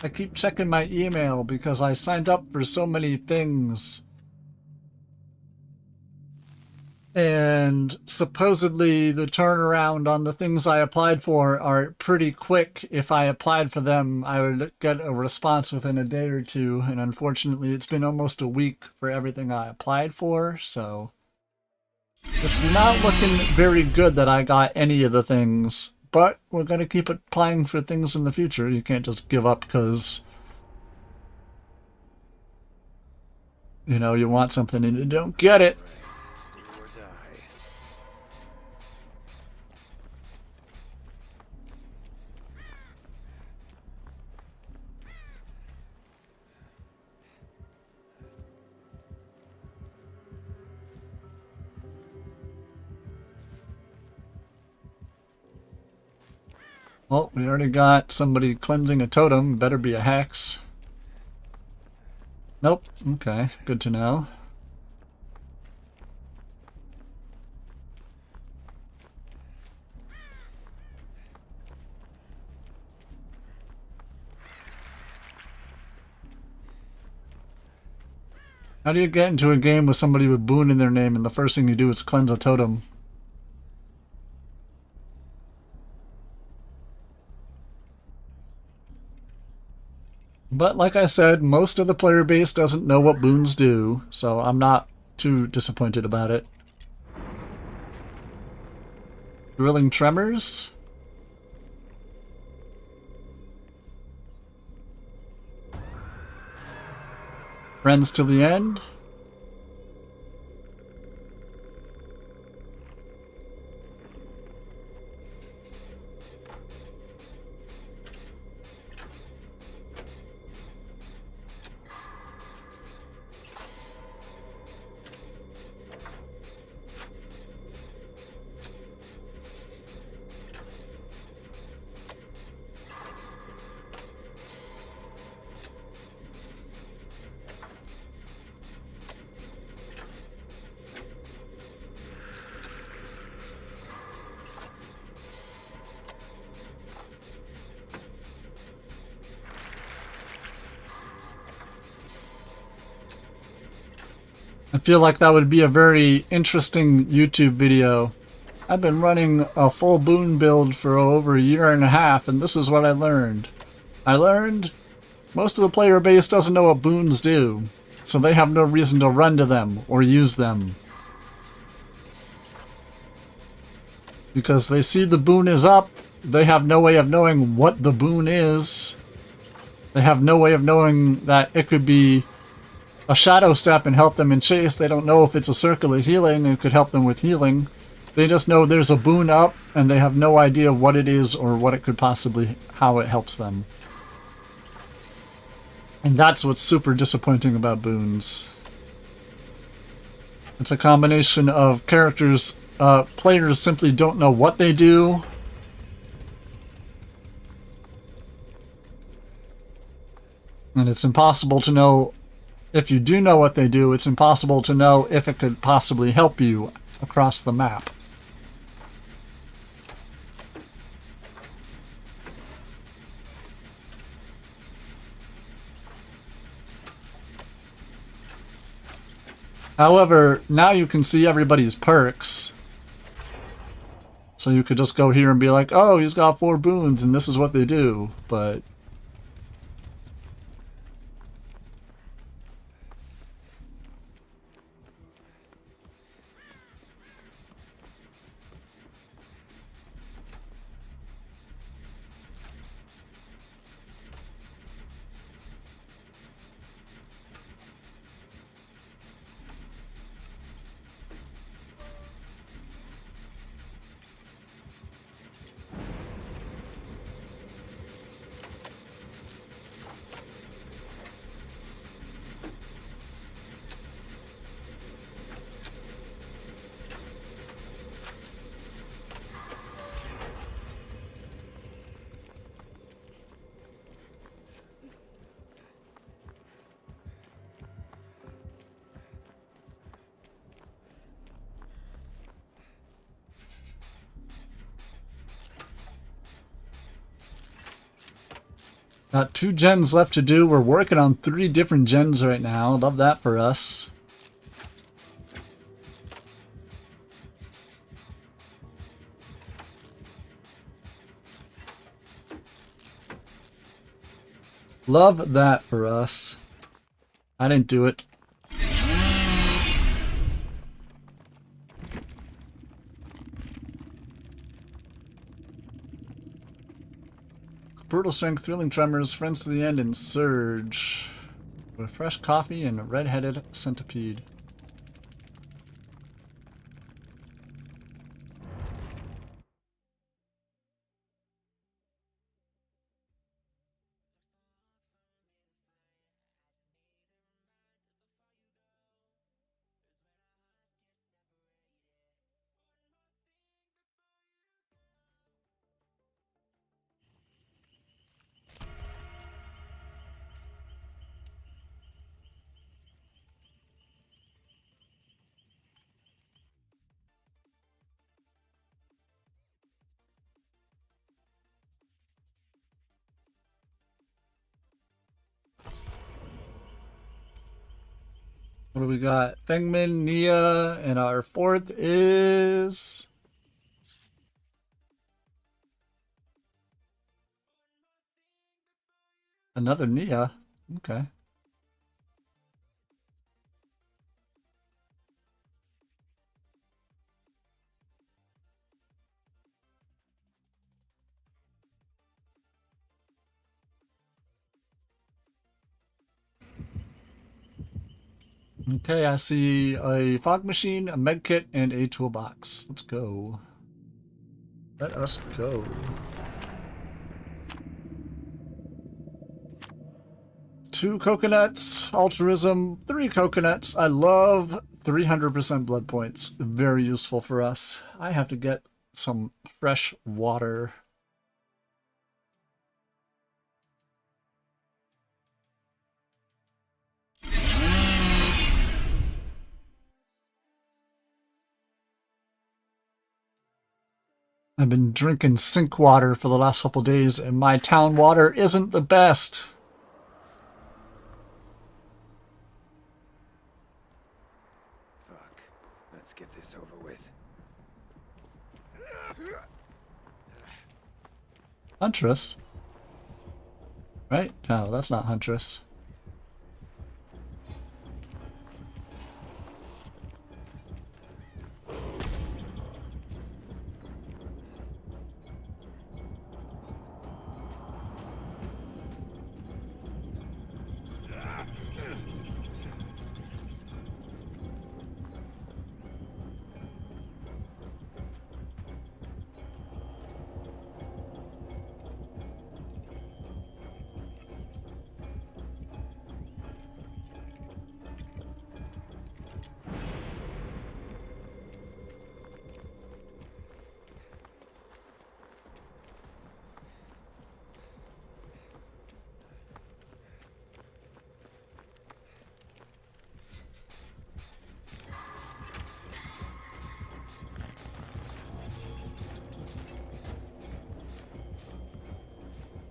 I keep checking my email because I signed up for so many things. And supposedly the turnaround on the things I applied for are pretty quick. If I applied for them, I would get a response within a day or two. And unfortunately, it's been almost a week for everything I applied for. So it's not looking very good that I got any of the things. But we're going to keep applying for things in the future. You can't just give up because, you know, you want something and you don't get it. Well, we already got somebody cleansing a totem. Better be a hex. Nope. Okay, good to know. How do you get into a game with somebody with Boon in their name and the first thing you do is cleanse a totem? But like I said, most of the player base doesn't know what boons do, so I'm not too disappointed about it. Drilling Tremors? Friends to the end? I feel like that would be a very interesting YouTube video. I've been running a full boon build for over a year and a half, and this is what I learned. I learned most of the player base doesn't know what boons do, so they have no reason to run to them or use them. Because they see the boon is up, they have no way of knowing what the boon is. They have no way of knowing that it could be a shadow step and help them in chase. They don't know if it's a circle of healing and could help them with healing. They just know there's a boon up and they have no idea what it is or what it could possibly, how it helps them. And that's what's super disappointing about boons. It's a combination of characters, players simply don't know what they do. And it's impossible to know. If you do know what they do, it's impossible to know if it could possibly help you across the map. However, now you can see everybody's perks. So you could just go here and be like, oh, he's got 4 boons and this is what they do. But got 2 gens left to do. We're working on 3 different gens right now. Love that for us. Love that for us. I didn't do it. Brutal strength, thrilling tremors, friends to the end, and surge. With fresh coffee and a red-headed centipede. What do we got? Fengmin, Nia, and our fourth is... another Nia. Okay. Okay, I see a fog machine, a medkit, and a toolbox. Let's go. Let us go. Two coconuts, altruism, 3 coconuts. I love 300% blood points. Very useful for us. I have to get some fresh water. I've been drinking sink water for the last couple days, and my town water isn't the best. Fuck. Let's get this over with. Huntress? Right? No, that's not Huntress.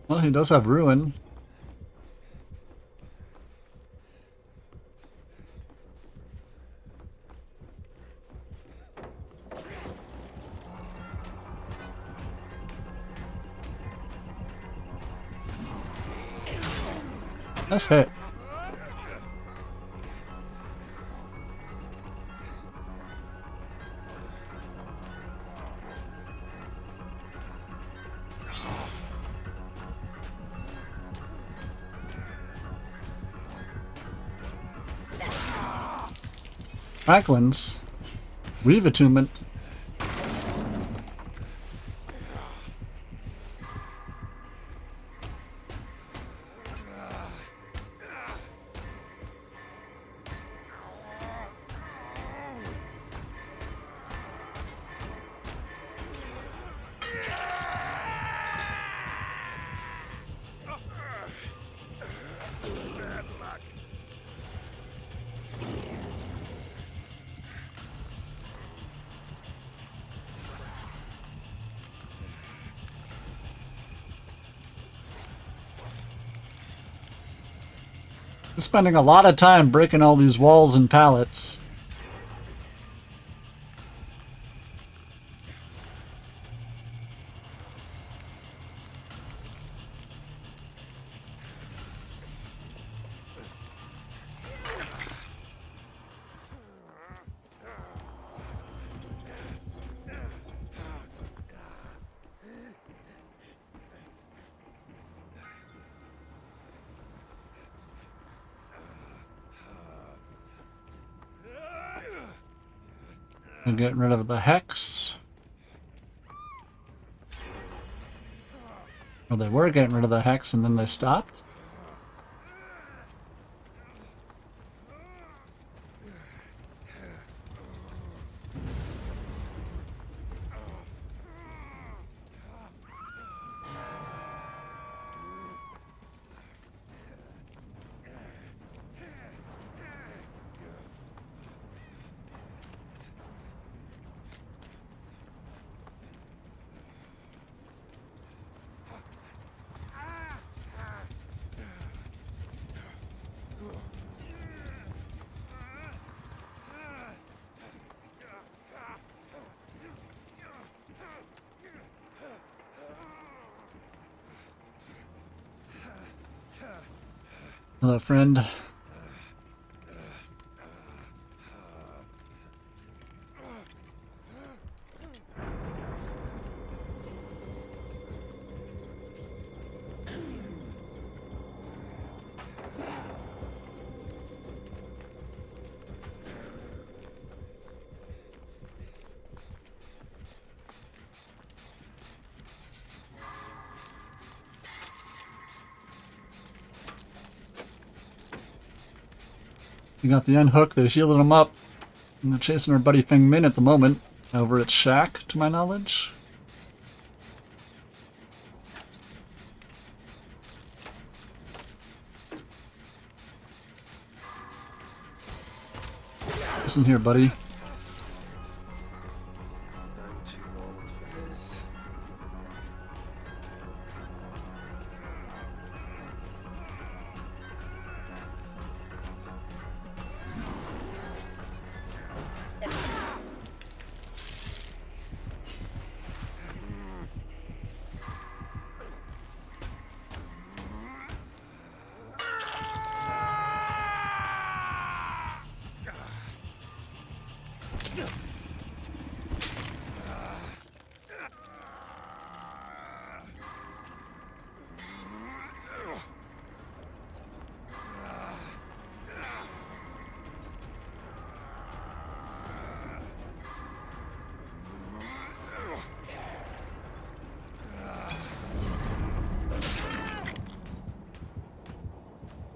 Well, he does have ruin. Nice hit. Franklin's Weave Attunement. Spending a lot of time breaking all these walls and pallets. And getting rid of the hex. Well, they were getting rid of the hex and then they stopped. Hello, friend. You got the unhook, they're shielding him up. And they're chasing our buddy Feng Min at the moment. Over at Shack, to my knowledge. Listen here, buddy. I'm too old for this.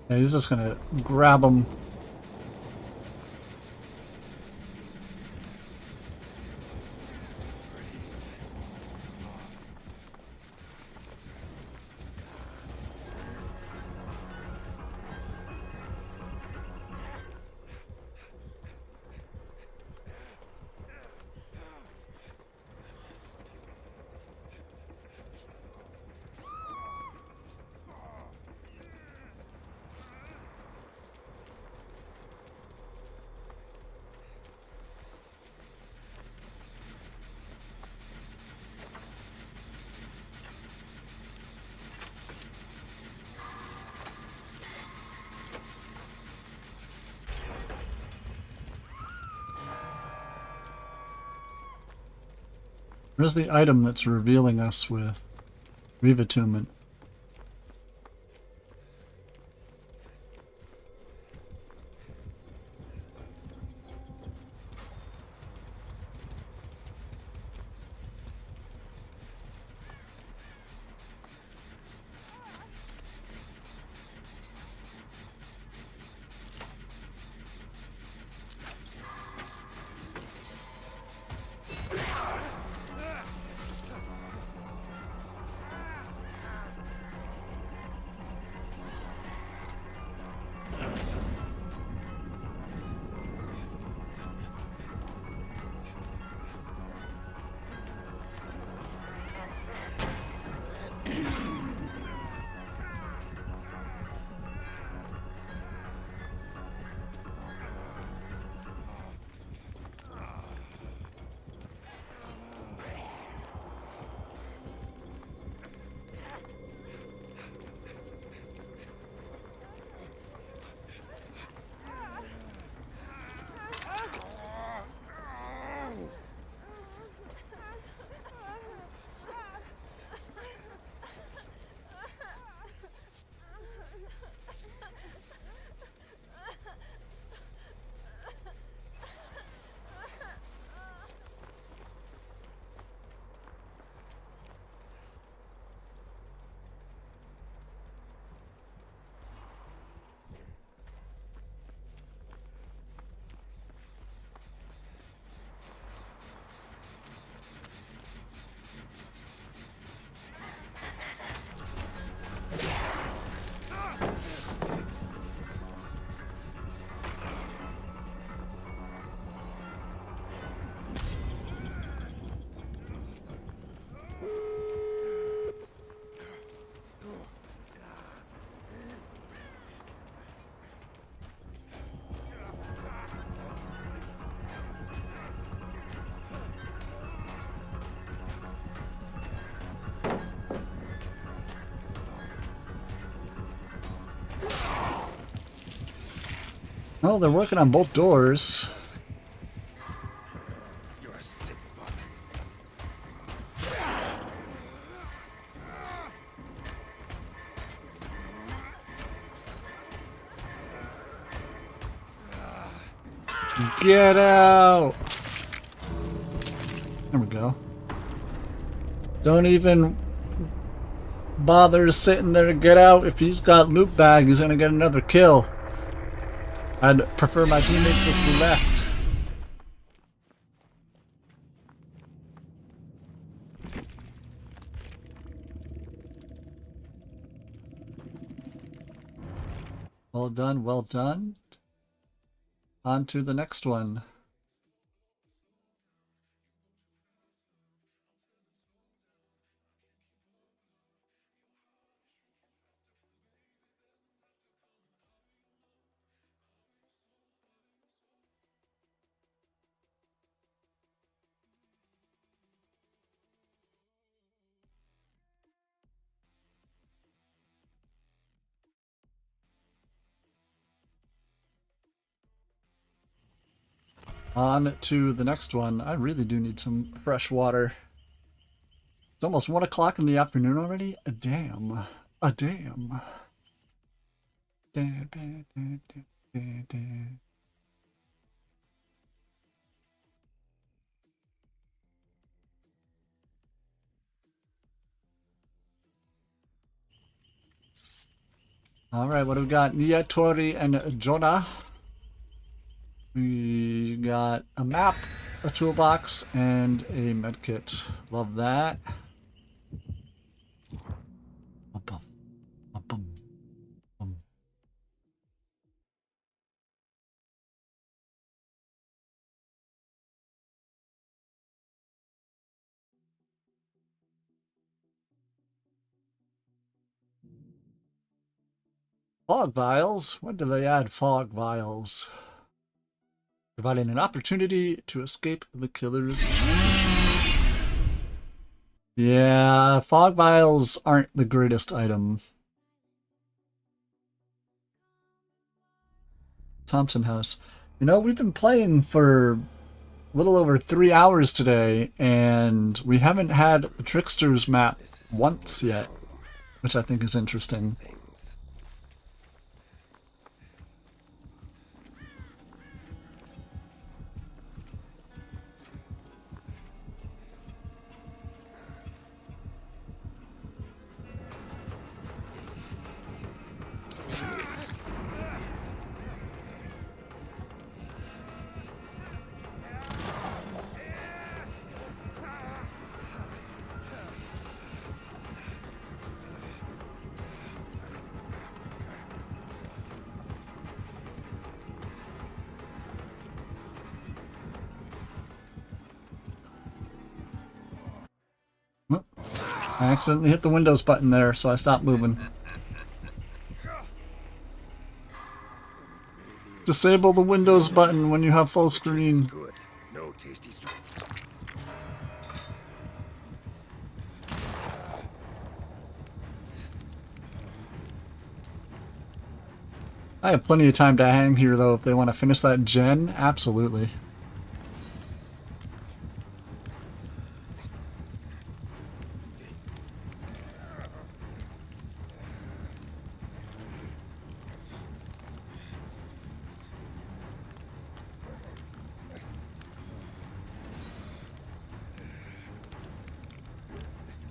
Yeah, he's just gonna grab him. Where's the item that's revealing us with Revattunement? Well, they're working on both doors. You're a sick fuck. Get out! There we go. Don't even bother sitting there to get out. If he's got loot bag, he's gonna get another kill. I'd prefer my teammates just left. Well done, well done. On to the next one. On to the next one. I really do need some fresh water. It's almost 1 o'clock in the afternoon already? A damn. A damn. Alright, what do we got? Nia, Tori, and Jonah. We got a map, a toolbox, and a medkit. Love that. Bum, bum, bum, bum. Fog vials? When do they add fog vials? Providing an opportunity to escape the killers. Yeah, fog vials aren't the greatest item. Thompson House. You know, we've been playing for a little over 3 hours today, and we haven't had the Trickster's map once yet, which I think is interesting. I accidentally hit the Windows button there, so I stopped moving. Disable the Windows button when you have full screen. Good. No tasty soup. I have plenty of time to hang here, though, if they want to finish that gen. Absolutely.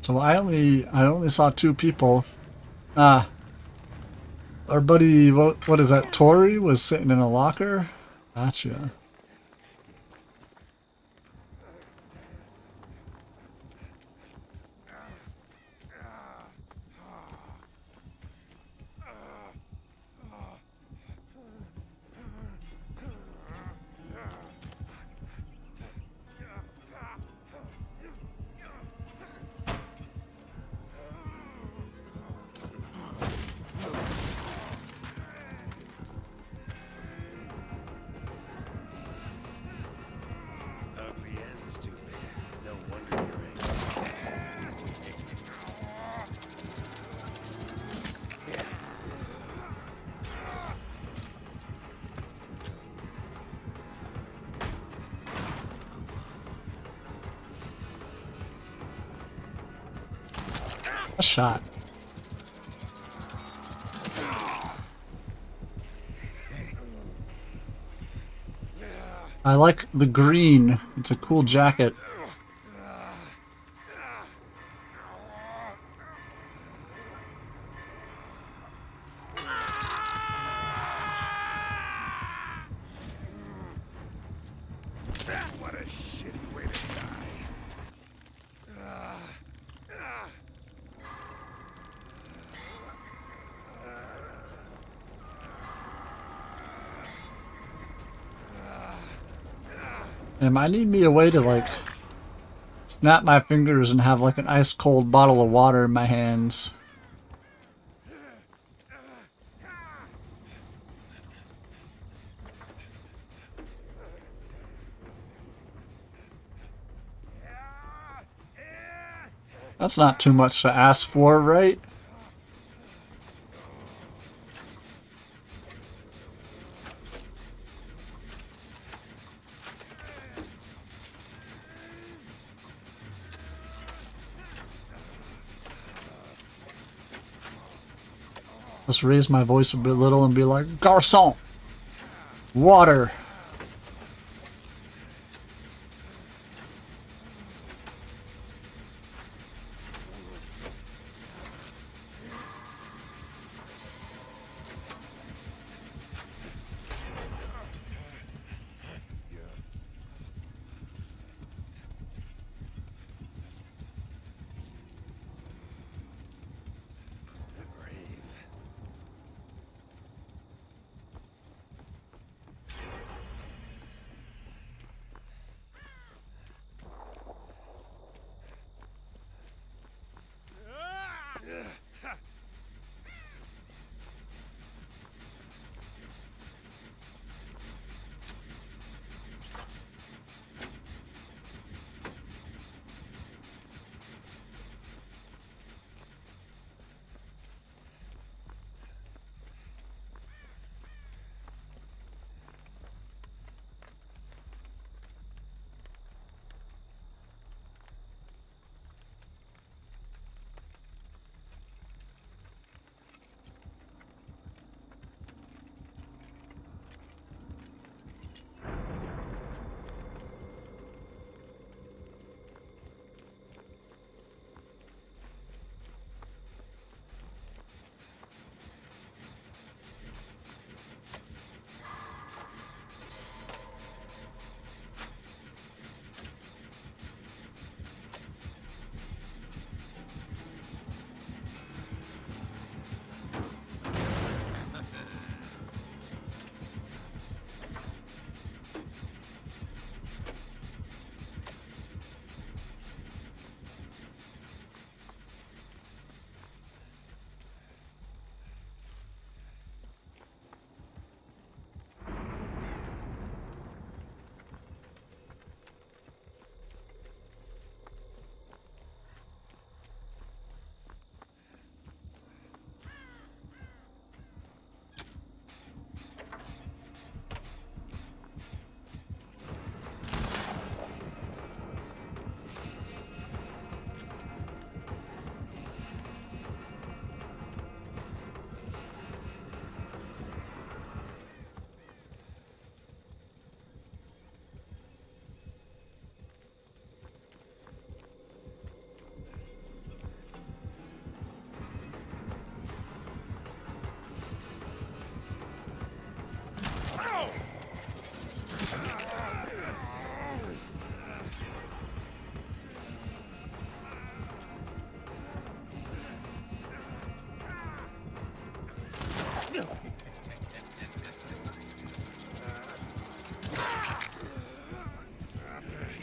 So I only saw 2 people. Our buddy, what is that? Tori was sitting in a locker. Gotcha. A shot. I like the green. It's a cool jacket. What a shitty way to die. I need me a way to like snap my fingers and have like an ice cold bottle of water in my hands. That's not too much to ask for, right? Let's raise my voice a bit little and be like, Garçon! Water!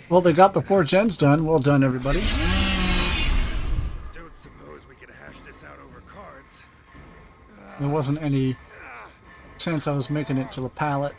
Well, they got the 4 gens done. Well done, everybody. Don't suppose we could hash this out over cards. There wasn't any chance I was making it to the pallet.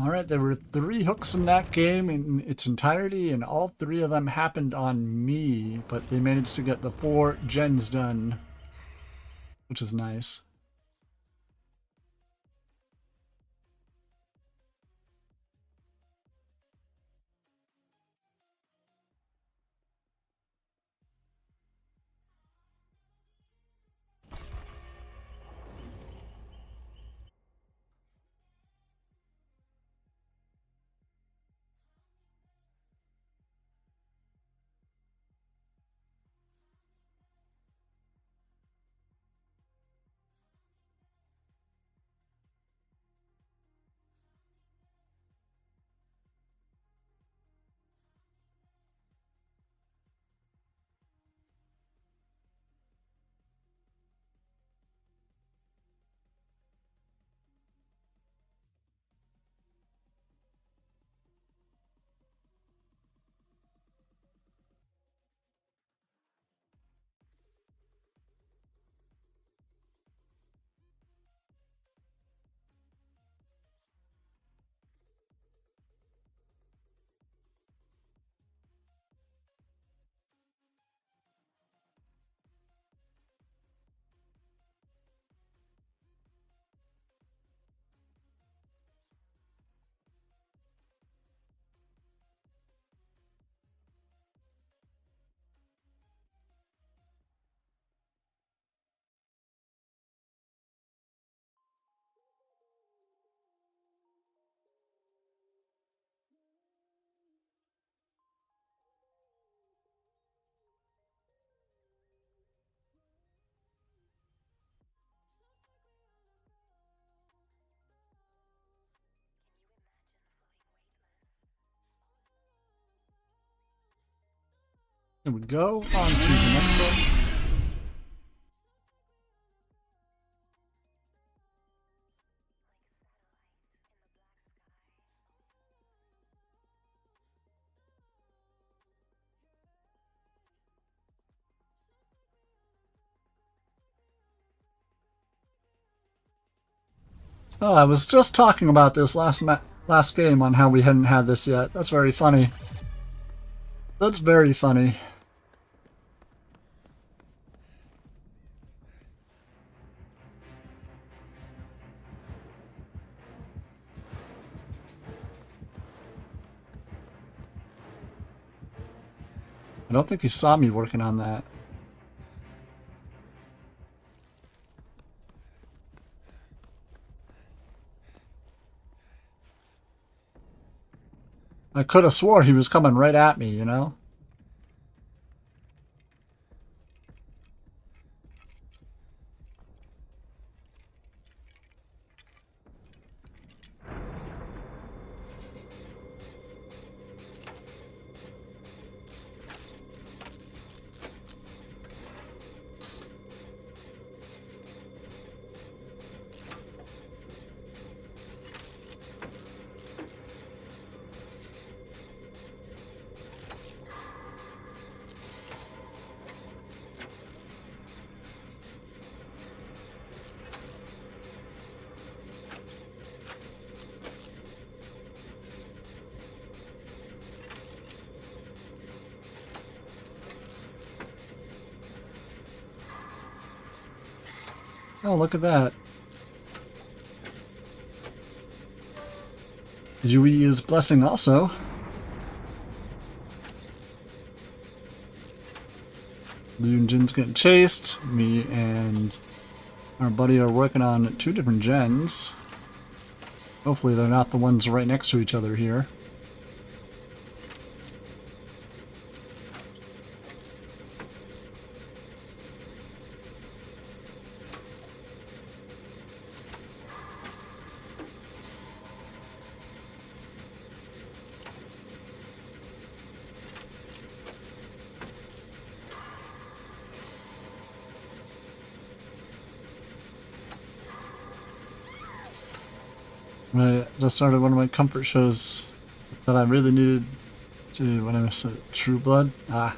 Alright, there were 3 hooks in that game in its entirety, and all 3 of them happened on me, but they managed to get the 4 gens done, which is nice. Here we go, on to the next one. Oh, I was just talking about this last game on how we hadn't had this yet. That's very funny. That's very funny. I don't think he saw me working on that. I could have swore he was coming right at me, you know? Oh, look at that. Did you reuse Blessing also? Liu Jin's getting chased. Me and our buddy are working on 2 different gens. Hopefully they're not the ones right next to each other here. I just started one of my comfort shows that I really needed to when I was True Blood. Ah.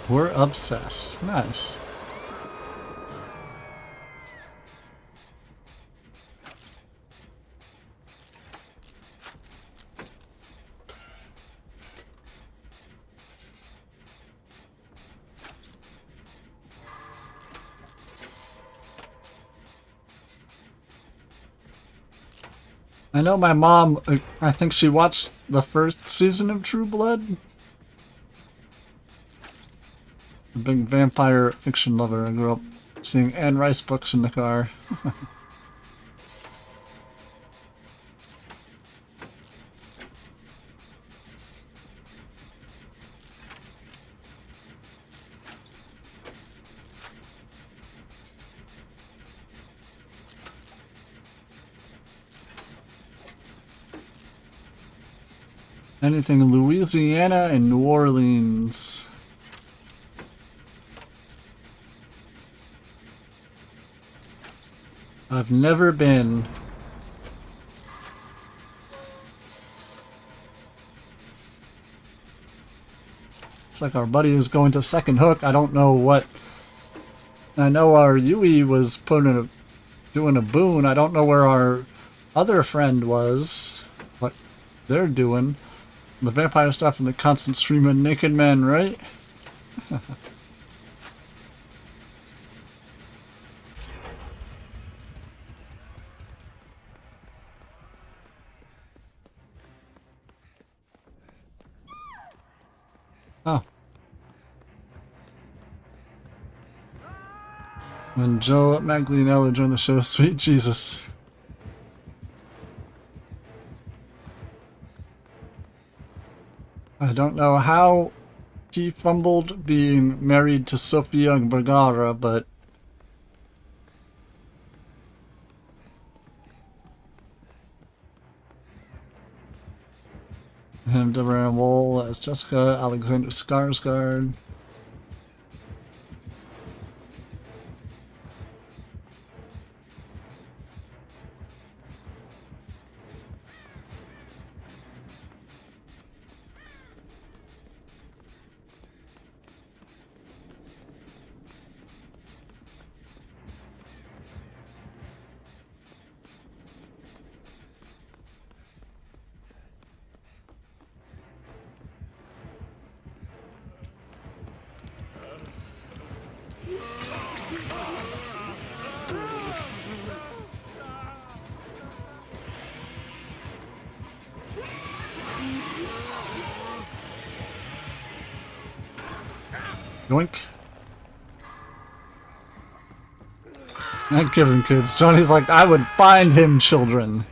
We're obsessed. Nice. I know my mom, I think she watched the first season of True Blood. A big vampire fiction lover. I grew up seeing Anne Rice books in the car. Anything in Louisiana and New Orleans. I've never been. It's like our buddy is going to Second Hook. I don't know what. I know our Yui was doing a boon. I don't know where our other friend was. What they're doing. The vampire stuff and the constant stream of naked men, right? Oh. When Joe Maglianello joined the show, sweet Jesus. I don't know how he fumbled being married to Sofia Vergara, but him, Deborah Wool as Jessica, Alexander Skarsgård. Yoink. Not giving kids. Tony's like, I would find him children.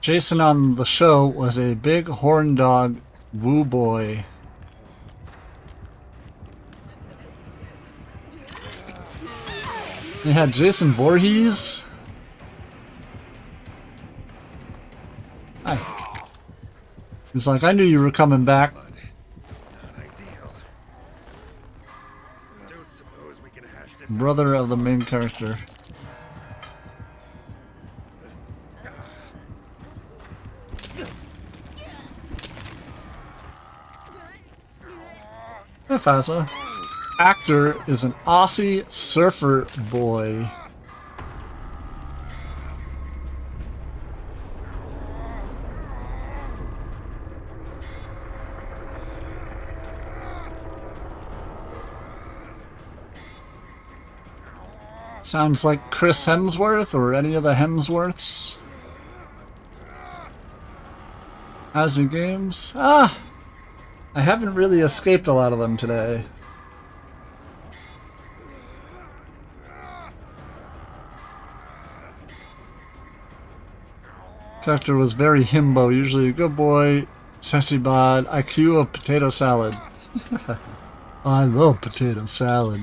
Jason on the show was a big horn dog woo boy. They had Jason Voorhees. Hi. He's like, I knew you were coming back. Not ideal. Don't suppose we can hash this Brother of the main character. Hey, Phasma. Actor is an Aussie surfer boy. Sounds like Chris Hemsworth or any of the Hemsworths. How's your games? I haven't really escaped a lot of them today. Character was very himbo, usually a good boy, sexy bod, IQ of potato salad. I love potato salad.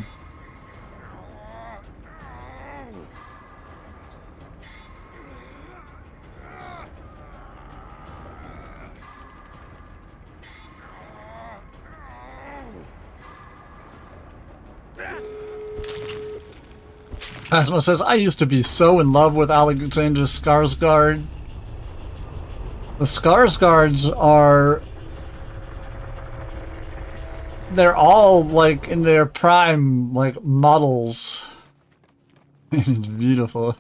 Asma says, I used to be so in love with Alexander Skarsgård. The Skarsgårds are... They're all, like, in their prime, like, models. It's beautiful.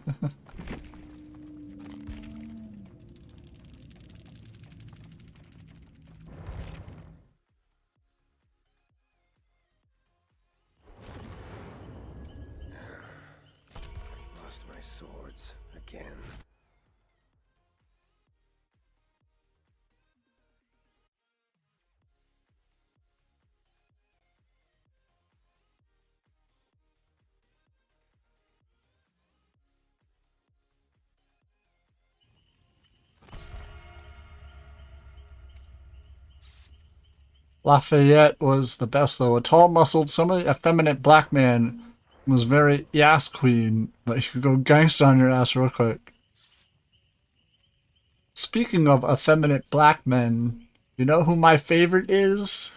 Lost my swords again. Lafayette was the best, though. A tall, muscled, somewhat effeminate black man was very ass queen, but you could go gangsta on your ass real quick. Speaking of effeminate black men, you know who my favorite is?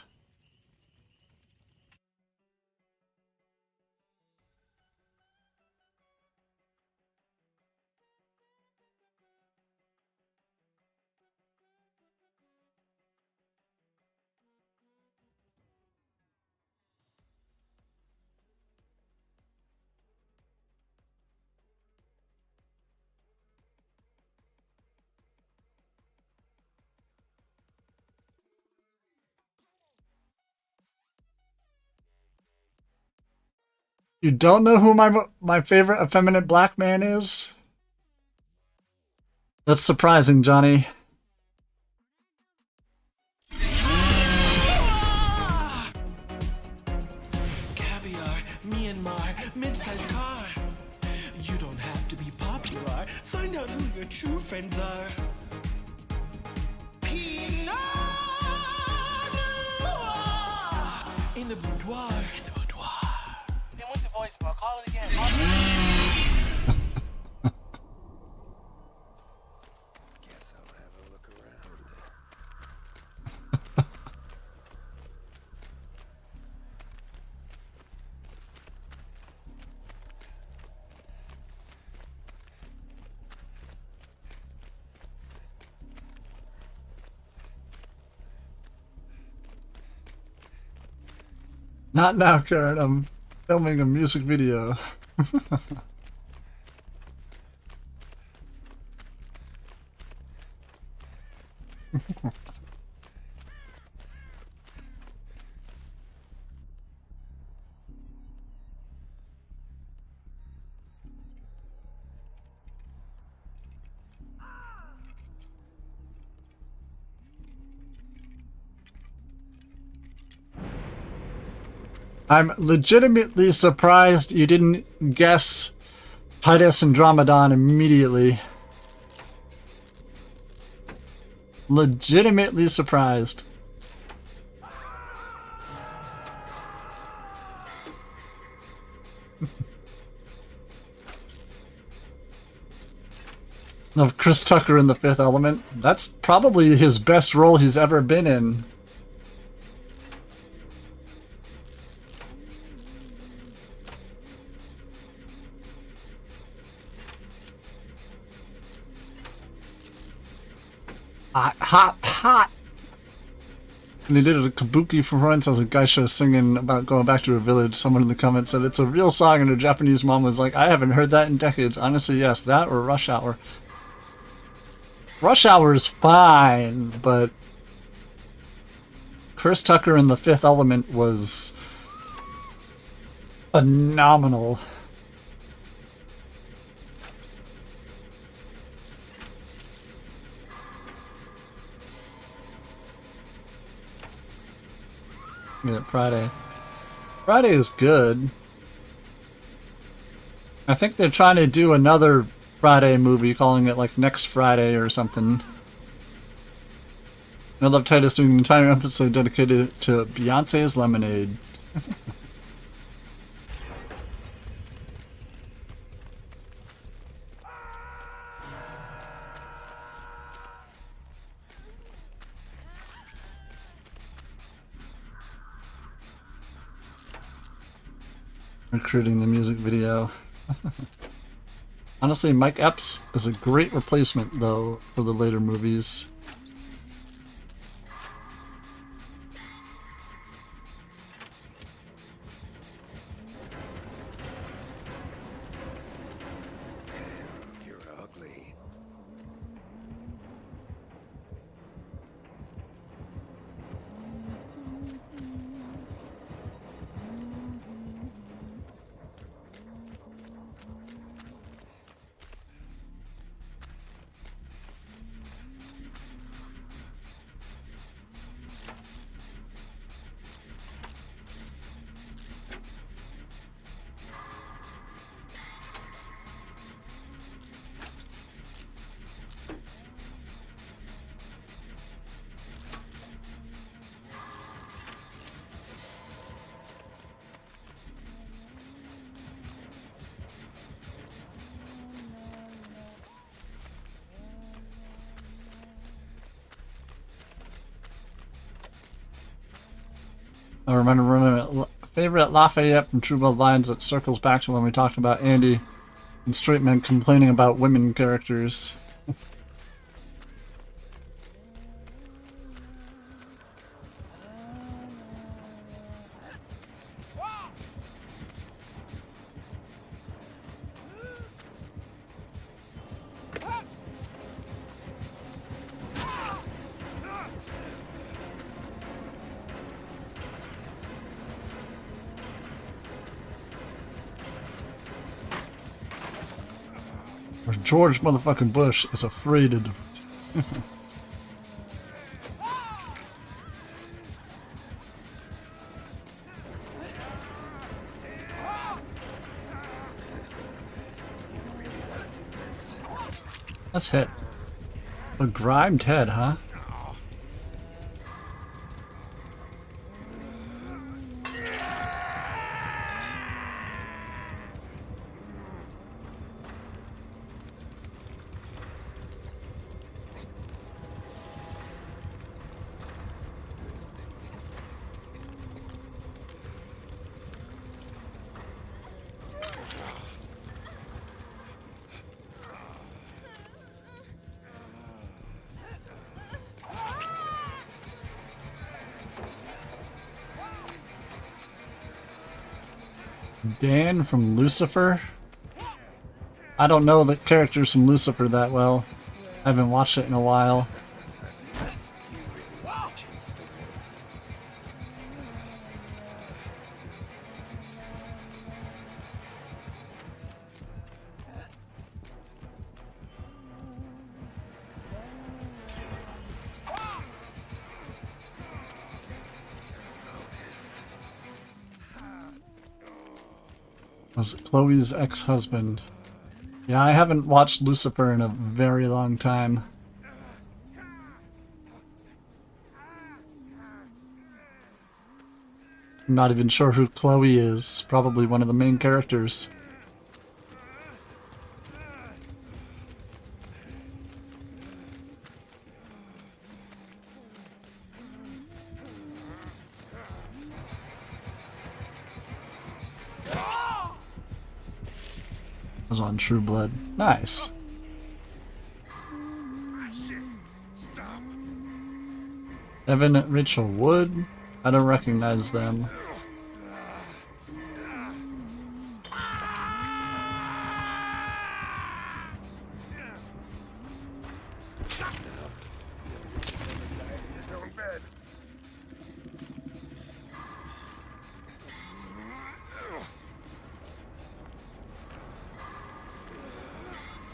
You don't know who my favorite effeminate black man is? That's surprising, Johnny. Caviar, Myanmar, mid-sized car. You don't have to be popular. Find out who your true friends are. Pinot Noir. In the boudoir. In the boudoir. It went to voicemail. Call it again. Guess I'll have a look around. Not now, Karen. I'm filming a music video. I'm legitimately surprised you didn't guess Titus Andromedon immediately. Legitimately surprised. Of Chris Tucker in The Fifth Element. That's probably his best role he's ever been in. Hot. And he did a kabuki performance as a geisha singing about going back to her village. Someone in the comments said it's a real song, and her Japanese mom was like, I haven't heard that in decades. Honestly, yes, that or Rush Hour. Rush Hour is fine, but Chris Tucker in The Fifth Element was phenomenal. Yeah, Friday. Friday is good. I think they're trying to do another Friday movie, calling it like Next Friday or something. I love Titus doing an entire episode dedicated to Beyonce's Lemonade. Recruiting the music video. Honestly, Mike Epps is a great replacement, though, for the later movies. Damn, you're ugly. I remember my favorite Lafayette from True Blood lines that circles back to when we talked about Andy and straight men complaining about women characters. Or George motherfucking Bush is afraid of it. Let's hit. A grimed head, huh? Dan from Lucifer? I don't know the characters from Lucifer that well. I haven't watched it in a while. Was Chloe's ex-husband. Yeah, I haven't watched Lucifer in a very long time. I'm not even sure who Chloe is. Probably one of the main characters. Was on True Blood. Nice. Evan and Rachel Wood? I don't recognize them.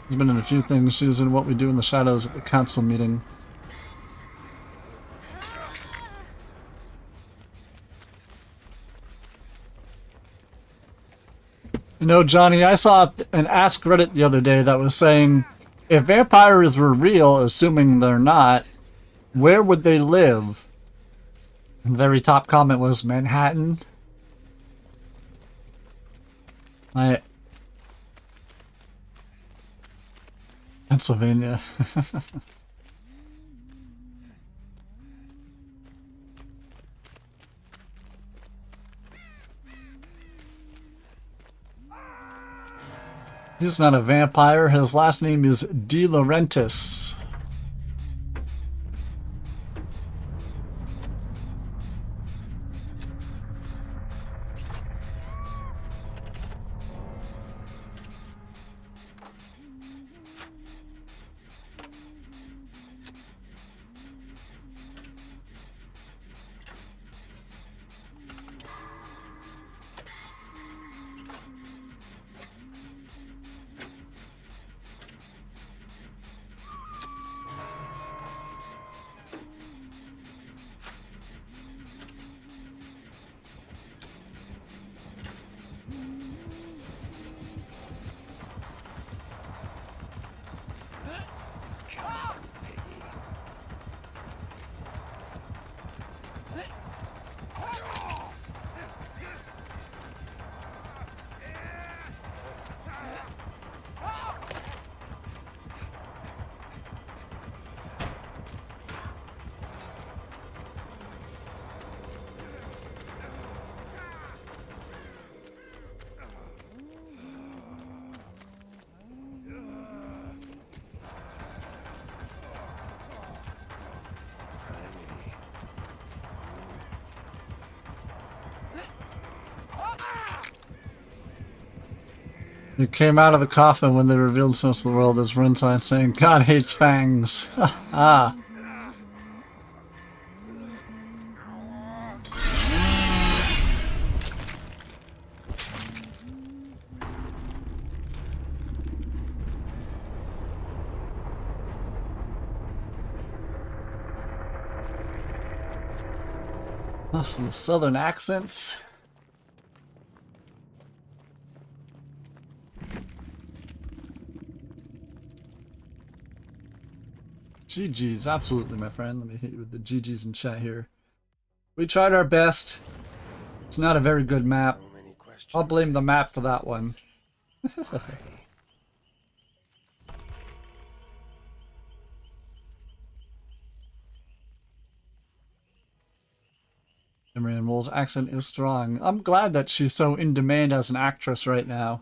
He's been in a few things. She was in What We Do in the Shadows at the council meeting. You know, Johnny, I saw an Ask Reddit the other day that was saying, if vampires were real, assuming they're not, where would they live? And the very top comment was Manhattan. My Pennsylvania. He's not a vampire. His last name is De Laurentiis. He came out of the coffin when they revealed himself to the world as Rentai saying, God hates fangs. Ah. Some southern accents. GG's, absolutely, my friend. Let me hit you with the GG's in chat here. We tried our best. It's not a very good map. I'll blame the map for that one. Imran Wool's accent is strong. I'm glad that she's so in demand as an actress right now.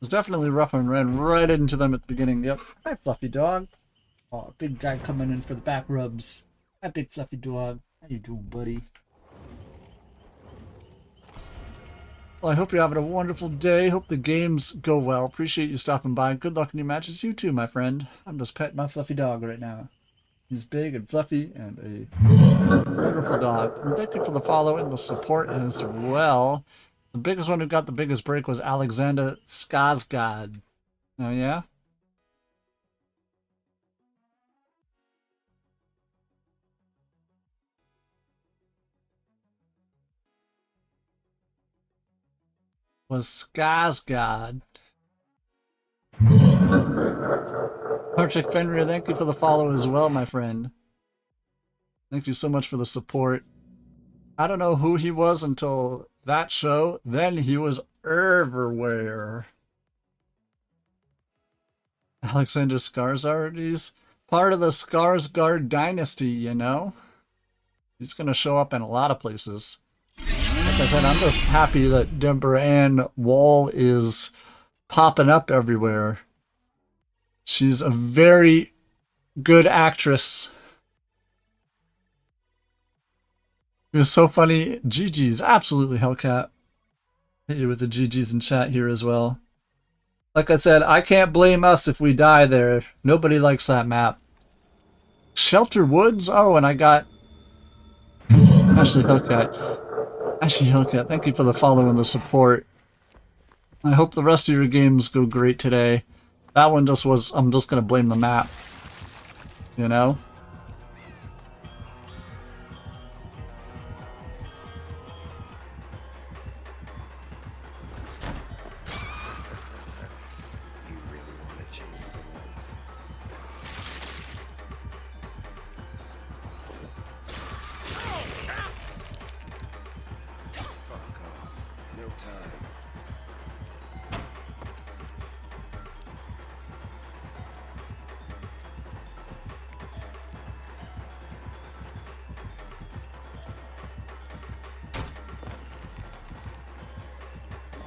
It's definitely rough and ran right into them at the beginning. Yep. Hi, Fluffy Dog. Oh, big guy coming in for the back rubs. Hi, big Fluffy Dog. How you doing, buddy? Well, I hope you're having a wonderful day. Hope the games go well. Appreciate you stopping by. Good luck in your matches. You too, my friend. I'm just petting my Fluffy Dog right now. He's big and fluffy and a wonderful dog. And thank you for the follow and the support as well. The biggest one who got the biggest break was Alexander Skarsgård. Oh, yeah? Was Skarsgård. Patrick Fenrir, thank you for the follow as well, my friend. Thank you so much for the support. I don't know who he was until that show. Then he was everywhere. Alexander Skarsgård, he's part of the Skarsgård dynasty, you know? He's going to show up in a lot of places. Like I said, I'm just happy that Deborah Ann Wall is popping up everywhere. She's a very good actress. It was so funny. GG's, absolutely, Hellcat. Hit you with the GG's in chat here as well. Like I said, I can't blame us if we die there. Nobody likes that map. Shelter Woods? Oh, and I got Ashley Hellcat. Ashley Hellcat, thank you for the follow and the support. I hope the rest of your games go great today. That one just was, I'm just going to blame the map. You know? You really want to chase the wolf? Fine.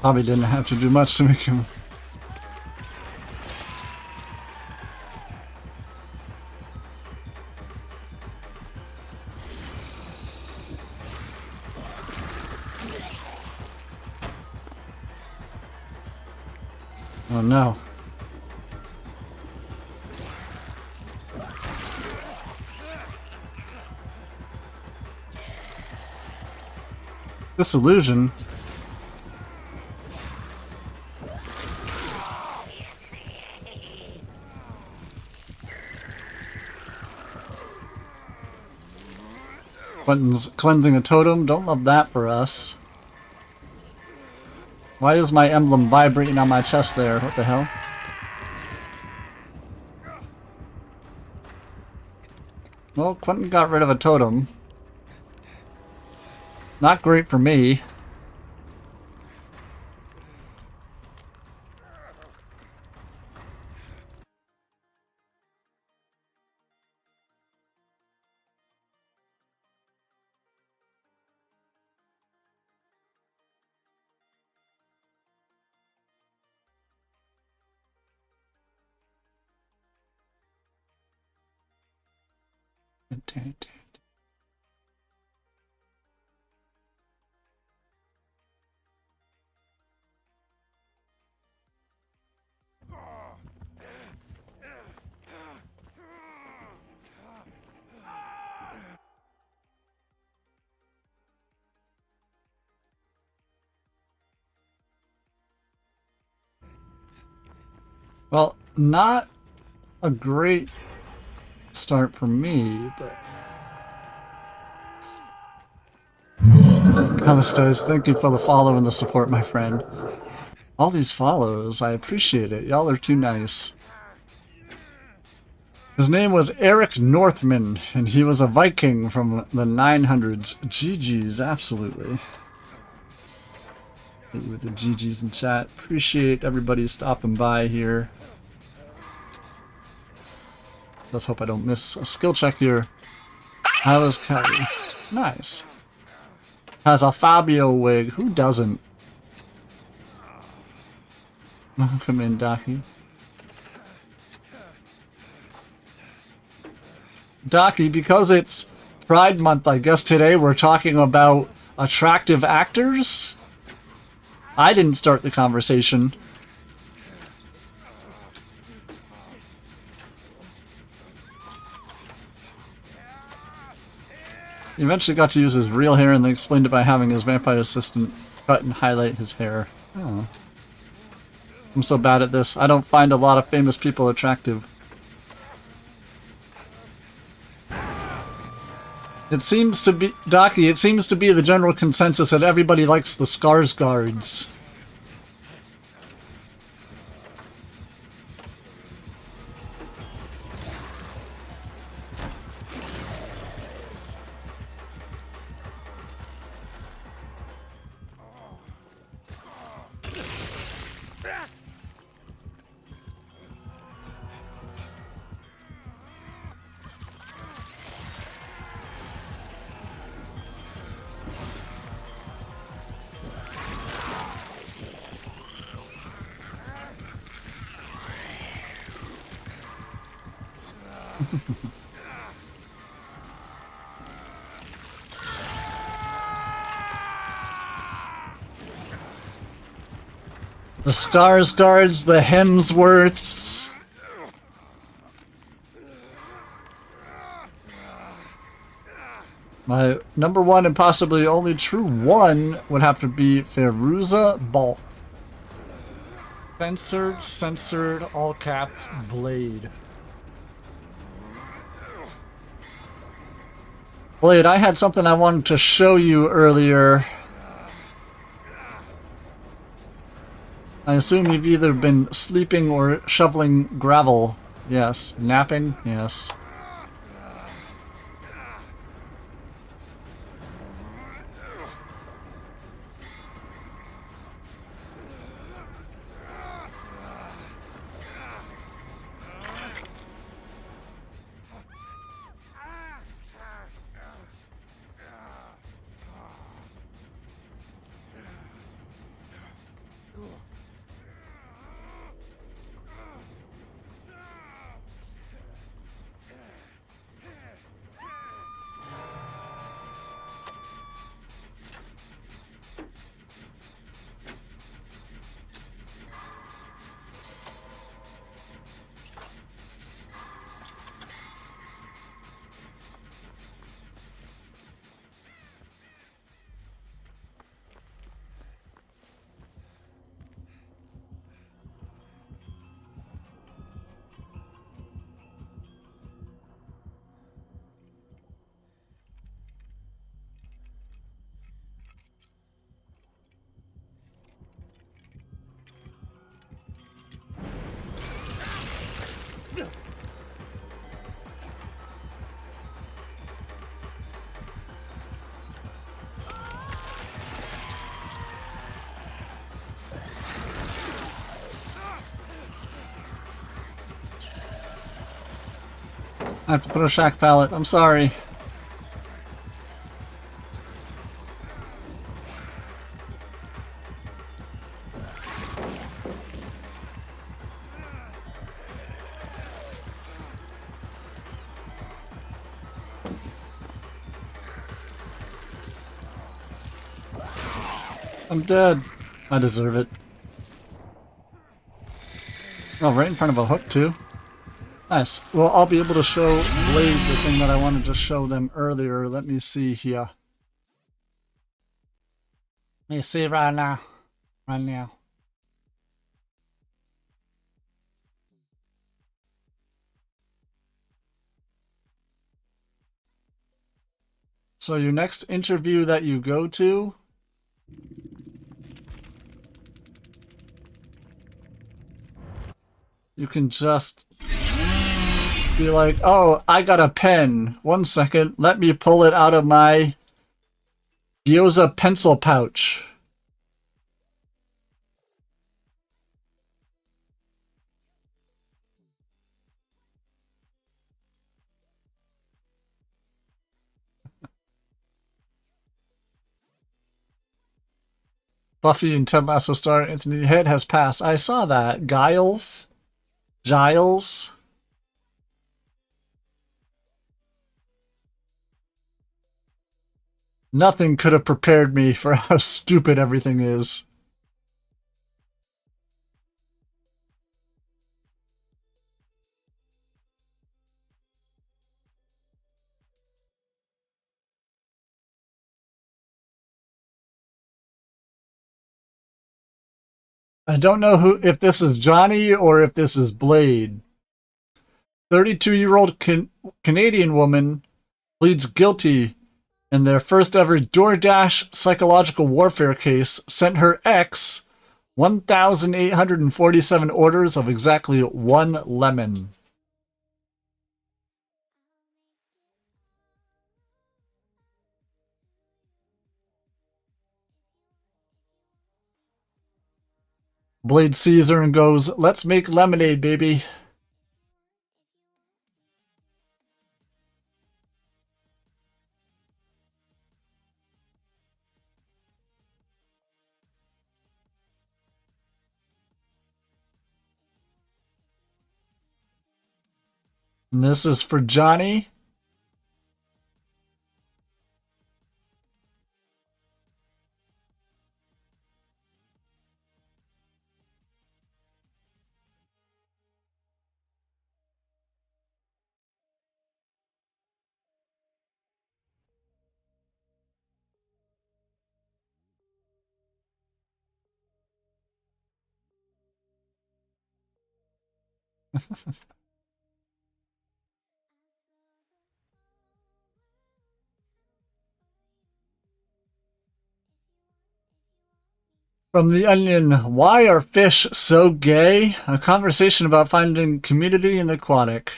Probably didn't have to do much to make him. Oh no. Disillusion? Quentin's cleansing a totem. Don't love that for us. Why is my emblem vibrating on my chest there? What the hell? Well, Quentin got rid of a totem. Not great for me. Well, not a great start for me, but... Callistos, thank you for the follow and the support, my friend. All these follows, I appreciate it. Y'all are too nice. His name was Eric Northman, and he was a Viking from the 900s. GG's, absolutely. Hit you with the GG's in chat. Appreciate everybody stopping by here. Let's hope I don't miss a skill check here. How is Kelly? Nice. Has a Fabio wig. Who doesn't? Welcome in, Daki. Daki, because it's Pride Month, I guess today we're talking about attractive actors? I didn't start the conversation. He eventually got to use his real hair, and they explained it by having his vampire assistant cut and highlight his hair. Oh. I'm so bad at this. I don't find a lot of famous people attractive. It seems to be, Daki, it seems to be the general consensus that everybody likes the Skarsgårds. The Skarsgårds, the Hemsworths. My number one and possibly only true one would have to be Fairuza Balk. Censored, all caps, Blade. Blade, I had something I wanted to show you earlier. I assume you've either been sleeping or shoveling gravel. Yes. Napping? Yes. have to throw Shack pallet. I'm sorry. I'm dead. I deserve it. Oh, right in front of a hook, too. Nice. Well, I'll be able to show Blade the thing that I wanted to show them earlier. Let me see here. Let me see right now. Right now. So your next interview that you go to, you can just be like, oh, I got a pen. 1 second, let me pull it out of my Gyoza pencil pouch. Buffy and Ted Lasso star Anthony Head has passed. I saw that. Giles? Nothing could have prepared me for how stupid everything is. I don't know if this is Johnny or if this is Blade. 32-year-old Canadian woman pleads guilty in their first ever DoorDash psychological warfare case, sent her ex 1,847 orders of exactly 1 lemon. Blade sees her and goes, "Let's make lemonade, baby." And this is for Johnny. From The Onion, why are fish so gay? A conversation about finding community in the aquatic.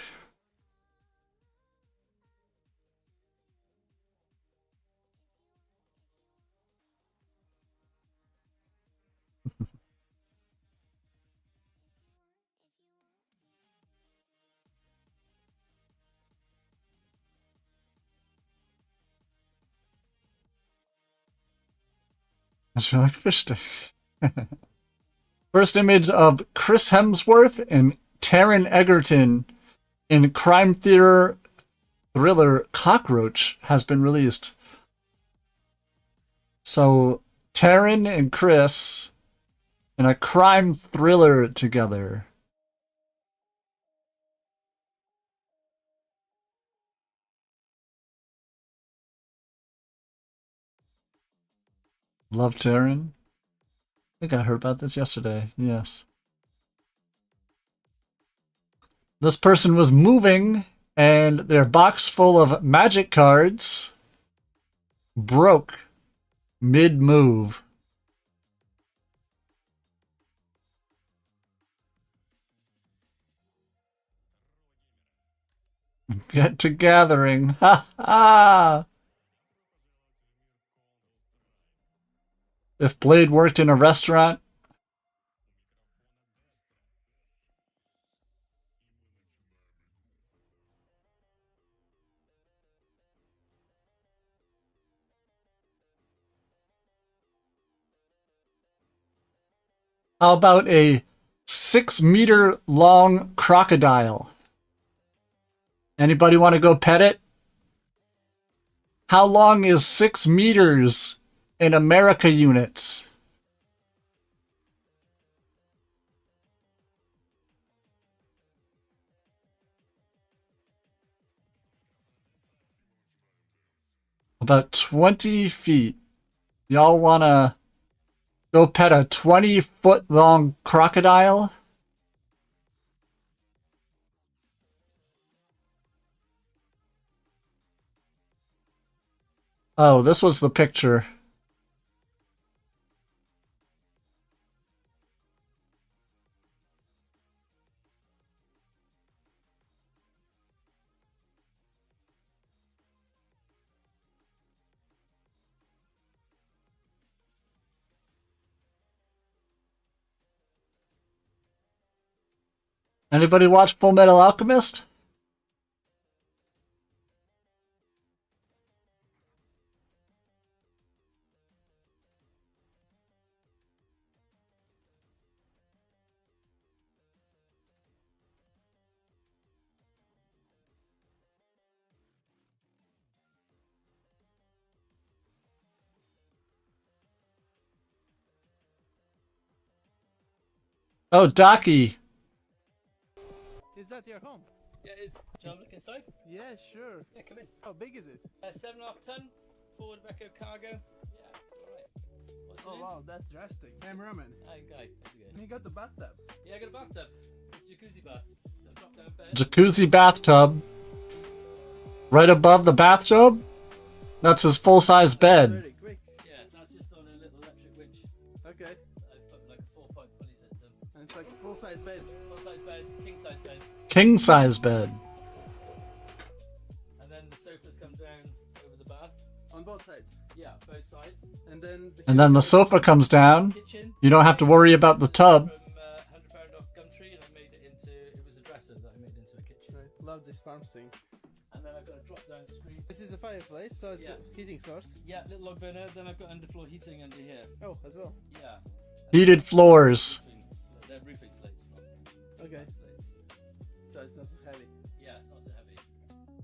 That's really like fish stick. First image of Chris Hemsworth and Taron Egerton in crime thriller Cockroach has been released. So Taron and Chris in a crime thriller together. Love Taron. I think I heard about this yesterday. Yes. This person was moving and their box full of magic cards broke mid-move. Get to gathering. Ha ha! If Blade worked in a restaurant, How about a 6-meter long crocodile? Anybody want to go pet it? How long is 6 meters in America units? About 20 feet. Y'all wanna go pet a 20-foot long crocodile? Oh, this was the picture. Anybody watch Full Metal Alchemist? Oh, Docky. Is that your home? Yeah, it is. Do you want to look inside? Yeah, sure. Yeah, come in. How big is it? 7.5 ton, forward Becco cargo. Yeah, alright. What's your Oh name? wow, that's drastic. I'm Roman. Hi, Guy. How's it And going? you got the bathtub. Yeah, I got a bathtub. It's a jacuzzi bath. So drop down bed. Jacuzzi bathtub. Right above the bathtub? That's his full-size bed. Very quick. Yeah, that's just on a little electric winch. Okay. I put like a 4-point pulley system. And it's like a full-size bed. Full size bed, king size bed. King-size bed. And then the sofas come down over the bath. On both sides. Yeah, both sides. And then And then the sofa comes down. Kitchen. You don't have to worry about the tub. From £100 off Gumtree, and I made it into, it was a dresser that I made into a kitchen. Right. Love this farm thing. And then I've got a drop down screen. This is a fireplace, so it's Yeah. a heating source. Yeah, little log burner. Then I've got underfloor heating under here. Oh, as well. Yeah. Heated floors. They're roofing slates, not Okay. slates. So it's not so heavy. Yeah, it's not so heavy.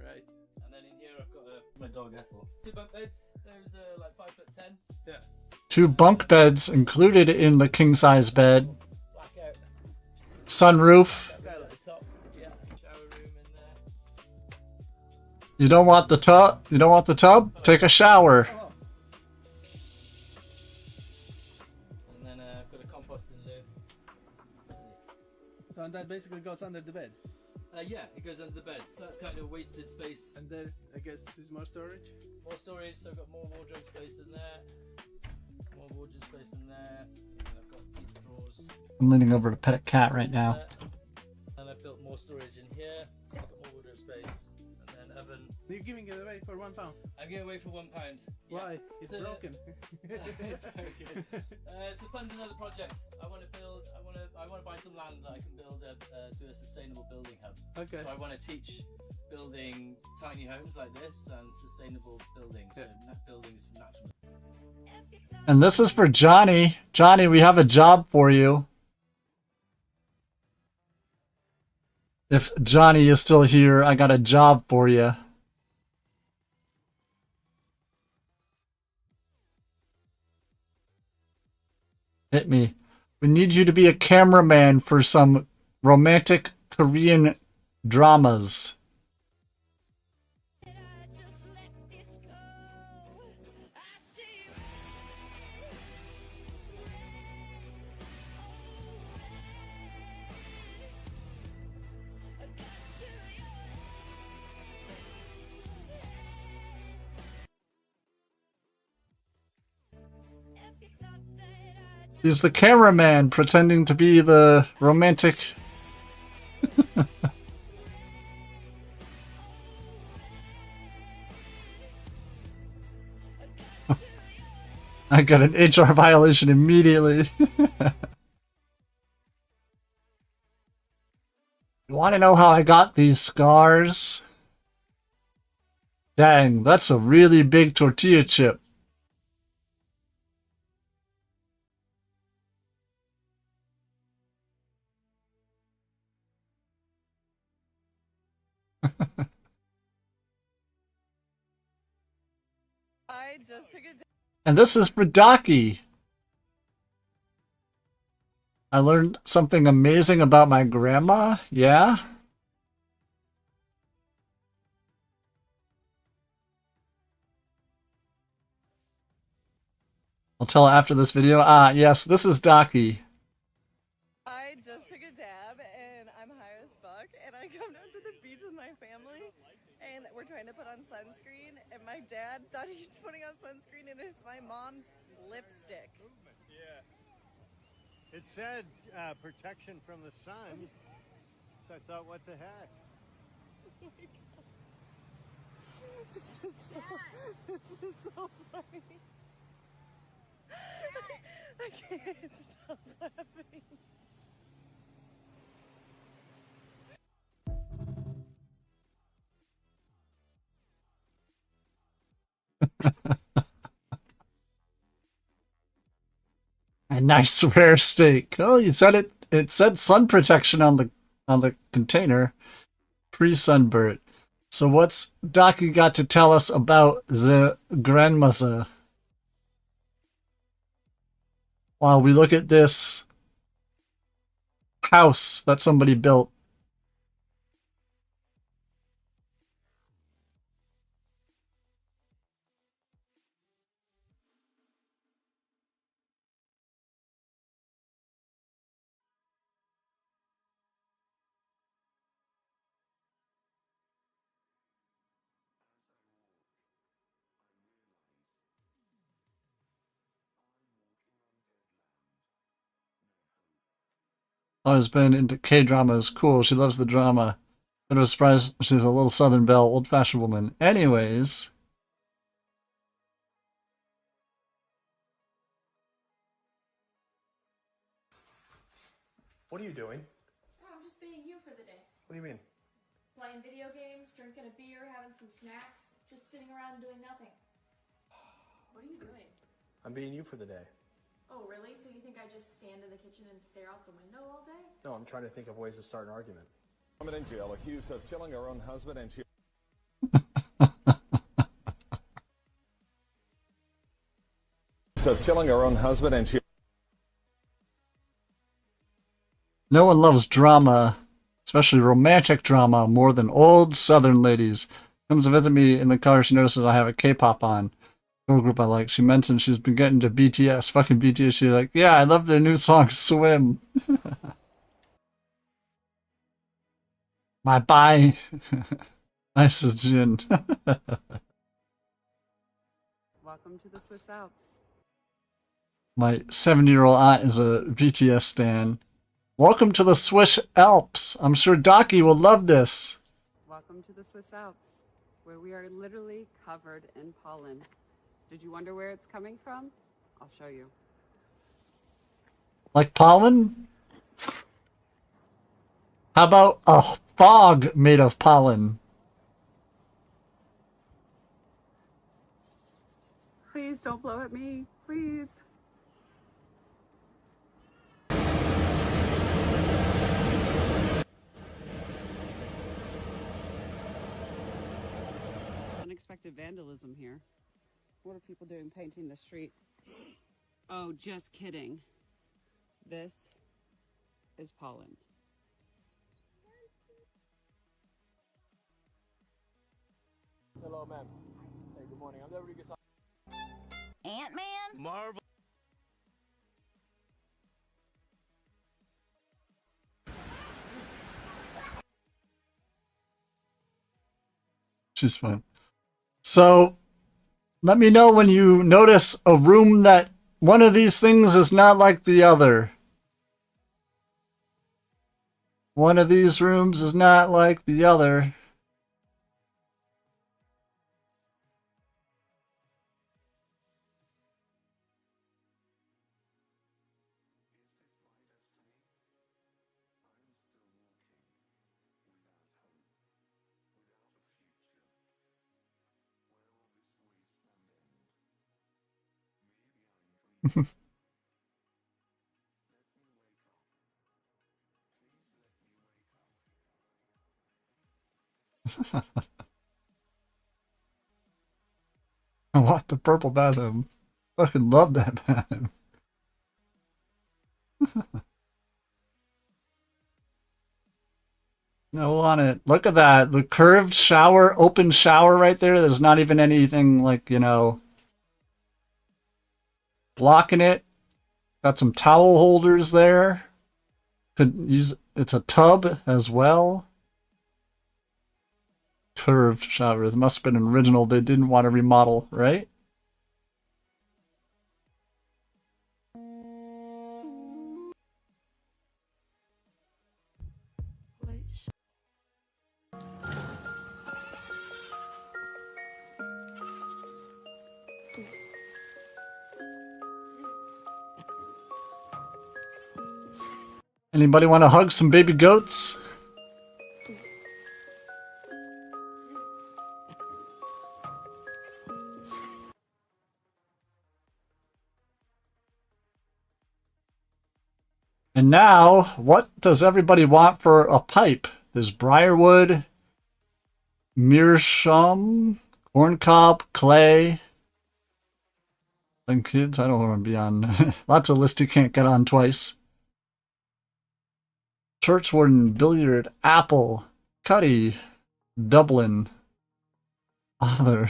Right. And then in here I've got my dog Ethel. 2 bunk beds. Those are like 5'10". Yeah. 2 bunk beds included in the king-size bed. Blackout. Sunroof. At the top. Yeah. Shower room in there. You don't want the tub? You don't want the tub? Take a shower. Oh. And then I've got a composting loo. So and that basically goes under the bed. Yeah, it goes under the bed. So that's kind of wasted space. And there, I guess, is more storage. More storage, so I've got more wardrobe space in there. More wardrobe space in there. And I've got deep drawers. I'm leaning over to pet a cat right now. And I've built more storage in here. I've got more wardrobe space. And then oven. You're giving it away for £1. I'm giving away for £1. Why? It's So- broken. It's broken. To fund another project, I want to build. I want to buy some land that I can build do a sustainable building hub. Okay. So I want to teach building tiny homes like this and sustainable buildings. So buildings from natural. And this is for Johnny. Johnny, we have a job for you. If Johnny is still here, I got a job for you. Hit me. We need you to be a cameraman for some romantic Korean dramas. He's the cameraman pretending to be the romantic. I got an HR violation immediately. You want to know how I got these scars? Dang, that's a really big tortilla chip. I just took a And this is for Docky. I learned something amazing about my grandma. Yeah? I'll tell her after this video. Ah, yes, this is Docky. I just took a dab and I'm high as fuck and I come down to the beach with my family and we're trying to put on sunscreen and my dad thought he was putting on sunscreen and it's my mom's lipstick. Yeah. It said protection from the sun, so I thought, what the heck? This is so funny. I can't stop laughing. A nice rare steak. Oh, you said it. It said sun protection on the container. Pre-sunburnt. So what's Docky got to tell us about the grandmother? While we look at this house that somebody built. Always been into K-dramas. Cool. She loves the drama. Bit of a surprise. She's a little Southern belle, old-fashioned woman. Anyways. What are you doing? I'm just being you for the day. What do you mean? Playing video games, drinking a beer, having some snacks, just sitting around doing nothing. What are you doing? I'm being you for the day. Oh, really? So you think I just stand in the kitchen and stare out the window all day? No, I'm trying to think of ways to start an argument. Woman in jail accused of killing her own husband and she... of killing her own husband and she... No one loves drama, especially romantic drama, more than old Southern ladies. Comes to visit me in the car. She notices I have a K-pop on. Girl group I like. She mentioned she's been getting to BTS. Fucking BTS. She's like, yeah, I love their new song, Swim. My bye. Nice as Jin. Welcome to the Swiss Alps. My 70-year-old aunt is a BTS stan. Welcome to the Swiss Alps. I'm sure Docky will love this. Welcome to the Swiss Alps, where we are literally covered in pollen. Did you wonder where it's coming from? I'll show you. Like pollen? How about a fog made of pollen? Please don't blow at me, please. Unexpected vandalism here. What are people doing painting the street? Oh, just kidding. This is pollen. Hello, ma'am. Hey, good morning. I'm Rodriguez. Ant-Man? Marvel. She's fine. So, let me know when you notice a room that one of these things is not like the other. One of these rooms is not like the other. I want the purple bathroom. Fucking love that bathroom. No on it. Look at that. The curved shower, open shower right there. There's not even anything like, you know, blocking it. Got some towel holders there. Could use, it's a tub as well. Curved shower. It must have been an original they didn't want to remodel, right? Anybody want to hug some baby goats? And now, what does everybody want for a pipe? There's briarwood, meerschaum, corncob, clay. And kids, I don't want to be on. Lots of lists you can't get on twice. Churchwarden, billiard, apple, cutty, Dublin, other.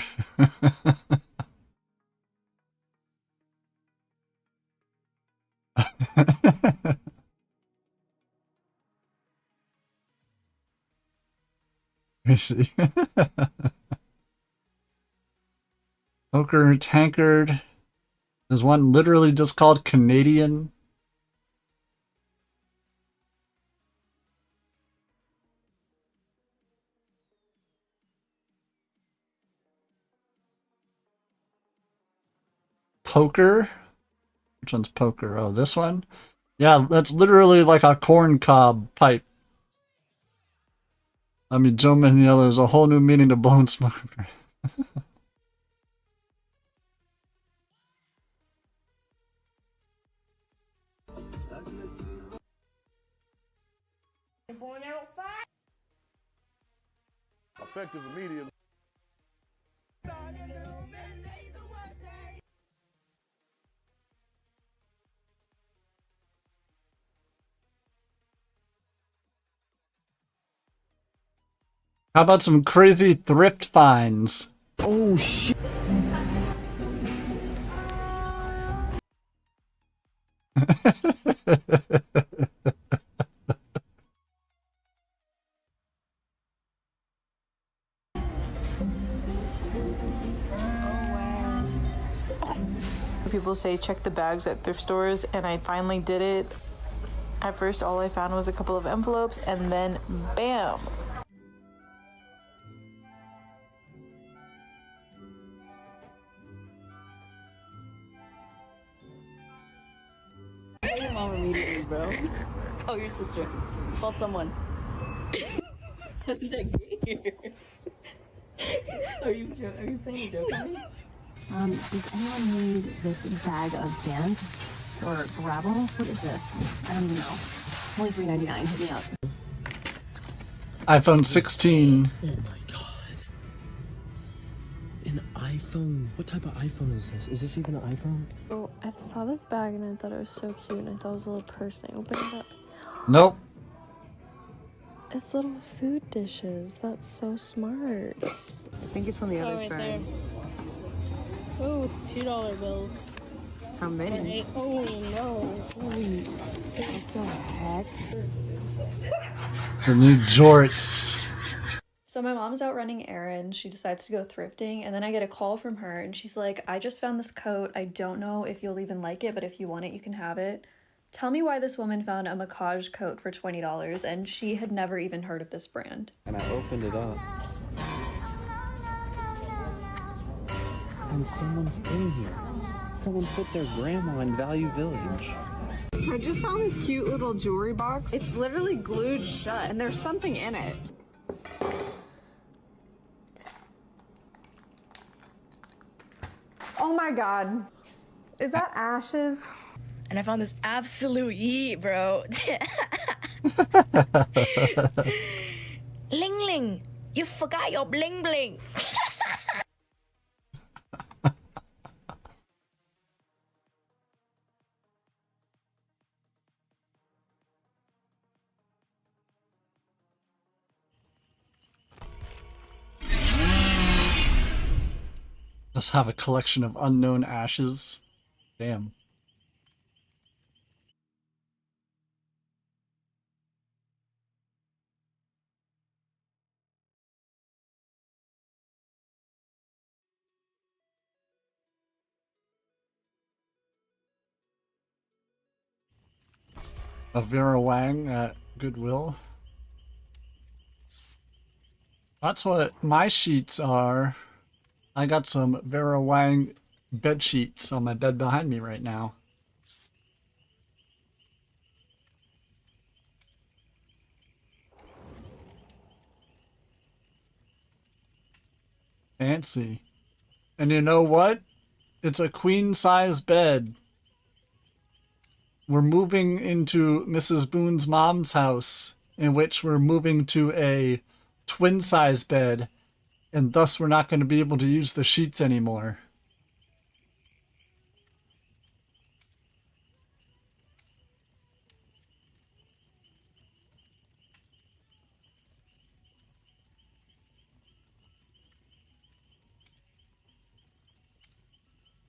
Crazy. Poker, tankard. There's one literally just called Canadian. Poker? Which one's poker? Oh, this one? Yeah, that's literally like a corn cob pipe. I mean, Joe Manganiello, there's a whole new meaning to blown smoke. Effective immediately. How about some crazy thrift finds? Oh shit. People say check the bags at thrift stores, and I finally did it. At first, all I found was a couple of envelopes, and then bam! Call your mom immediately, bro. Call your sister. Call someone. How did I get here? Are you playing a joke on me? Does anyone need this bag of sand or gravel? What is this? I don't even know. It's only $3.99. Hit me up. iPhone 16. Oh my god. An iPhone. What type of iPhone is this? Is this even an iPhone? Oh, I saw this bag and I thought it was so cute, and I thought it was a little purse, and I opened it up. Nope. It's little food dishes. That's so smart. I think it's on the other right side. there. Oh, it's $2 bills. How many? Oh no. Holy. What the heck? The new jorts. So my mom's out running errands. She decides to go thrifting, and then I get a call from her, and she's like, I just found this coat. I don't know if you'll even like it, but if you want it, you can have it. Tell me why this woman found a Macaj coat for $20, and she had never even heard of this brand. And I opened it up. And someone's in here. Someone put their grandma in Value Village. So I just found this cute little jewelry box. It's literally glued shut, and there's something in it. Oh my god. Is that ashes? And I found this absolute yeet, bro. Ling Ling. You forgot your bling bling. Just have a collection of unknown ashes. Damn. A Vera Wang at Goodwill. That's what my sheets are. I got some Vera Wang bed sheets on my bed behind me right now. Fancy. And you know what? It's a queen-size bed. We're moving into Mrs. Boone's mom's house, in which we're moving to a twin-size bed, and thus we're not going to be able to use the sheets anymore.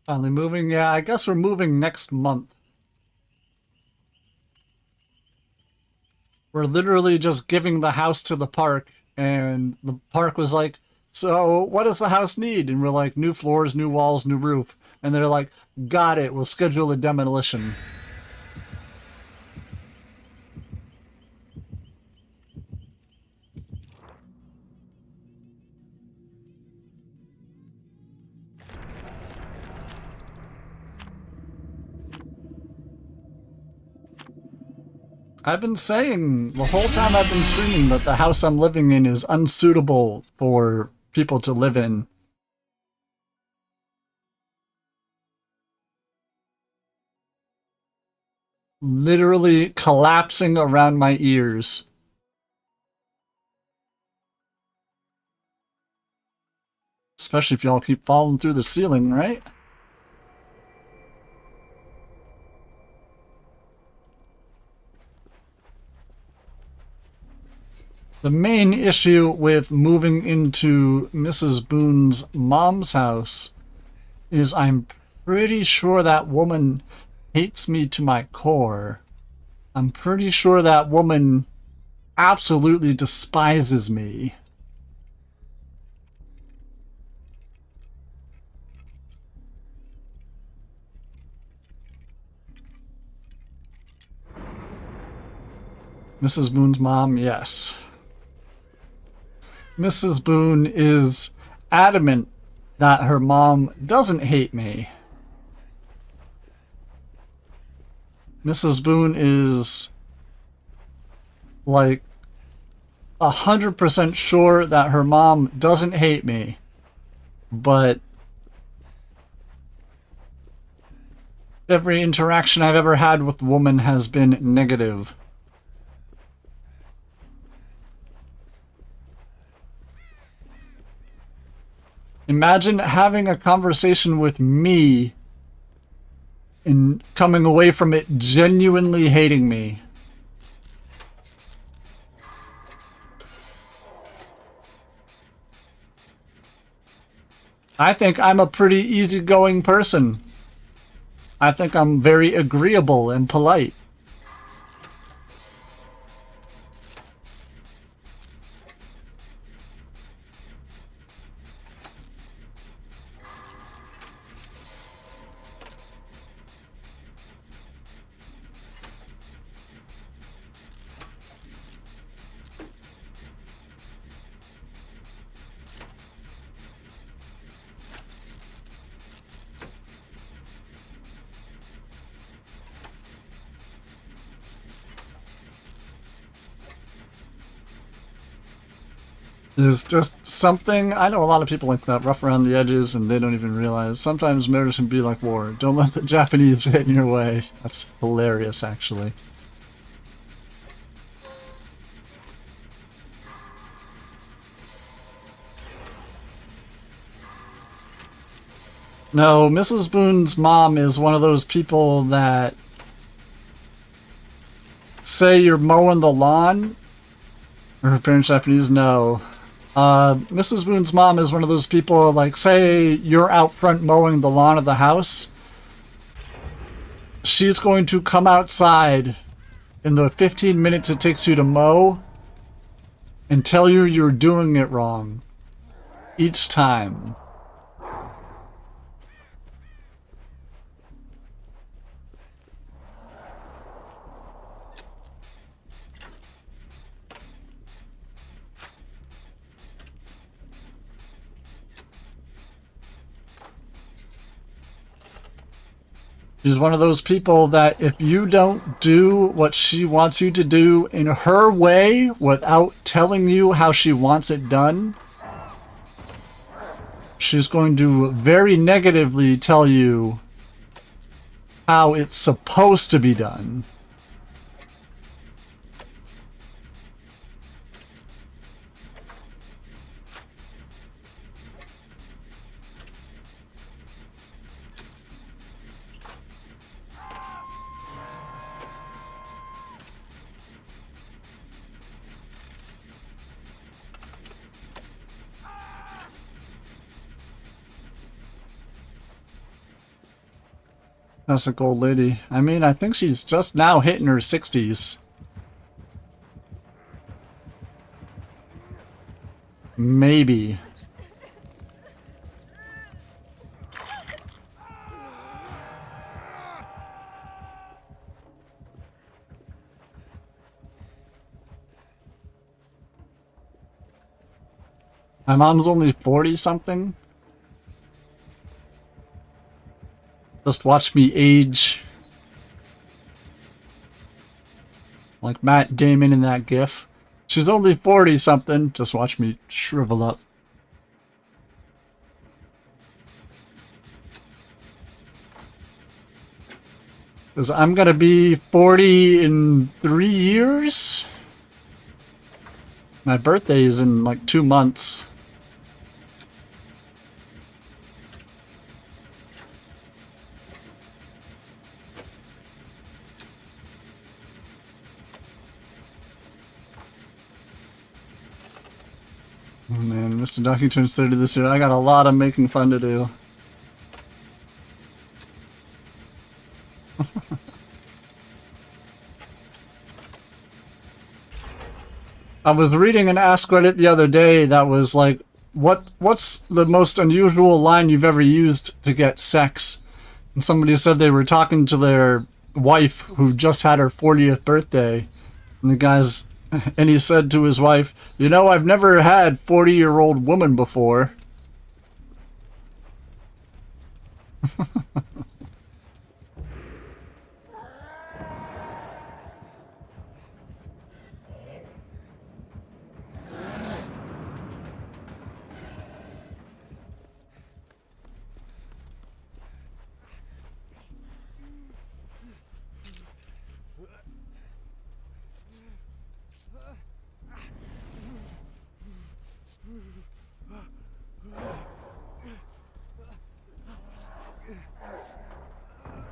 Finally moving? Yeah, I guess we're moving next month. We're literally just giving the house to the park, and the park was like, so what does the house need? And we're like, new floors, new walls, new roof. And they're like, got it, we'll schedule a demolition. I've been saying the whole time I've been streaming that the house I'm living in is unsuitable for people to live in. Literally collapsing around my ears. Especially if y'all keep falling through the ceiling, right? The main issue with moving into Mrs. Boone's mom's house is I'm pretty sure that woman hates me to my core. I'm pretty sure that woman absolutely despises me. Mrs. Boone's mom, yes. Mrs. Boone is adamant that her mom doesn't hate me. Mrs. Boone is like 100% sure that her mom doesn't hate me, but every interaction I've ever had with the woman has been negative. Imagine having a conversation with me and coming away from it genuinely hating me. I think I'm a pretty easygoing person. I think I'm very agreeable and polite. Is just something, I know a lot of people like that, rough around the edges, and they don't even realize. Sometimes marriage can be like war. Don't let the Japanese get in your way. That's hilarious, actually. No, Mrs. Boone's mom is one of those people that say you're mowing the lawn. Or her parents Japanese? No. Mrs. Boone's mom is one of those people, like, say you're out front mowing the lawn of the house. She's going to come outside in the 15 minutes it takes you to mow and tell you you're doing it wrong. Each time. She's one of those people that if you don't do what she wants you to do in her way without telling you how she wants it done, she's going to very negatively tell you how it's supposed to be done. Classic old lady. I mean, I think she's just now hitting her 60s. Maybe. My mom's only 40-something. Just watch me age. Like Matt Damon in that gif. She's only 40-something. Just watch me shrivel up. Because I'm gonna be 40 in 3 years? My birthday is in like 2 months. Oh man, Mr. Ducky turns 30 this year. I got a lot of making fun to do. I was reading an Ask Reddit the other day that was like, what's the most unusual line you've ever used to get sex? And somebody said they were talking to their wife who just had her 40th birthday. And the guy's... And he said to his wife, "You know, I've never had 40-year-old woman before."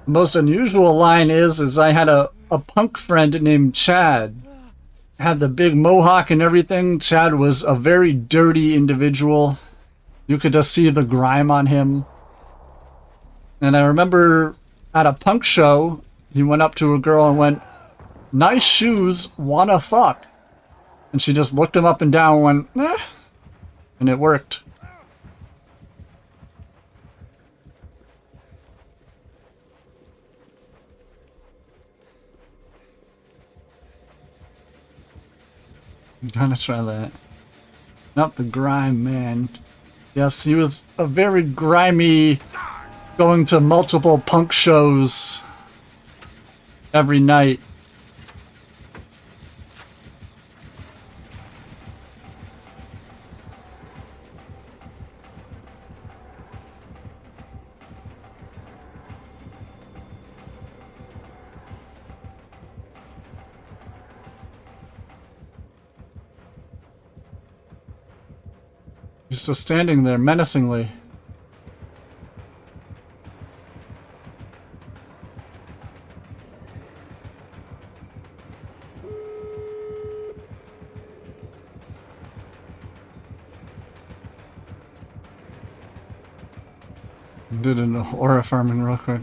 The most unusual line is I had a punk friend named Chad. Had the big mohawk and everything. Chad was a very dirty individual. You could just see the grime on him. And I remember at a punk show, he went up to a girl and went, "Nice shoes, wanna fuck?" And she just looked him up and down and went, "Eh." And it worked. I'm gonna try that. Not the grime, man. Yes, he was a very grimy, going to multiple punk shows every night. He's just standing there menacingly. Did an aura farming real quick.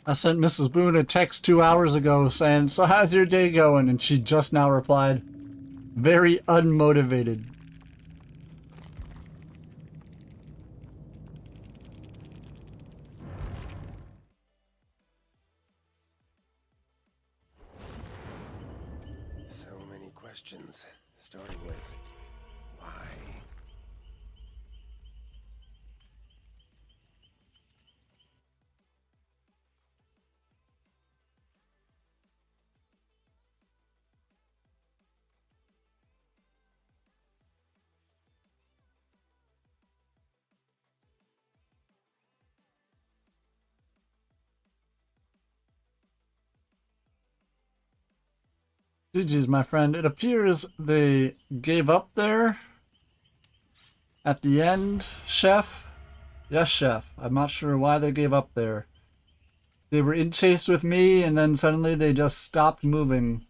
I sent Mrs. Boone a text 2 hours ago saying, "So how's your day going?" And she just now replied, "Very unmotivated." So many questions, starting with why? GG's, my friend. It appears they gave up there at the end, Chef. Yes, Chef. I'm not sure why they gave up there. They were in chase with me, and then suddenly they just stopped moving.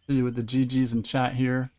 See you with the GG's in chat here.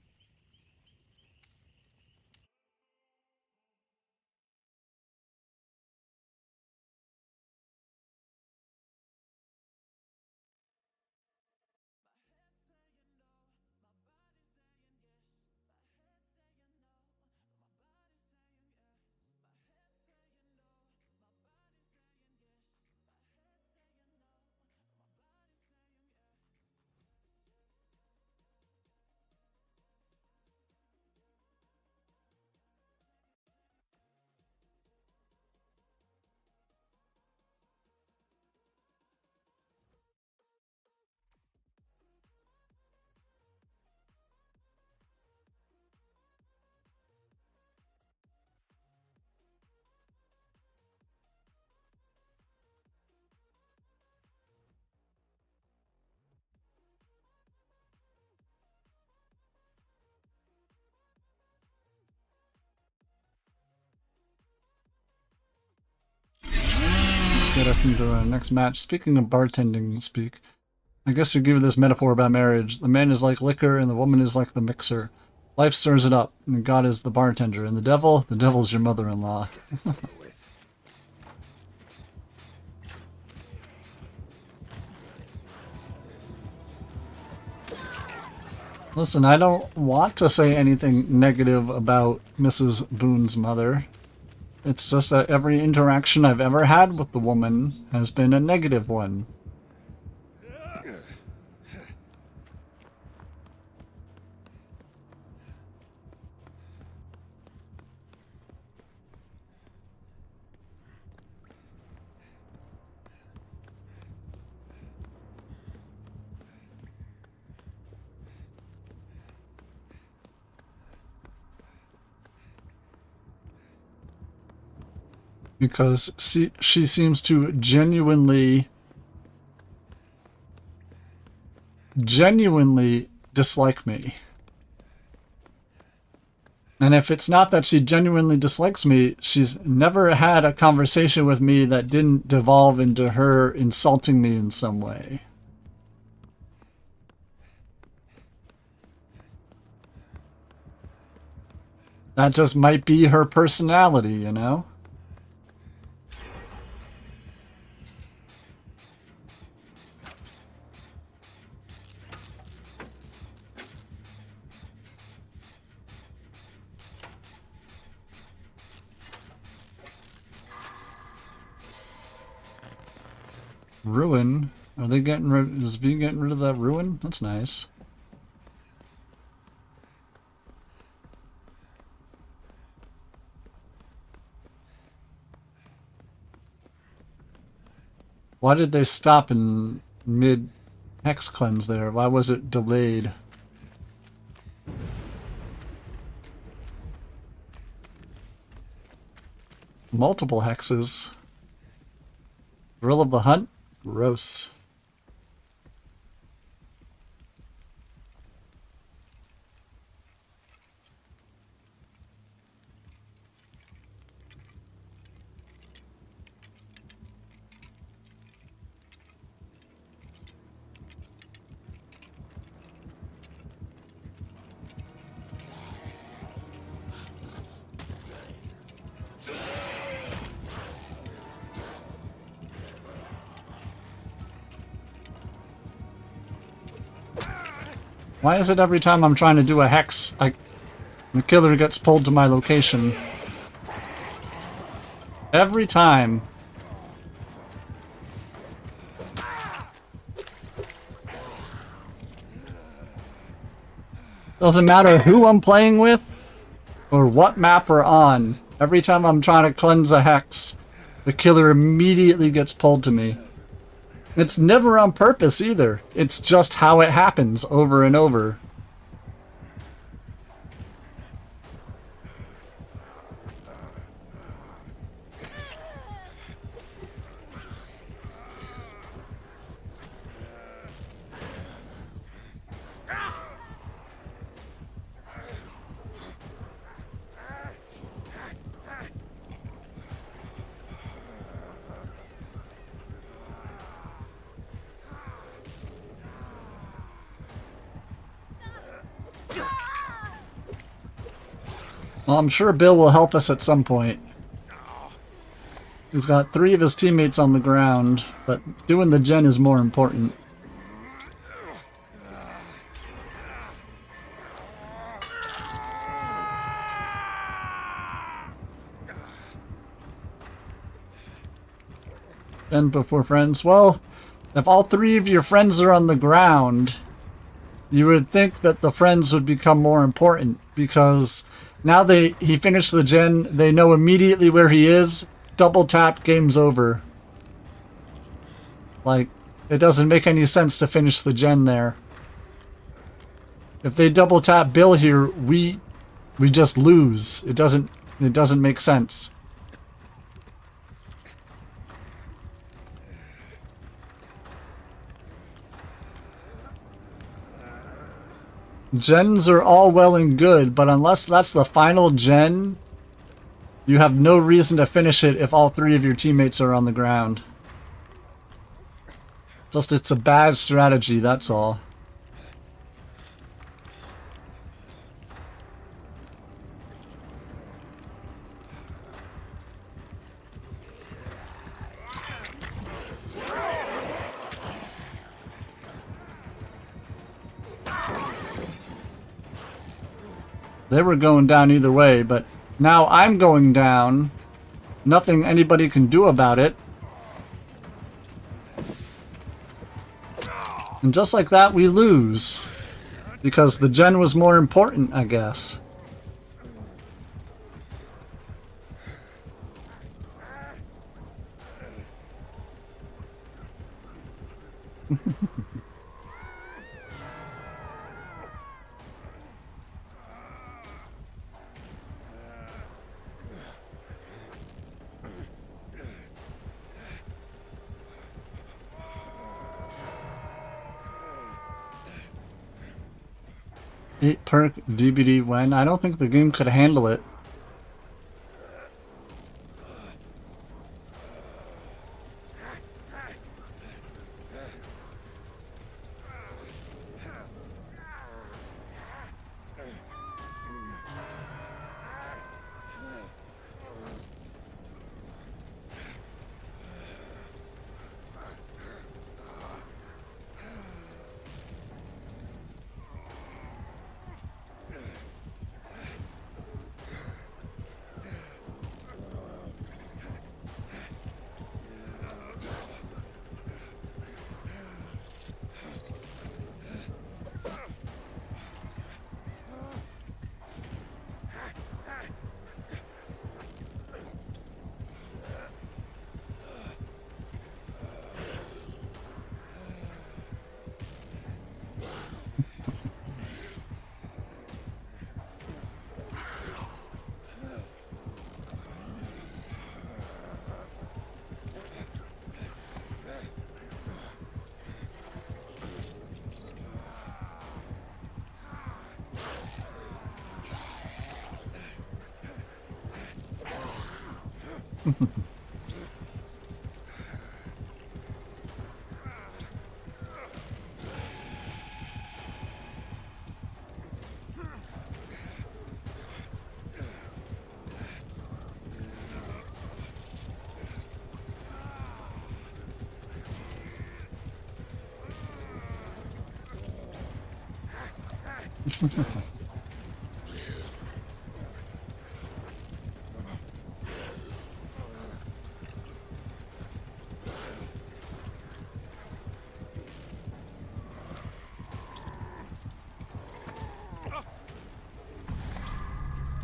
Get us into the next match. Speaking of bartending speak, I guess you give this metaphor about marriage. The man is like liquor and the woman is like the mixer. Life stirs it up, and God is the bartender. And the devil's your mother-in-law. Listen, I don't want to say anything negative about Mrs. Boone's mother. It's just that every interaction I've ever had with the woman has been a negative one. Because she seems to genuinely dislike me. And if it's not that she genuinely dislikes me, she's never had a conversation with me that didn't devolve into her insulting me in some way. That just might be her personality, you know? Ruin? Are they getting rid? Is V getting rid of that ruin? That's nice. Why did they stop in mid hex cleanse there? Why was it delayed? Multiple hexes. Thrill of the hunt? Gross. Why is it every time I'm trying to do a hex, the killer gets pulled to my location? Every time. Doesn't matter who I'm playing with or what map we're on. Every time I'm trying to cleanse a hex, the killer immediately gets pulled to me. It's never on purpose either. It's just how it happens over and over. Well, I'm sure Bill will help us at some point. He's got 3 of his teammates on the ground, but doing the gen is more important. Gen before friends. Well, if all 3 of your friends are on the ground, you would think that the friends would become more important, because now he finished the gen, they know immediately where he is, double tap, game's over. Like, it doesn't make any sense to finish the gen there. If they double tap Bill here, we just lose. It doesn't make sense. Gens are all well and good, but unless that's the final gen, you have no reason to finish it if all 3 of your teammates are on the ground. Just it's a bad strategy, that's all. They were going down either way, but now I'm going down. Nothing anybody can do about it. And just like that, we lose. Because the gen was more important, I guess. Perk DBD when? I don't think the game could handle it.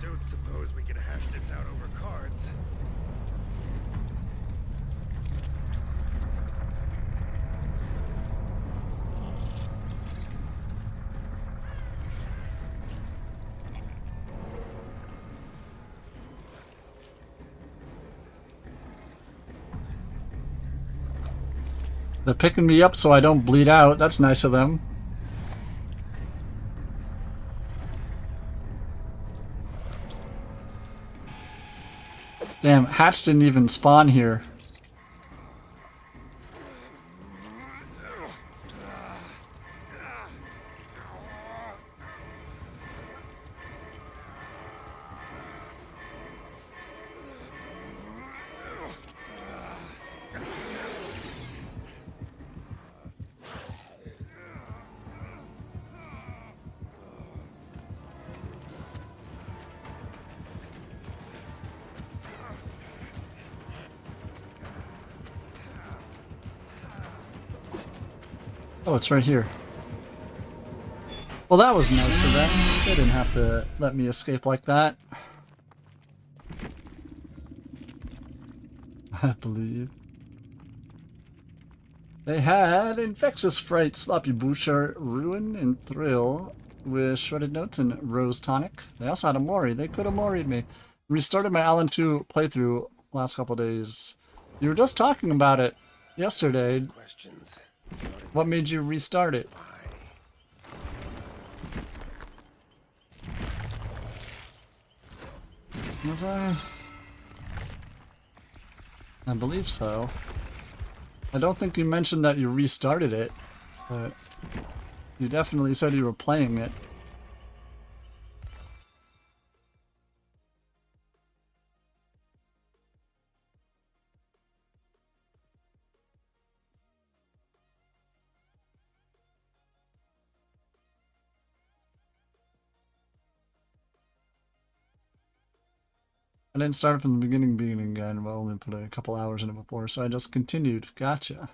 Don't suppose we can hash this out over cards. They're picking me up so I don't bleed out. That's nice of them. Damn, hats didn't even spawn here. Oh, it's right here. Well, that was nice of them. They didn't have to let me escape like that. I believe. They had Infectious Fright, Sloppy Bouchard, Ruin, and Thrill with Shredded Notes and Rose Tonic. They also had a Mori. They could have Mori'd me. Restarted my Alan 2 playthrough last couple days. You were just talking about it yesterday. Questions. What made you restart it? Was I believe so. I don't think you mentioned that you restarted it, but you definitely said you were playing it. I didn't start from the beginning again. I only put a couple hours in it before, so I just continued. Gotcha.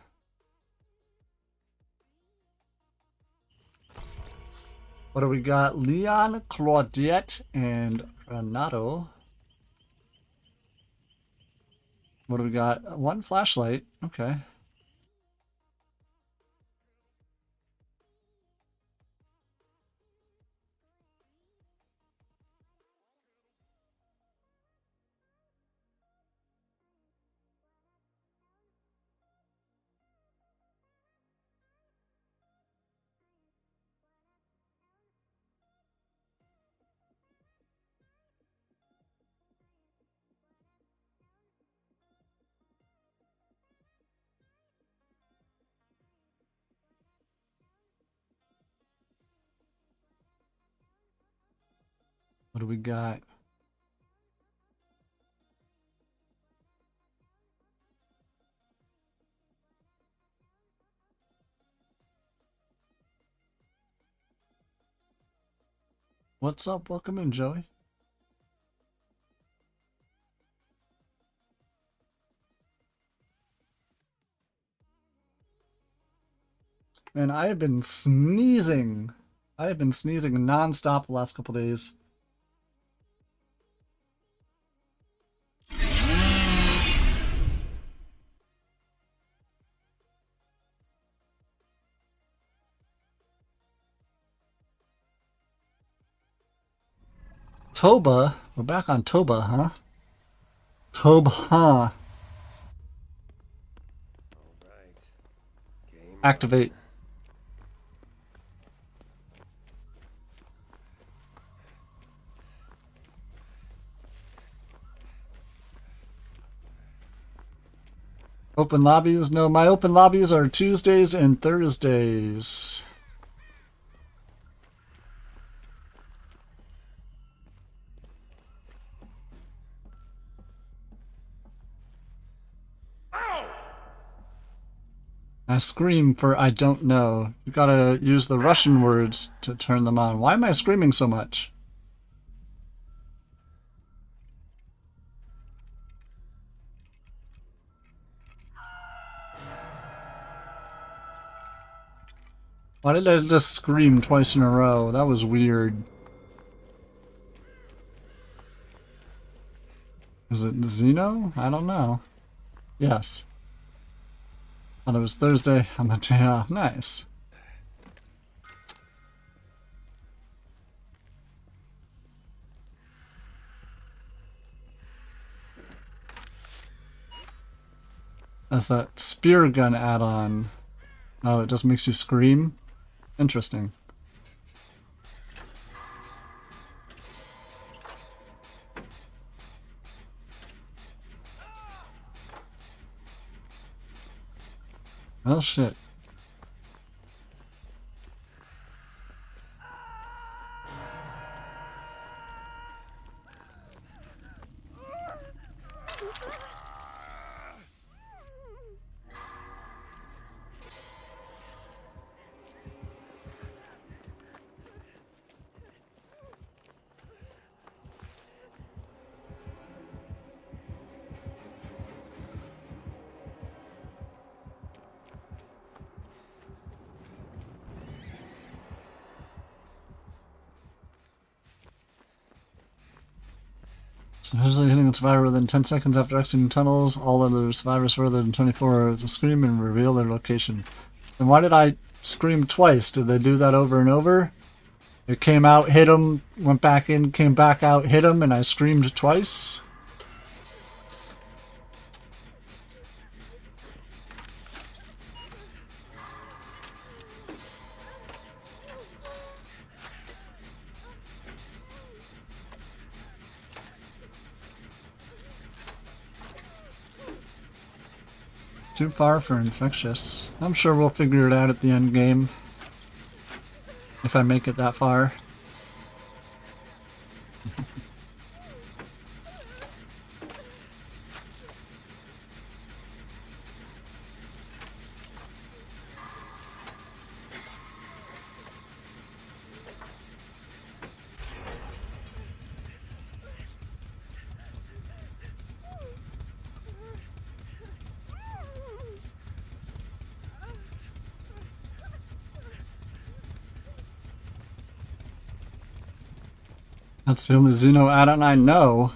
What do we got? Leon, Claudette, and Renato. What do we got? One flashlight. Okay. What do we got? What's up? Welcome in, Joey. Man, I have been sneezing. I have been sneezing non-stop the last couple days. Toba? We're back on Toba, huh? Toba, huh? Activate. Open lobbies? No, my open lobbies are Tuesdays and Thursdays. I scream for I don't know. You gotta use the Russian words to turn them on. Why am I screaming so much? Why did I just scream twice in a row? That was weird. Is it Xeno? I don't know. Yes. Thought it was Thursday. I'm a nice. That's that spear gun add-on. Oh, it just makes you scream? Interesting. Oh shit. Usually hitting a survivor within 10 seconds after exiting tunnels. All other survivors further than 24 to scream and reveal their location. Then why did I scream twice? Did they do that over and over? It came out, hit him, went back in, came back out, hit him, and I screamed twice? Too far for infectious. I'm sure we'll figure it out at the end game. If I make it that far. That's the only Xeno add-on I know.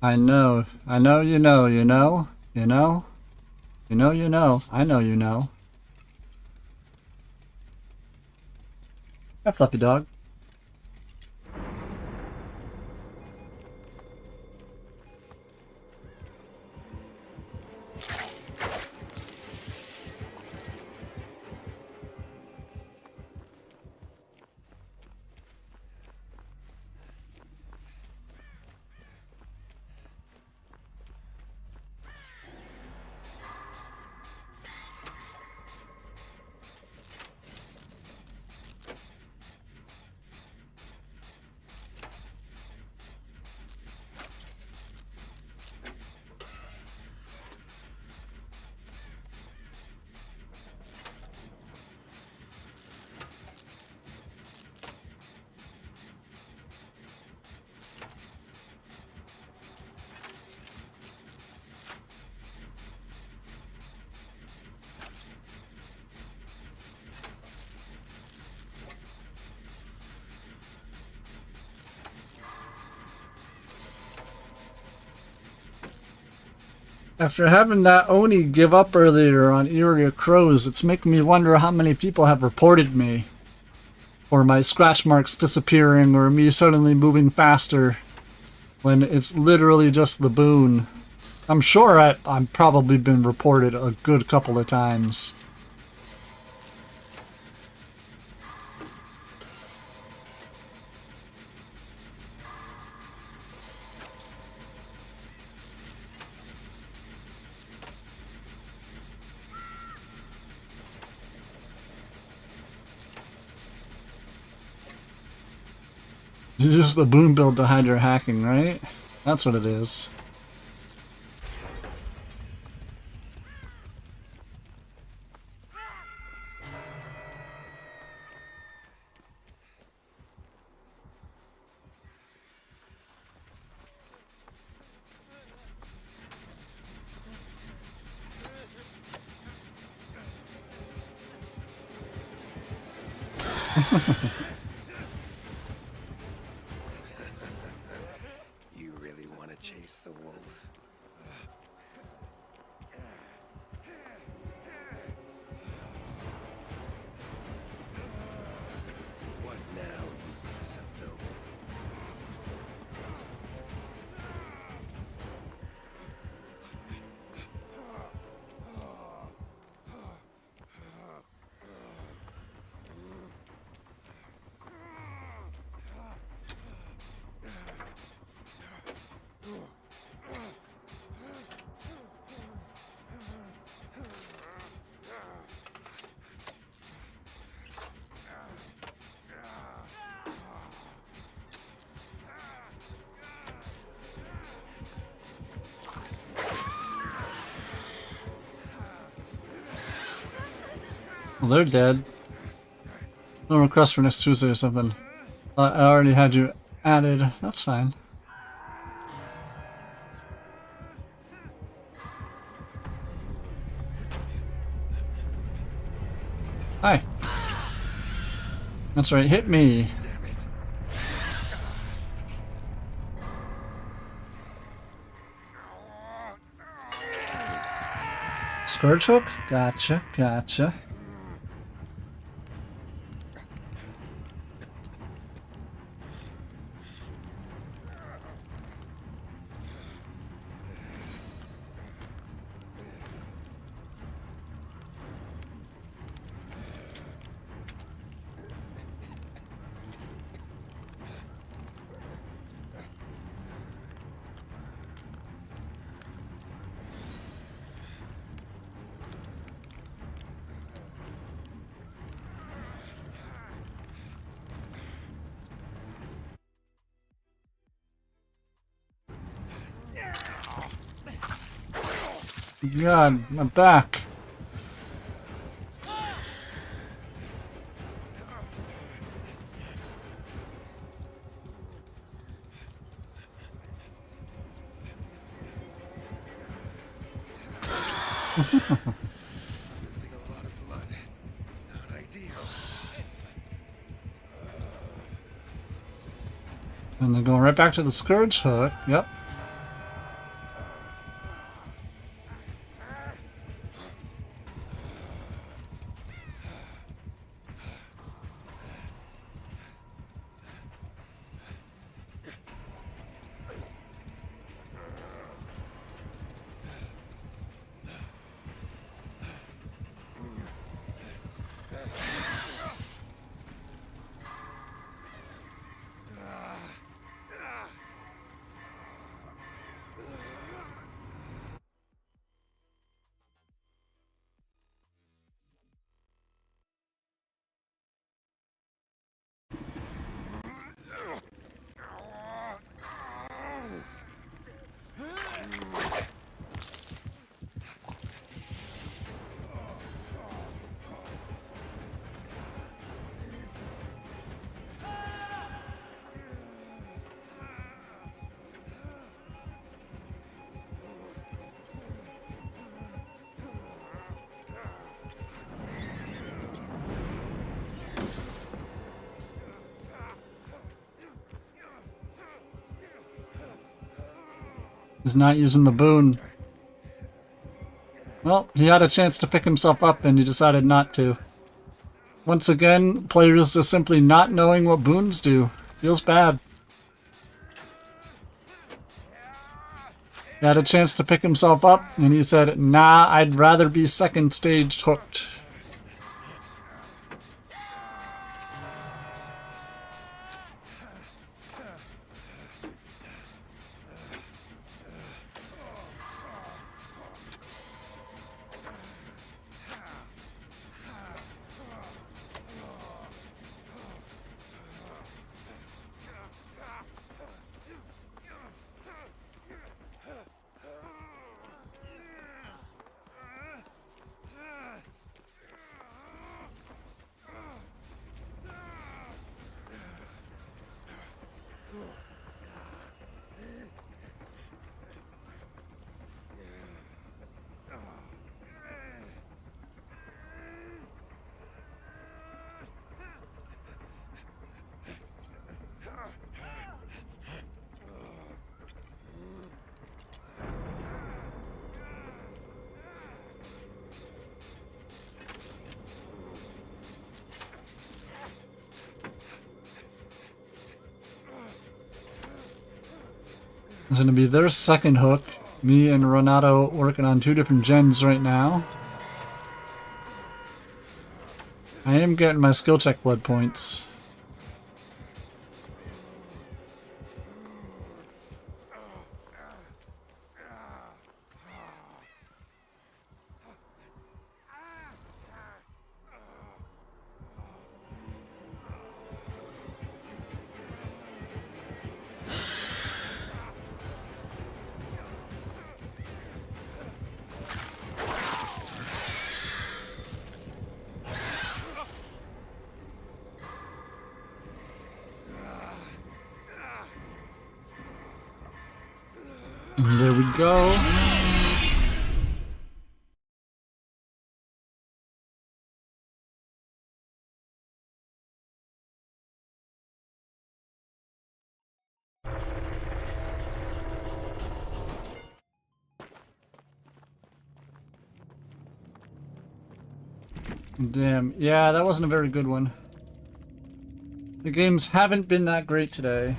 I know. I know you know, you know? You know? You know you know. I know you know. Yeah, Fluffy Dog. After having that Oni give up earlier on Area Crows, it's making me wonder how many people have reported me. Or my scratch marks disappearing, or me suddenly moving faster. When it's literally just the boon. I'm sure I've probably been reported a good couple of times. You use the boon build to hide your hacking, right? That's what it is. You really want to chase the wolf? What now, you piece of filth? Well, they're dead. No request for next Tuesday or something. I already had you added. That's fine. Hi. That's right, hit me. Scourge hook? Gotcha, gotcha. God, my back. Losing a lot of blood. Not ideal. And then going right back to the Scourge hook. Yep. He's not using the boon. Well, he had a chance to pick himself up and he decided not to. Once again, players just simply not knowing what boons do. Feels bad. He had a chance to pick himself up and he said, nah, I'd rather be second stage hooked. It's going to be their second hook. Me and Renato working on 2 different gens right now. I am getting my skill check blood points. And there we go. Damn. Yeah, that wasn't a very good one. The games haven't been that great today.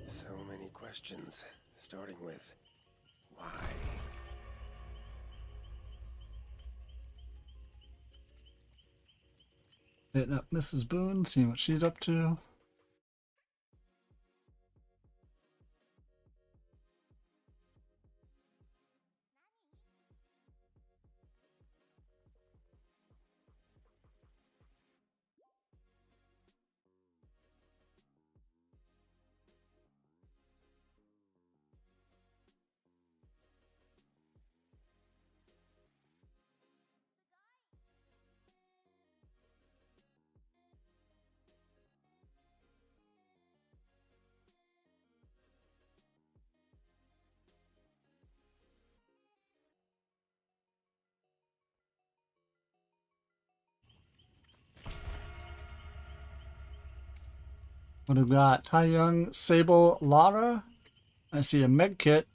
So many questions, starting with why? Hitting up Mrs. Boone, seeing what she's up to. What have we got? Tai Young, Sable, Lara. I see a med kit.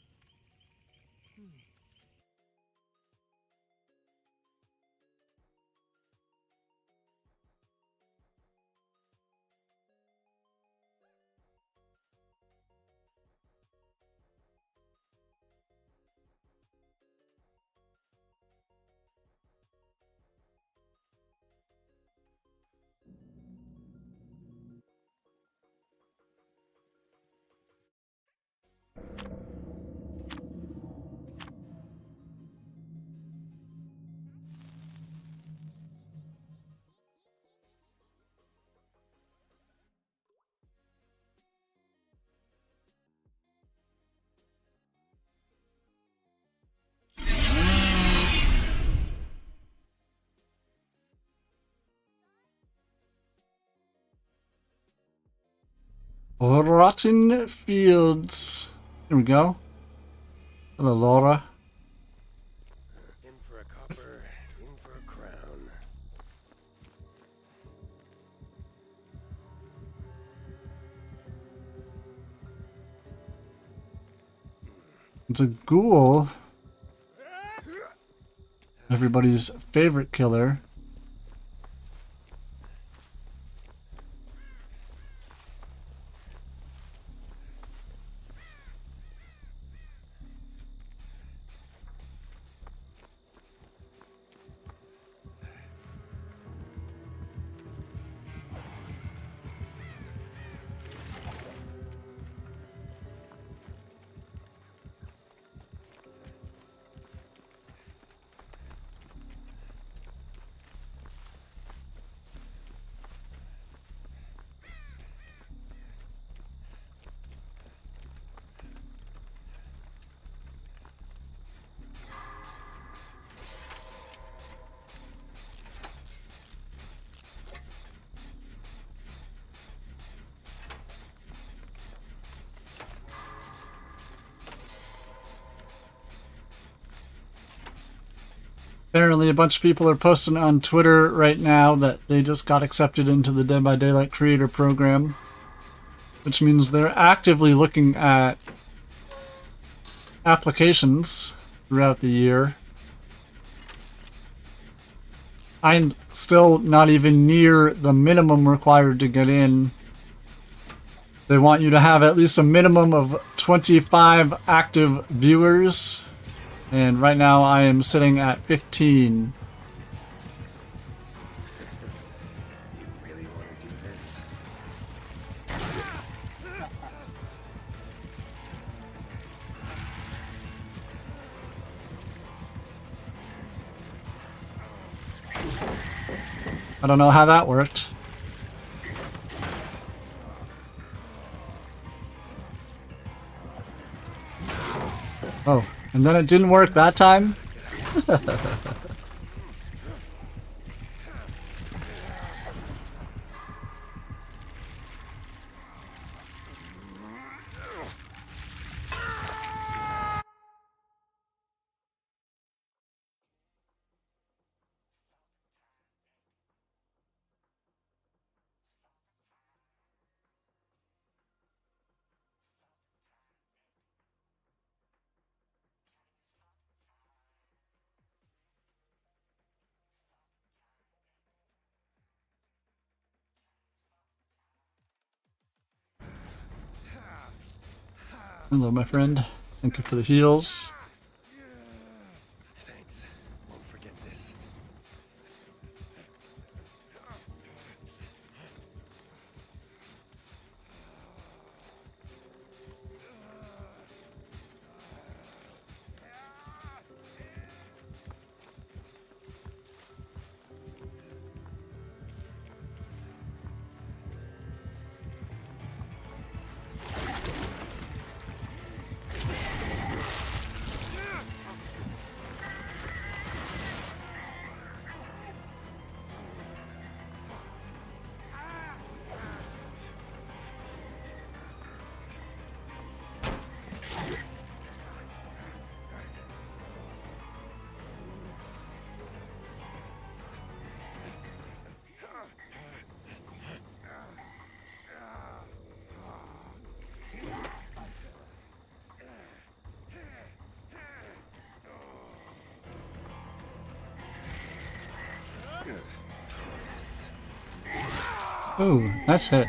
Rotten Fields. Here we go. Hello, Laura. In for a copper, in for a crown. It's a ghoul. Everybody's favorite killer. Apparently a bunch of people are posting on Twitter right now that they just got accepted into the Dead by Daylight Creator Program, which means they're actively looking at applications throughout the year. I'm still not even near the minimum required to get in. They want you to have at least a minimum of 25 active viewers. And right now I am sitting at 15. I don't know how that worked. Oh, and then it didn't work that time? Hello, my friend. Thank you for the heals. Thanks. Won't forget this. Ooh, nice hit.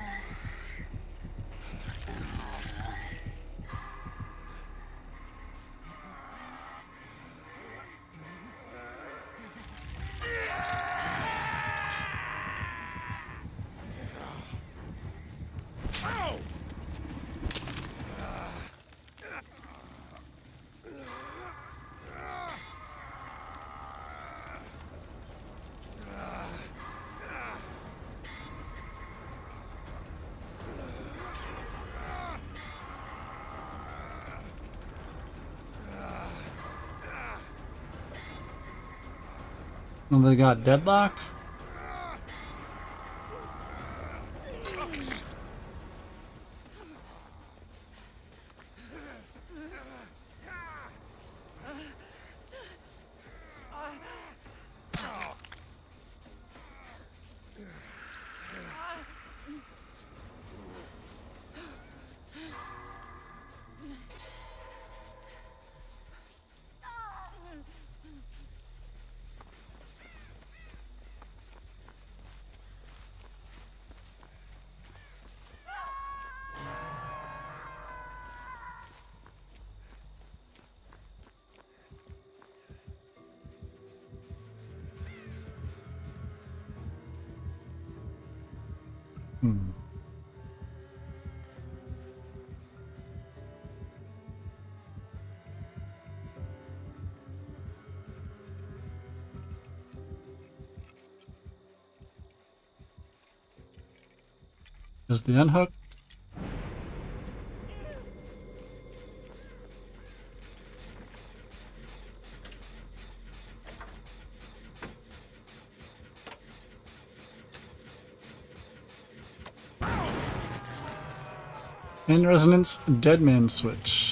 And they got deadlock? Is the unhook? In resonance, dead man switch.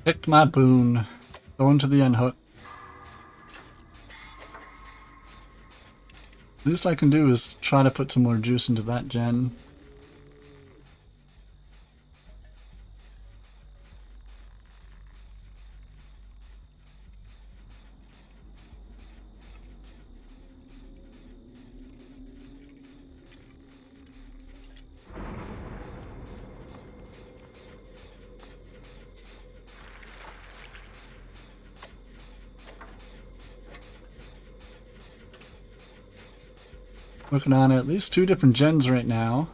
Picked my boon. Going to the end hook. Least I can do is try to put some more juice into that gen. Working on at least 2 different gens right now.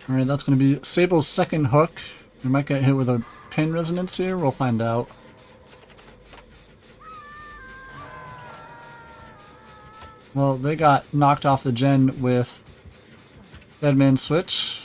Alright, that's going to be Sable's second hook. We might get hit with a pin resonance here, we'll find out. Well, they got knocked off the gen with Deadman Switch.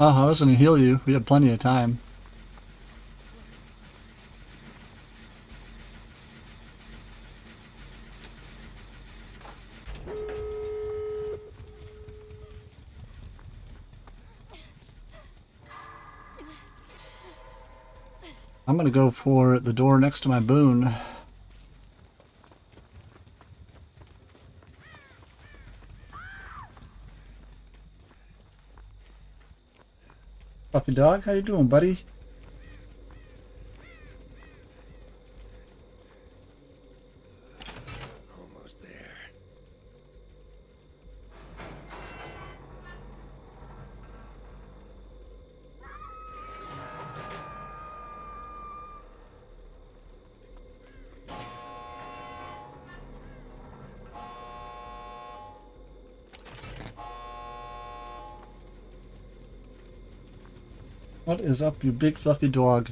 Oh, I was gonna heal you. We have plenty of time. I'm gonna go for the door next to my boon. Puppy dog, how you doing, buddy? Almost there. What is up, you big fluffy dog?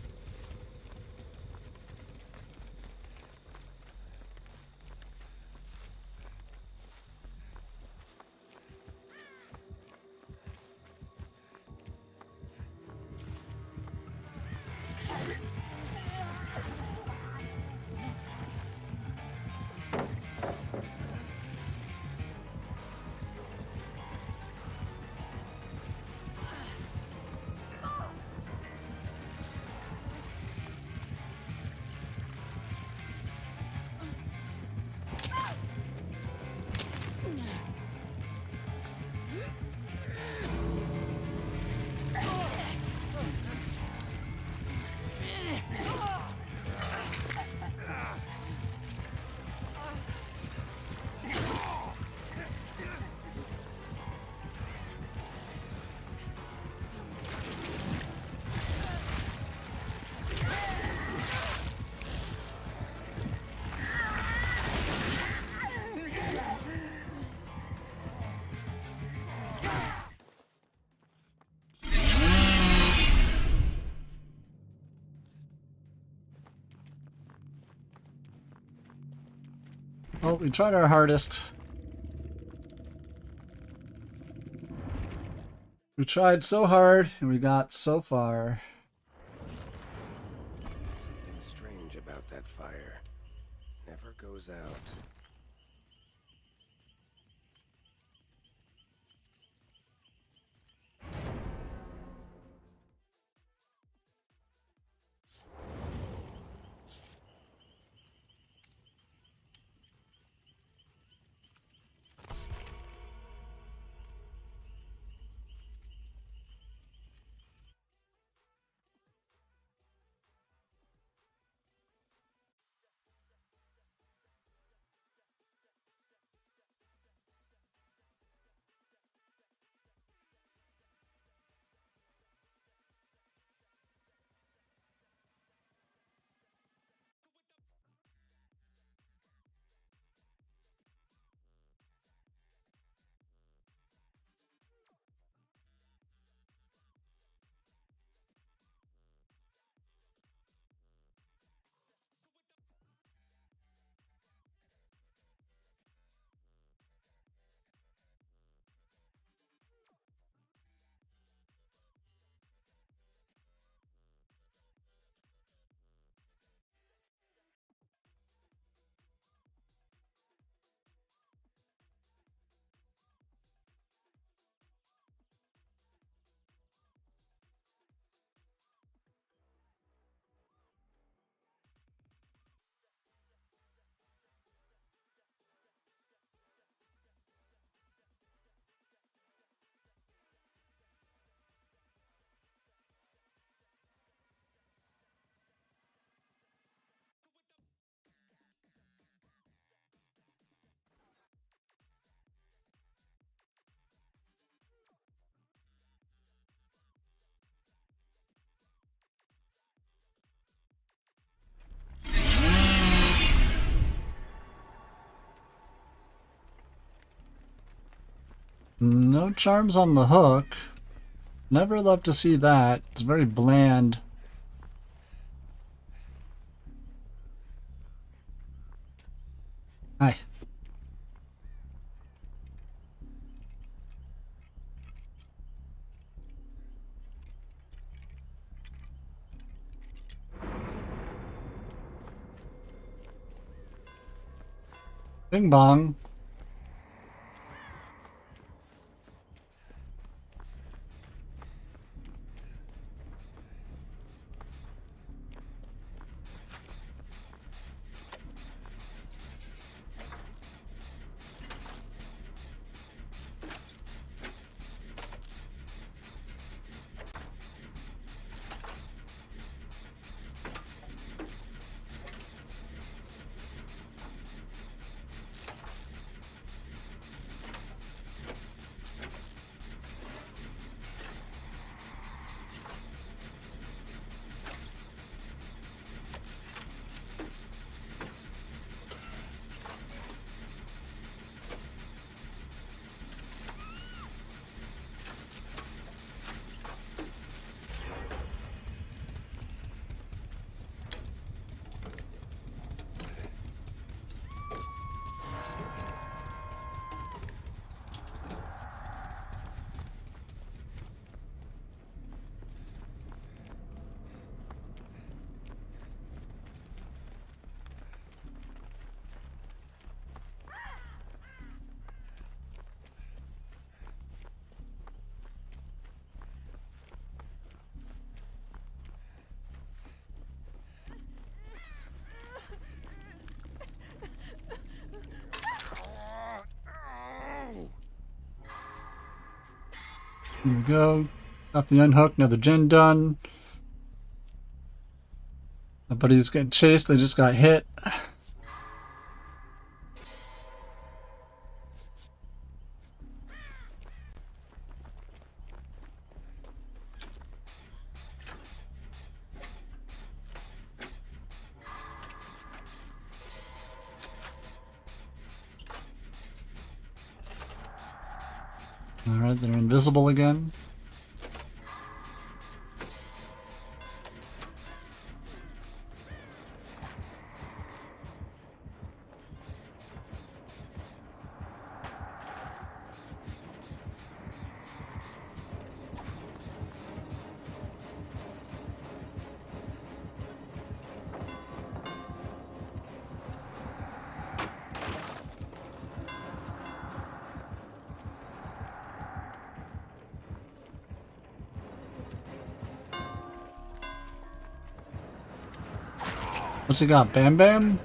Well, we tried our hardest. We tried so hard, and we got so far. Something strange about that fire. Never goes out. No charms on the hook. Never love to see that. It's very bland. Hi. Bing bong. Here we go. Got the unhook, now the gin done. My buddy's getting chased, they just got hit. Alright, they're invisible again. What's he got? Bam Bam?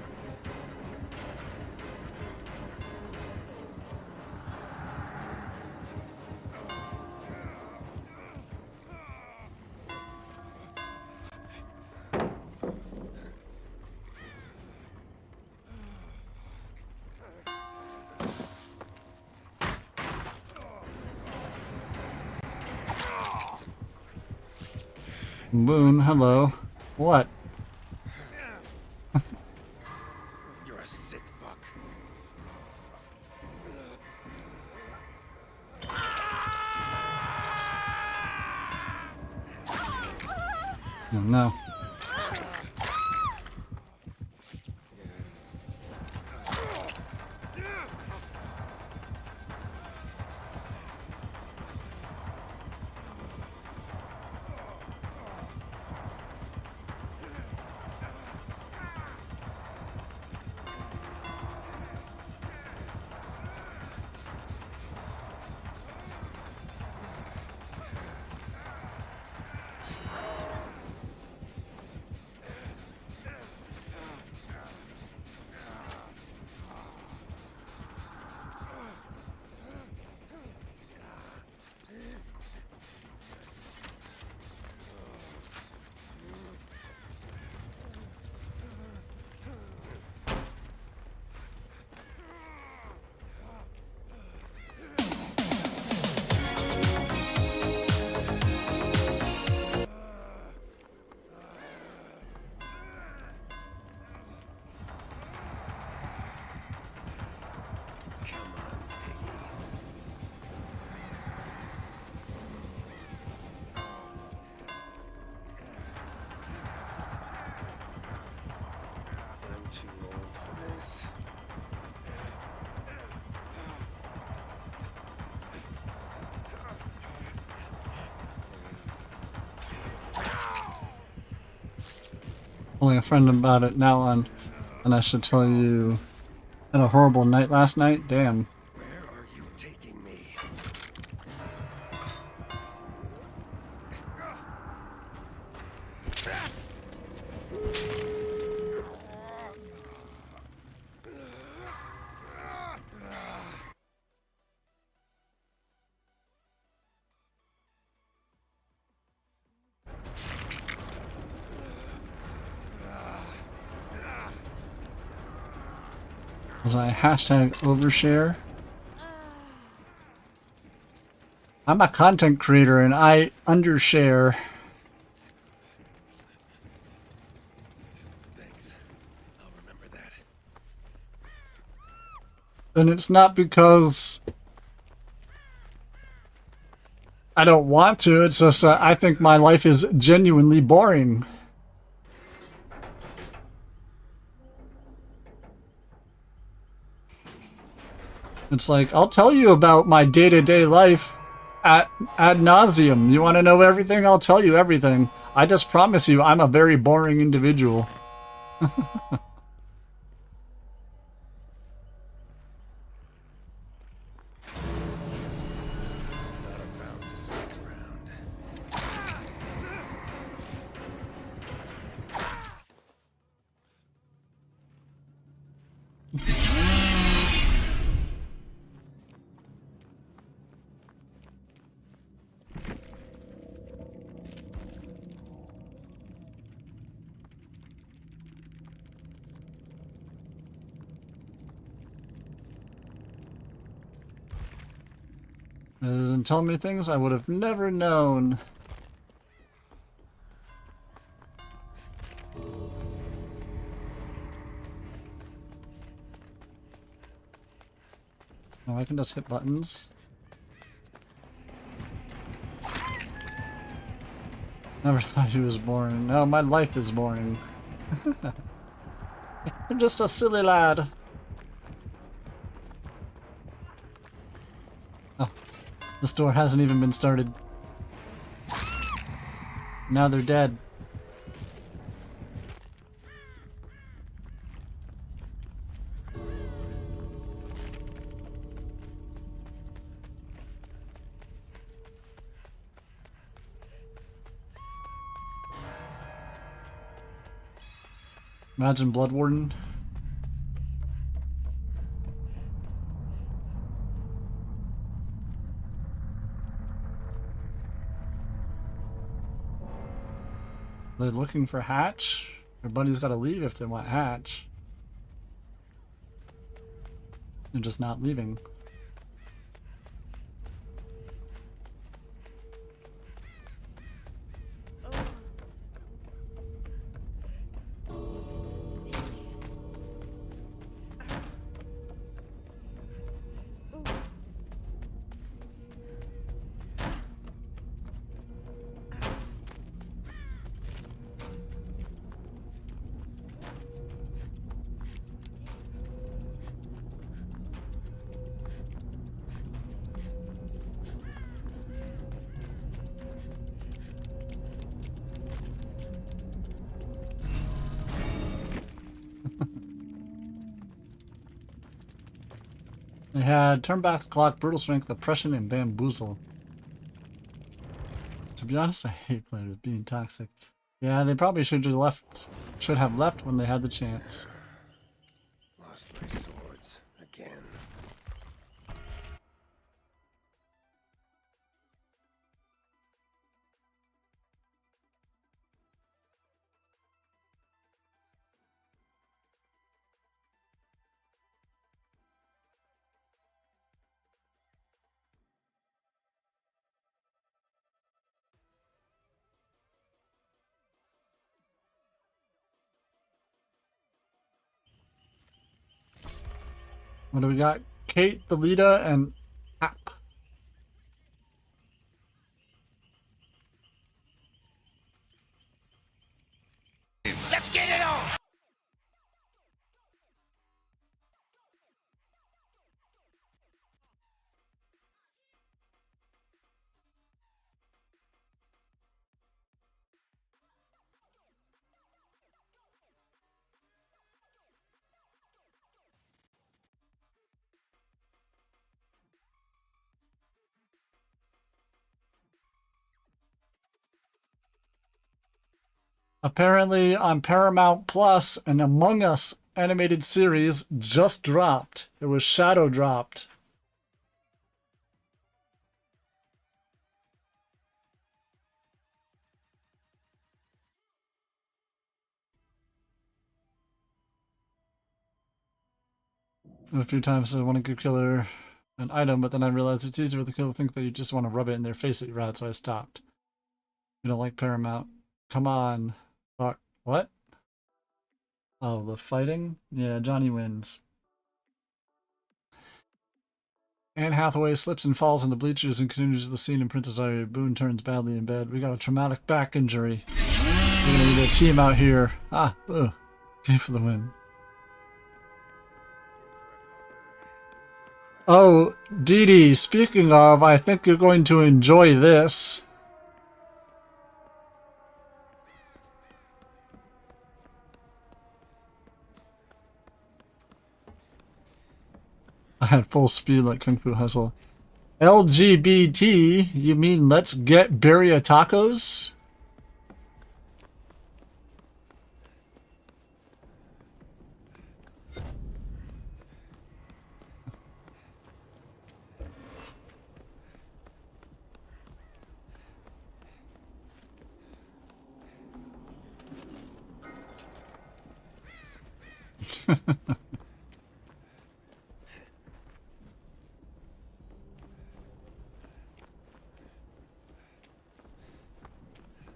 Moon, hello. What? You're a sick fuck. Oh no. telling a friend about it now on, and I should tell you, had a horrible night last night. Damn. Where are you taking me? Was I hashtag overshare? I'm a content creator and I undershare. Thanks. I'll remember that. And it's not because I don't want to, it's just I think my life is genuinely boring. It's like, I'll tell you about my day-to-day life ad nauseum. You want to know everything? I'll tell you everything. I just promise you I'm a very boring individual. It doesn't tell me things I would have never known. Oh, I can just hit buttons. Never thought he was boring. No, my life is boring. I'm just a silly lad. Oh, this door hasn't even been started. Now they're dead. Imagine Blood Warden. They're looking for Hatch? Everybody's got to leave if they want Hatch. They're just not leaving. They had Turn Back the Clock, Brutal Strength, Oppression, and Bamboozle. To be honest, I hate players being toxic. Yeah, they probably should have left when they had the chance. Lost my swords again. What do we got? Kate, the Lita, and App. Let's get it on! Apparently on Paramount Plus, an Among Us animated series just dropped. It was shadow dropped. A few times I want to give killer an item, but then I realized it's easier for the killer to think that you just want to rub it in their face that you're at, so I stopped. You don't like Paramount? Come on. Fuck. What? Oh, the fighting? Yeah, Johnny wins. Anne Hathaway slips and falls in the bleachers and continues the scene in Princess Diary. Boone turns badly in bed. We got a traumatic back injury. We're gonna need a team out here. Ah, ugh. Okay for the win. Oh, Dee Dee, speaking of, I think you're going to enjoy this. I had full speed like Kung Fu Hustle. LGBT? You mean let's get birria tacos?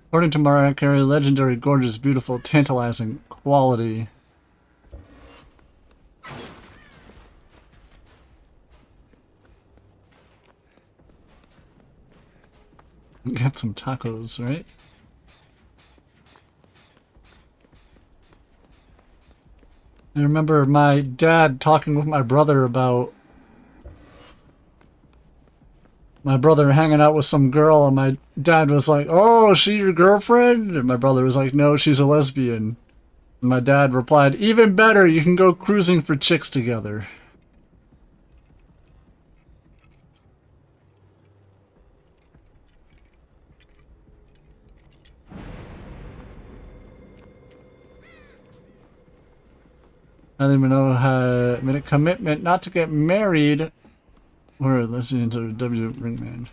According to Mariah Carey, legendary, gorgeous, beautiful, tantalizing quality. Get some tacos, right? I remember my dad talking with my brother about my brother hanging out with some girl, and my dad was like, "Oh, is she your girlfriend?" And my brother was like, "No, she's a lesbian." And my dad replied, "Even better, you can go cruising for chicks together." I don't even know how made a commitment not to get married. Or listening to W Ringman.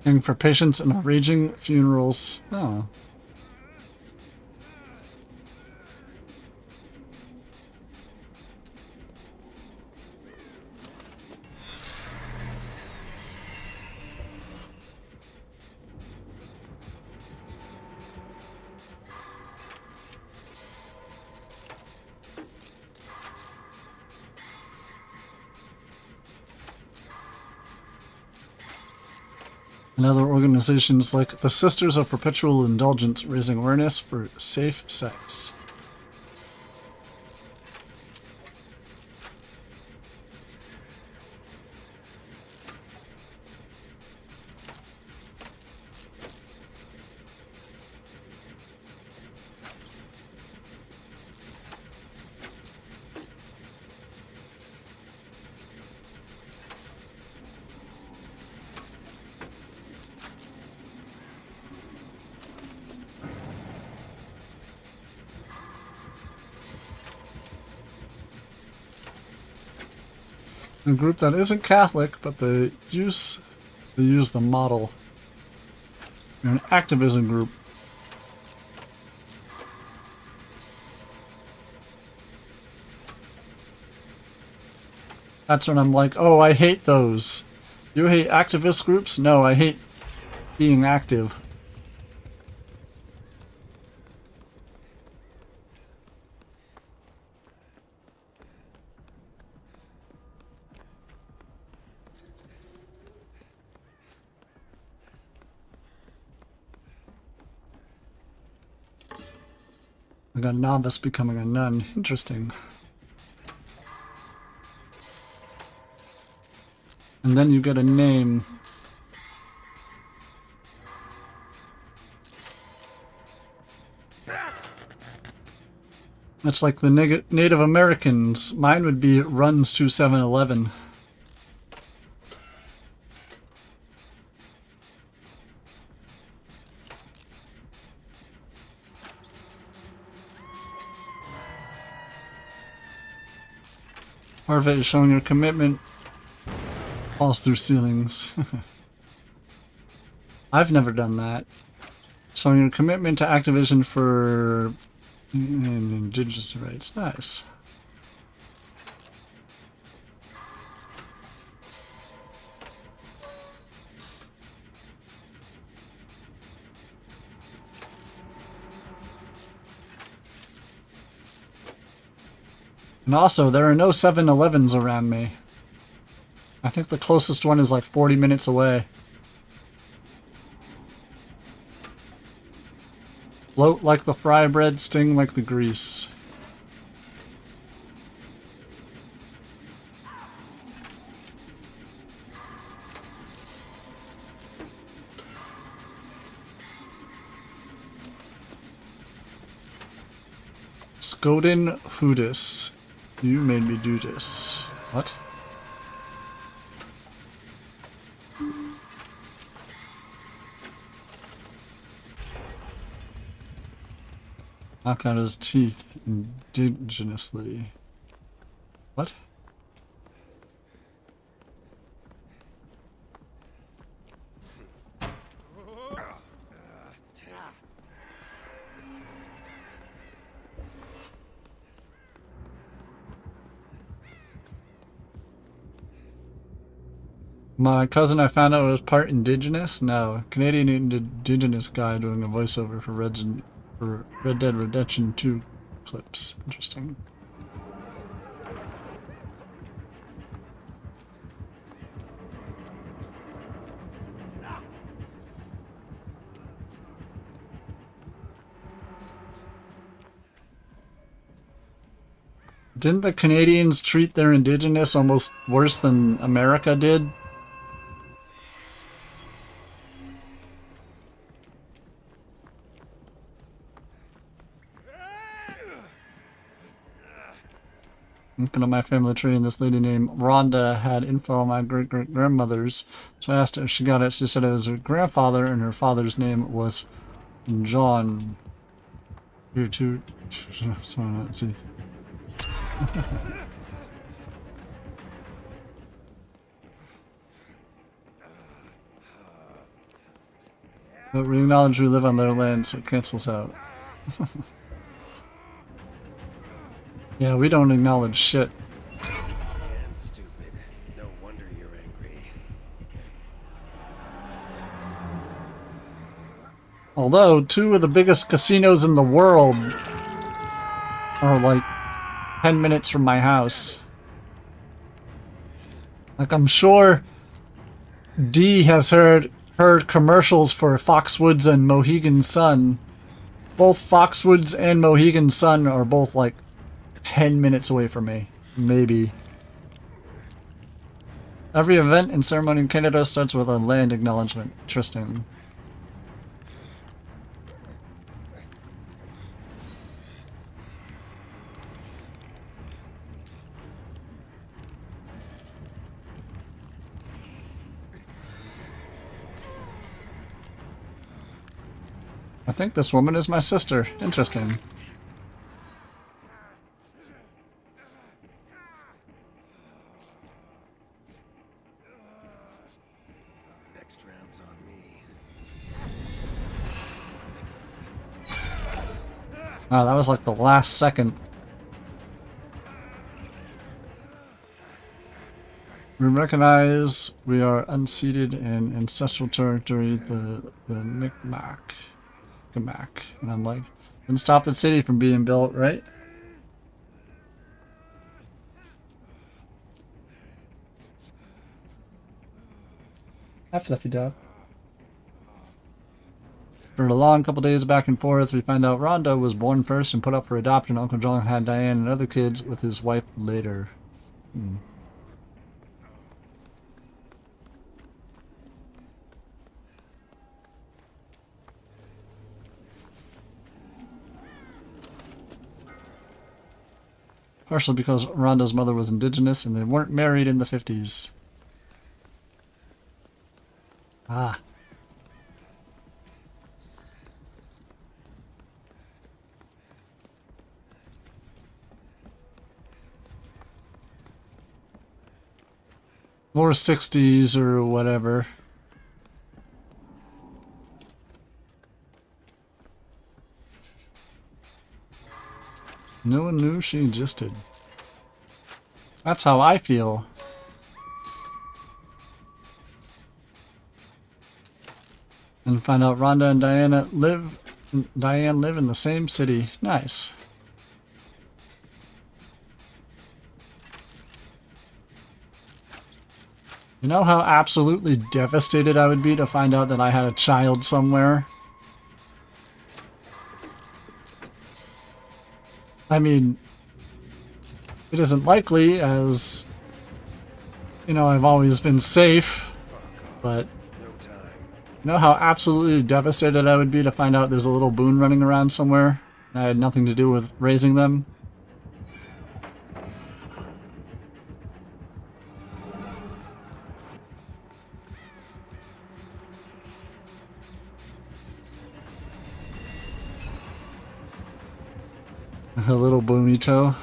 And for patients and raging funerals. Oh. And other organizations like the Sisters of Perpetual Indulgence raising awareness for safe sex. A group that isn't Catholic, but they use the model. They're an activism group. That's when I'm like, oh, I hate those. You hate activist groups? No, I hate being active. Like a novice becoming a nun. Interesting. And then you get a name. Much like the Native Americans. Mine would be runs to 7-Eleven. Part of it is showing your commitment falls through ceilings. I've never done that. Showing your commitment to Activision for indigenous rights. Nice. And also, there are no 7-Elevens around me. I think the closest one is like 40 minutes away. Float like the fry bread, sting like the grease. Skoden Hudis. You made me do this. What? Knock out his teeth indigenously. What? My cousin, I found out, was part indigenous. No, Canadian indigenous guy doing a voiceover for Red Dead Redemption 2 clips. Interesting. Didn't the Canadians treat their indigenous almost worse than America did? Looking at my family tree, and this lady named Rhonda had info on my great-great-grandmothers. So I asked her if she got it. She said it was her grandfather, and her father's name was John. Here too. Let's see. But we acknowledge we live on their land, so it cancels out. Yeah, we don't acknowledge shit. And stupid. No wonder you're angry. Although, two of the biggest casinos in the world are like 10 minutes from my house. Like, I'm sure D has heard commercials for Foxwoods and Mohegan Sun. Both Foxwoods and Mohegan Sun are both like 10 minutes away from me. Maybe. Every event and ceremony in Canada starts with a land acknowledgement. Interesting. I think this woman is my sister. Interesting. Next round's on me. Oh, that was like the last second. We recognize we are unceded in ancestral territory, the Micmac. And I'm like, didn't stop the city from being built, right? Hi, Fluffy Dog. After a long couple days back and forth, we find out Rhonda was born first and put up for adoption. Uncle John had Diane and other kids with his wife later. Partially because Rhonda's mother was indigenous and they weren't married in the 50s. Ah. Or 60s or whatever. No one knew she existed. That's how I feel. And find out Rhonda and Diane live in the same city. Nice. You know how absolutely devastated I would be to find out that I had a child somewhere? I mean, it isn't likely, as, you know, I've always been safe, but you know how absolutely devastated I would be to find out there's a little Boone running around somewhere and I had nothing to do with raising them? A little bonito.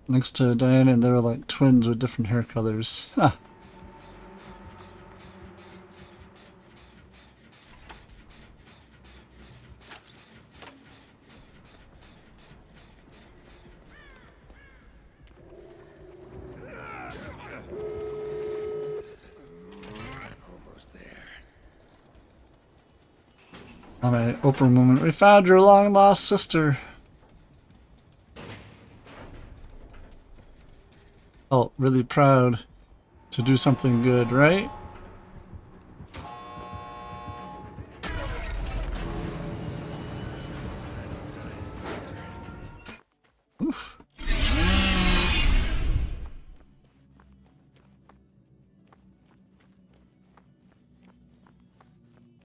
Next to Diana, and they're like twins with different hair colors. Huh. Alright, Oprah moment. We found your long lost sister. Felt really proud to do something good, right? Oof.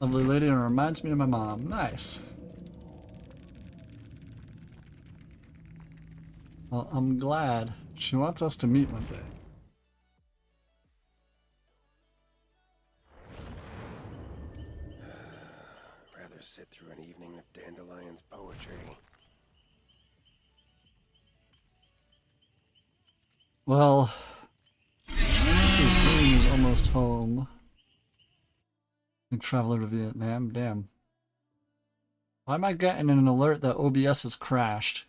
Lovely lady, and reminds me of my mom. Nice. Well, I'm glad. She wants us to meet one day. Rather sit through an evening of Dandelion's poetry. Well, Mrs. Boone is almost home. Traveler to Vietnam, damn. Why am I getting an alert that OBS has crashed?